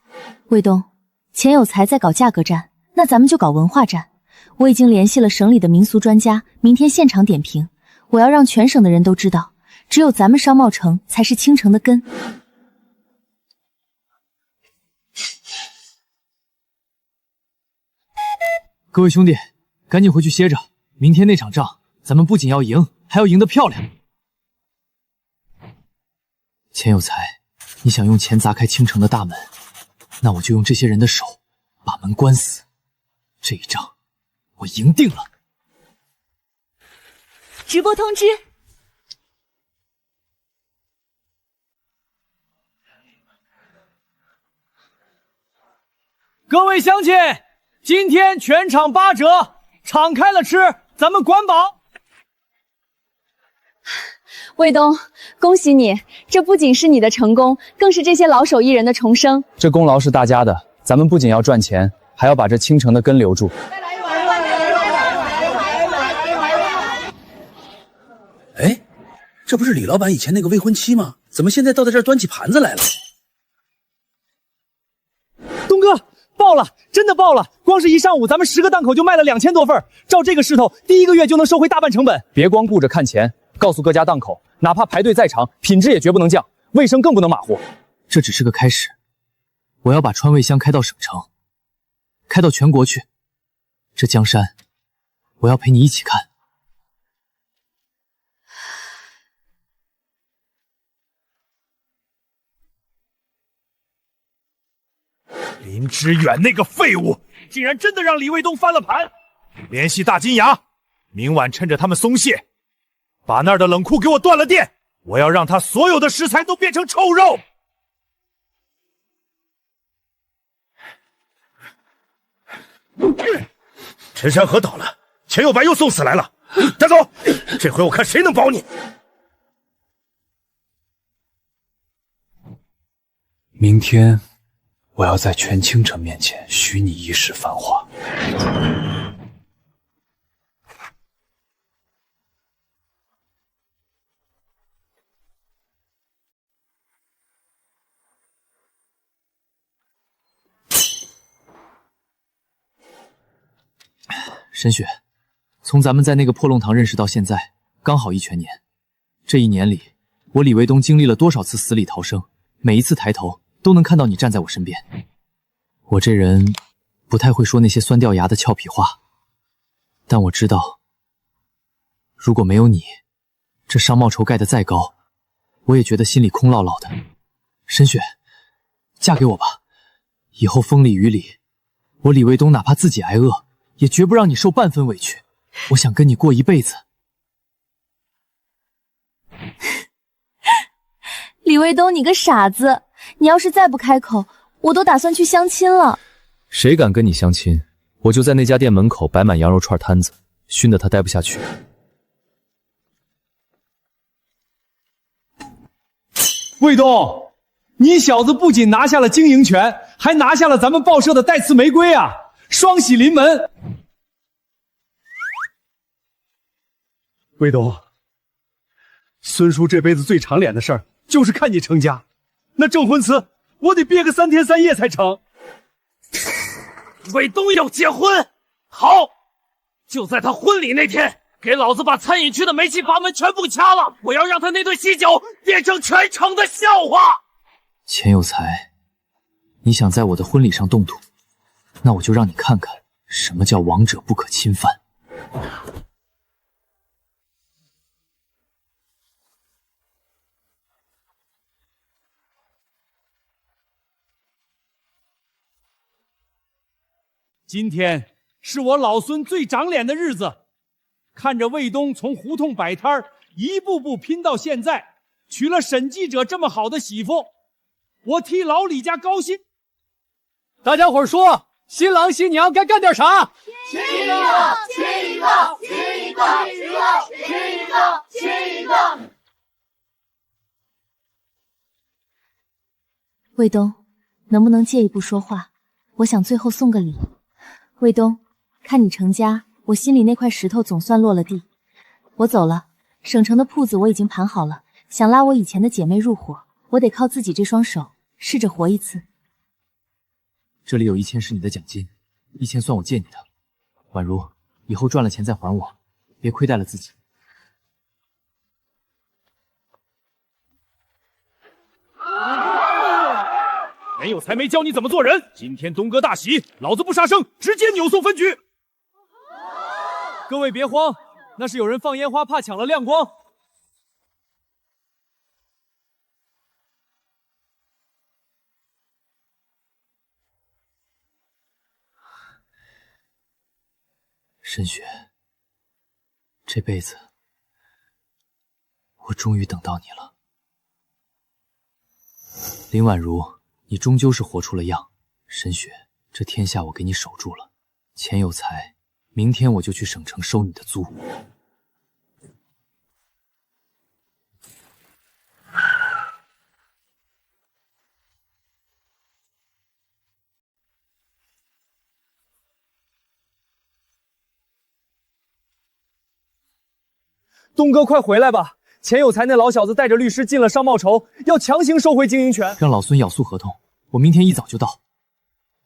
卫东，钱有才在搞价格战，那咱们就搞文化战。我已经联系了省里的民俗专家，明天现场点评。我要让全省的人都知道，只有咱们商贸城才是青城的根。各位兄弟，赶紧回去歇着，明天那场仗，咱们不仅要赢，还要赢得漂亮。钱有才，你想用钱砸开倾城的大门，那我就用这些人的手把门关死。这一仗，我赢定了。直播通知。各位乡亲，今天全场8折，敞开了吃，咱们管饱。卫东，恭喜你！这不仅是你的成功，更是这些老手艺人的重生。这功劳是大家的，咱们不仅要赚钱，还要把这倾城的根留住。哎，这不是李老板以前那个未婚妻吗？怎么现在倒在这儿端起盘子来了？东哥，爆了，真的爆了！光是一上午，咱们10个档口就卖了2000多份，照这个势头，第1个月就能收回大半成本。别光顾着看钱，告诉各家档口，哪怕排队再长，品质也绝不能降，卫生更不能马虎。这只是个开始，我要把川味香开到省城，开到全国去。这江山，我要陪你一起看。林之远那个废物，竟然真的让李卫东翻了盘！联系大金牙，明晚趁着他们松懈，把那儿的冷库给我断了电，我要让他所有的食材都变成臭肉！陈山河倒了，钱有白又送死来了，带走！这回我看谁能保你！明天我要在全倾城面前许你一世繁华。沈雪，从咱们在那个破弄堂认识到现在，刚好1全年。这1年里，我李卫东经历了多少次死里逃生，每一次抬头都能看到你站在我身边。我这人不太会说那些酸掉牙的俏皮话，但我知道，如果没有你，这商贸筹盖得再高，我也觉得心里空落落的。沈雪，嫁给我吧，以后风里雨里，我李卫东哪怕自己挨饿，也绝不让你受半分委屈。我想跟你过一辈子。李卫东，你个傻子！你要是再不开口，我都打算去相亲了。谁敢跟你相亲，我就在那家店门口摆满羊肉串摊子，熏得他待不下去。卫东，你小子不仅拿下了经营权，还拿下了咱们报社的带刺玫瑰啊！双喜临门。卫东，孙叔这辈子最长脸的事儿就是看你成家，那证婚词我得憋个3天3夜才成。卫东要结婚，好，就在他婚礼那天，给老子把餐饮区的煤气阀门全部掐了！我要让他那顿喜酒变成全城的笑话。钱有才，你想在我的婚礼上动土，那我就让你看看什么叫王者不可侵犯。今天是我老孙最长脸的日子，看着卫东从胡同摆摊一步步拼到现在，娶了沈记者这么好的媳妇，我替老李家高兴。大家伙说，新郎新娘该干点啥？吃一个，吃一个，吃一个，吃一个，吃一个，吃一个。卫东，能不能借一步说话？我想最后送个礼。卫东，看你成家，我心里那块石头总算落了地。我走了，省城的铺子我已经盘好了，想拉我以前的姐妹入伙，我得靠自己这双手，试着活一次。这里有1000是你的奖金，1000算我借你的。宛如，以后赚了钱再还我，别亏待了自己。没有才没教你怎么做人，今天东哥大喜，老子不杀生，直接扭送分局。各位别慌，那是有人放烟花，怕抢了亮光。沈雪，这辈子我终于等到你了。林婉如，你终究是活出了样。沈雪，这天下我给你守住了。钱有才，明天我就去省城收你的租。东哥，快回来吧！钱有才那老小子带着律师进了商贸筹，要强行收回经营权。让老孙咬速合同，我明天一早就到。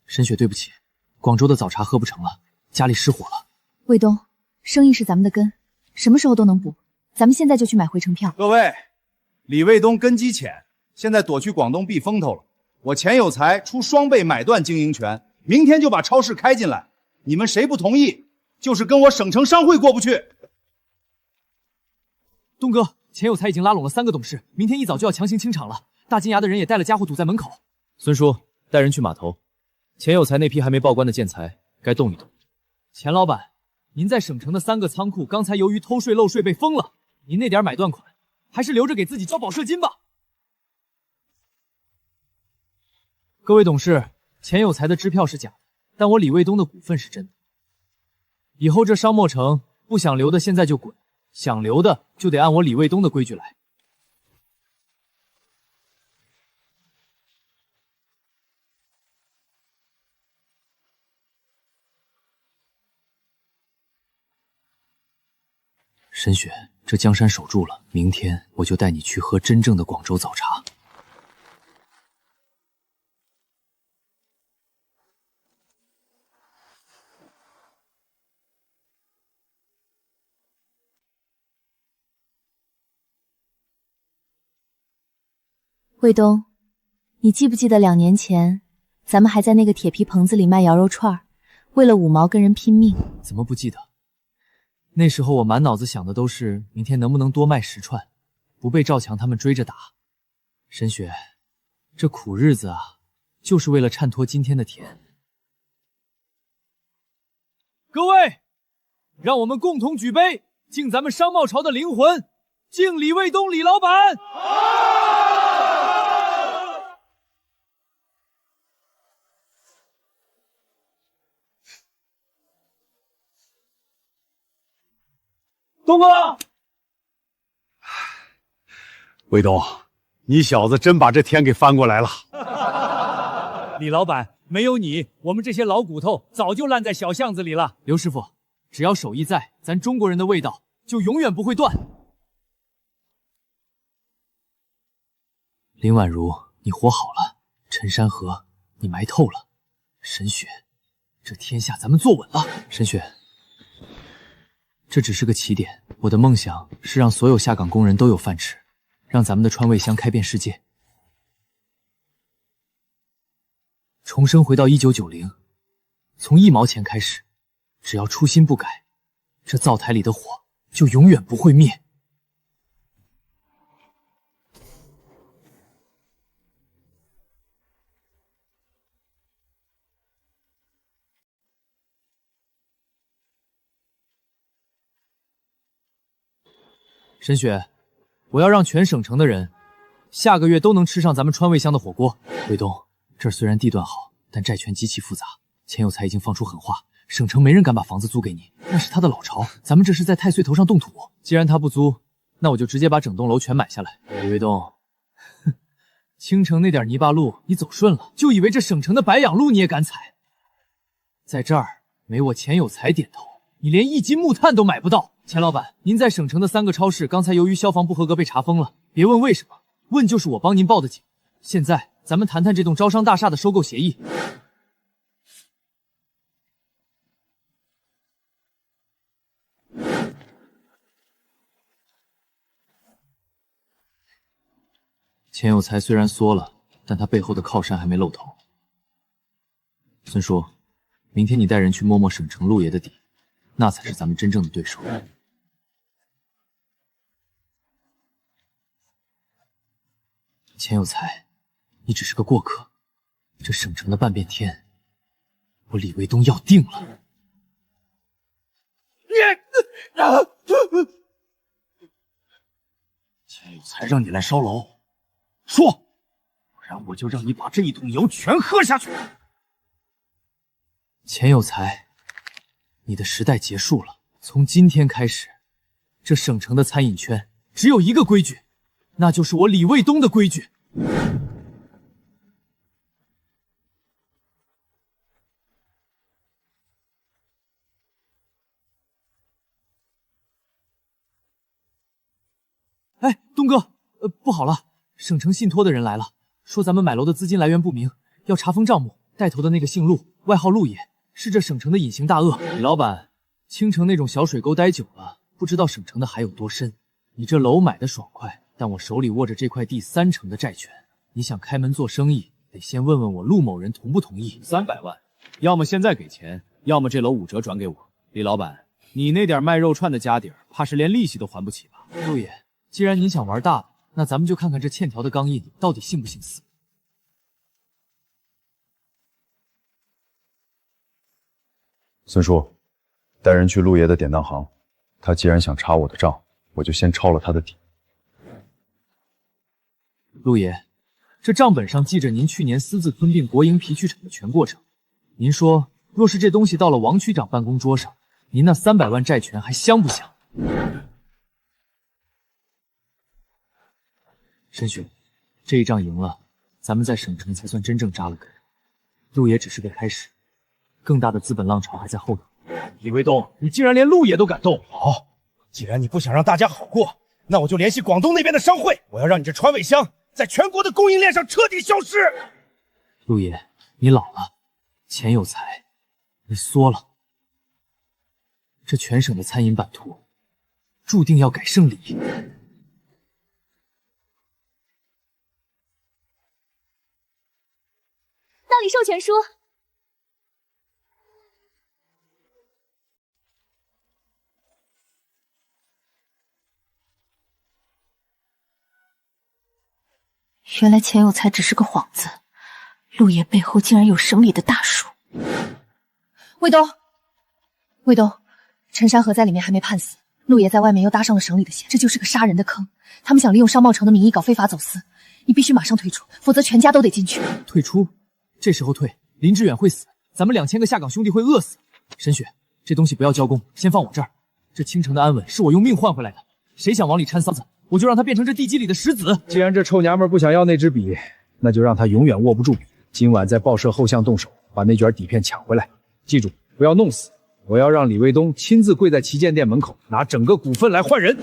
沈雪，对不起，广州的早茶喝不成了，家里失火了。卫东，生意是咱们的根，什么时候都能补。咱们现在就去买回程票。各位，李卫东根基浅，现在躲去广东避风头了。我钱有才出双倍买断经营权，明天就把超市开进来。你们谁不同意，就是跟我省城商会过不去。东哥，钱有才已经拉拢了3个董事，明天一早就要强行清场了。大金牙的人也带了家伙堵在门口。孙叔，带人去码头。钱有才那批还没报关的建材，该动一动。钱老板，您在省城的3个仓库，刚才由于偷税漏税被封了，您那点买断款，还是留着给自己交保释金吧。各位董事，钱有才的支票是假的，但我李卫东的股份是真的。以后这商贸城不想留的现在就滚。想留的就得按我李卫东的规矩来。沈雪，这江山守住了，明天我就带你去喝真正的广州早茶。卫东，你记不记得2年前，咱们还在那个铁皮棚子里卖羊肉串，为了5毛跟人拼命？怎么不记得？那时候我满脑子想的都是明天能不能多卖10串，不被赵强他们追着打。沈雪，这苦日子啊，就是为了衬托今天的甜。各位，让我们共同举杯，敬咱们商贸潮的灵魂，敬李卫东李老板。东哥，卫东，你小子真把这天给翻过来了。李老板，没有你，我们这些老骨头早就烂在小巷子里了。刘师傅，只要手艺在，咱中国人的味道就永远不会断。林婉如，你活好了；陈山河，你埋透了；沈雪，这天下咱们坐稳了。沈雪，这只是个起点，我的梦想是让所有下岗工人都有饭吃，让咱们的川味香开遍世界，重生回到1990，从1毛钱开始，只要初心不改，这灶台里的火就永远不会灭。沈雪，我要让全省城的人下个月都能吃上咱们川味香的火锅。卫东，这儿虽然地段好，但债权极其复杂。钱有才已经放出狠话，省城没人敢把房子租给你，那是他的老巢，咱们这是在太岁头上动土。既然他不租，那我就直接把整栋楼全买下来。李卫东，哼，青城那点泥巴路你走顺了，就以为这省城的白杨路你也敢踩？在这儿没我钱有才点头，你连1斤木炭都买不到。钱老板，您在省城的3个超市刚才由于消防不合格被查封了，别问为什么，问就是我帮您报的警。现在咱们谈谈这栋招商大厦的收购协议。钱有才虽然缩了，但他背后的靠山还没露头。孙叔，明天你带人去摸摸省城陆爷的底，那才是咱们真正的对手。钱有才，你只是个过客，这省城的半边天，我李卫东要定了。钱有才让你来烧楼，说，不然我就让你把这一桶油全喝下去。钱有才，你的时代结束了。从今天开始，这省城的餐饮圈只有一个规矩，那就是我李卫东的规矩。哎，东哥，不好了，省城信托的人来了，说咱们买楼的资金来源不明，要查封账目。带头的那个姓陆，外号陆爷，是这省城的隐形大鳄。李老板，青城那种小水沟待久了，不知道省城的海有多深。你这楼买的爽快，但我手里握着这块地3成的债权，你想开门做生意，得先问问我陆某人同不同意。300万，要么现在给钱，要么这楼5折转给我。李老板，你那点卖肉串的家底儿，怕是连利息都还不起吧？陆爷，既然您想玩大的，那咱们就看看这欠条的钢印到底信不信死。孙叔，带人去陆爷的典当行，他既然想查我的账，我就先抄了他的底。陆爷，这账本上记着您去年私自吞并国营皮具厂的全过程。您说，若是这东西到了王区长办公桌上，您那300万债权还香不香？申兄，这一仗赢了，咱们在省城才算真正扎了根。陆爷只是个开始，更大的资本浪潮还在后头。李卫东，你竟然连陆爷都敢动！好，既然你不想让大家好过，那我就联系广东那边的商会，我要让你这川味香在全国的供应链上彻底消失。陆爷，你老了，钱有才，你缩了，这全省的餐饮版图注定要改姓李。那里授权书。原来钱有才只是个幌子，陆爷背后竟然有省里的大树。卫东，卫东，陈山河在里面还没判死，陆爷在外面又搭上了省里的线，这就是个杀人的坑。他们想利用商贸城的名义搞非法走私，你必须马上退出，否则全家都得进去。退出？这时候退，林志远会死，咱们2000个下岗兄弟会饿死。沈雪，这东西不要交工，先放我这儿。这青城的安稳是我用命换回来的，谁想往里掺骚子，我就让他变成这地基里的石子。既然这臭娘们不想要那支笔，那就让她永远握不住笔。今晚在报社后巷动手，把那卷底片抢回来。记住，不要弄死。我要让李卫东亲自跪在旗舰店门口，拿整个股份来换人。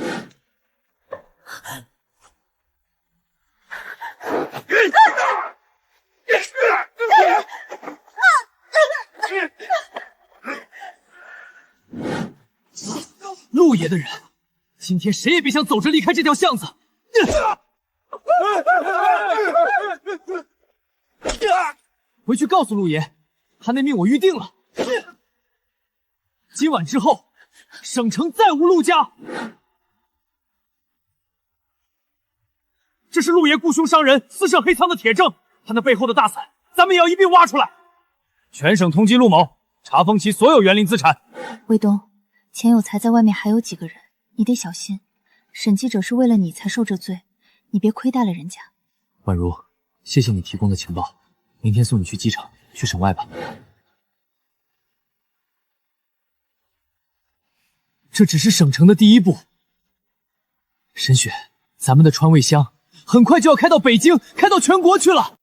陆爷的人，今天谁也别想走着离开这条巷子。回去告诉陆爷，他那命我预定了。今晚之后，省城再无陆家。这是陆爷雇凶伤人、私设黑仓的铁证，他那背后的大伞，咱们也要一并挖出来。全省通缉陆某，查封其所有园林资产。卫东，钱有才在外面还有几个人，你得小心。沈记者是为了你才受这罪，你别亏待了人家。宛如，谢谢你提供的情报，明天送你去机场，去省外吧。这只是省城的第一步。沈雪，咱们的川味香很快就要开到北京，开到全国去了。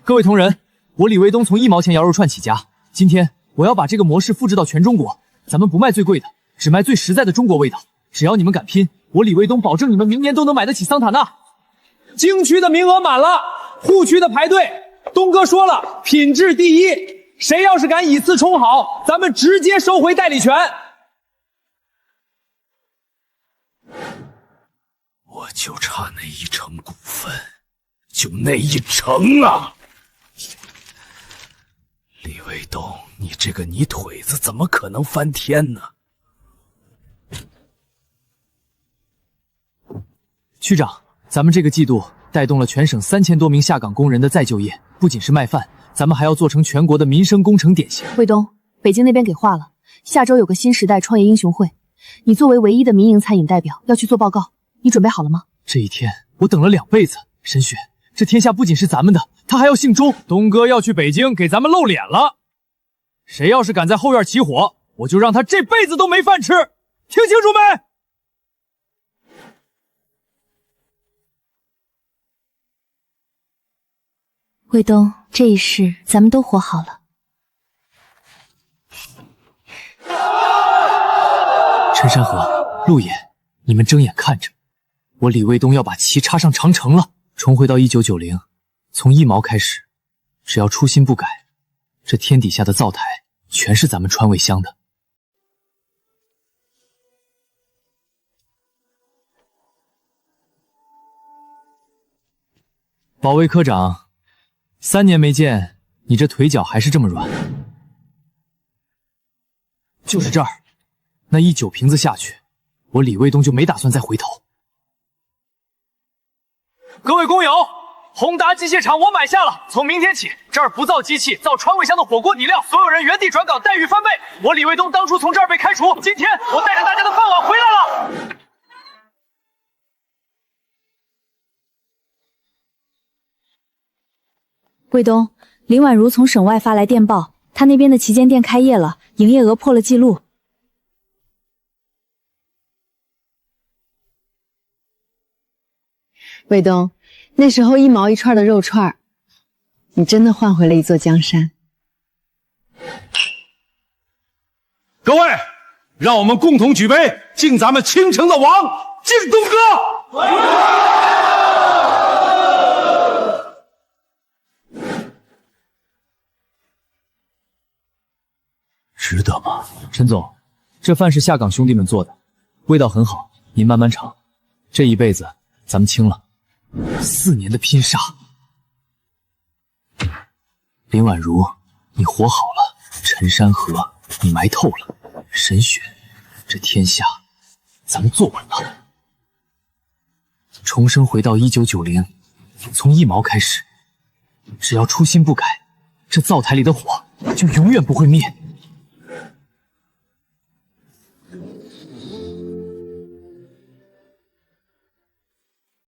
各位同仁，我李卫东从1毛钱羊肉串起家，今天我要把这个模式复制到全中国。咱们不卖最贵的，只卖最实在的中国味道。只要你们敢拼，我李卫东保证你们明年都能买得起桑塔纳。京区的名额满了，沪区的排队。东哥说了，品质第一，谁要是敢以次充好，咱们直接收回代理权。我就差那1成股份。就那一成啊！李卫东，你这个泥腿子怎么可能翻天呢？区长，咱们这个季度带动了全省3000多名下岗工人的再就业，不仅是卖饭，咱们还要做成全国的民生工程典型。卫东，北京那边给话了，下周有个新时代创业英雄会，你作为唯一的民营餐饮代表要去做报告，你准备好了吗？这一天我等了2辈子，沈雪，这天下不仅是咱们的，他还要姓钟。东哥要去北京给咱们露脸了，谁要是敢在后院起火，我就让他这辈子都没饭吃，听清楚没？卫东，这一世咱们都活好了。陈山河、陆野，你们睁眼看着，我李卫东要把旗插上长城了，重回到1990，从1毛开始，只要初心不改，这天底下的灶台全是咱们川味乡的。保卫科长，3年没见，你这腿脚还是这么软。就是这儿，那一酒瓶子下去，我李卫东就没打算再回头。各位工友，宏达机械厂我买下了，从明天起，这儿不造机器，造川味乡的火锅底料，所有人原地转岗，待遇翻倍。我李卫东当初从这儿被开除，今天我带着大家的饭碗回来了。卫东，林婉如从省外发来电报，她那边的旗舰店开业了，营业额破了记录。卫东，那时候1毛1串的肉串，你真的换回了一座江山。各位，让我们共同举杯，敬咱们倾城的王，敬东哥！值得吗？陈总，这饭是下岗兄弟们做的，味道很好，您慢慢尝。这一辈子咱们清了4年的拼杀。林婉如，你活好了；陈山河，你埋透了；沈雪，这天下咱们坐稳了。重生回到1990，从1毛开始，只要初心不改，这灶台里的火就永远不会灭。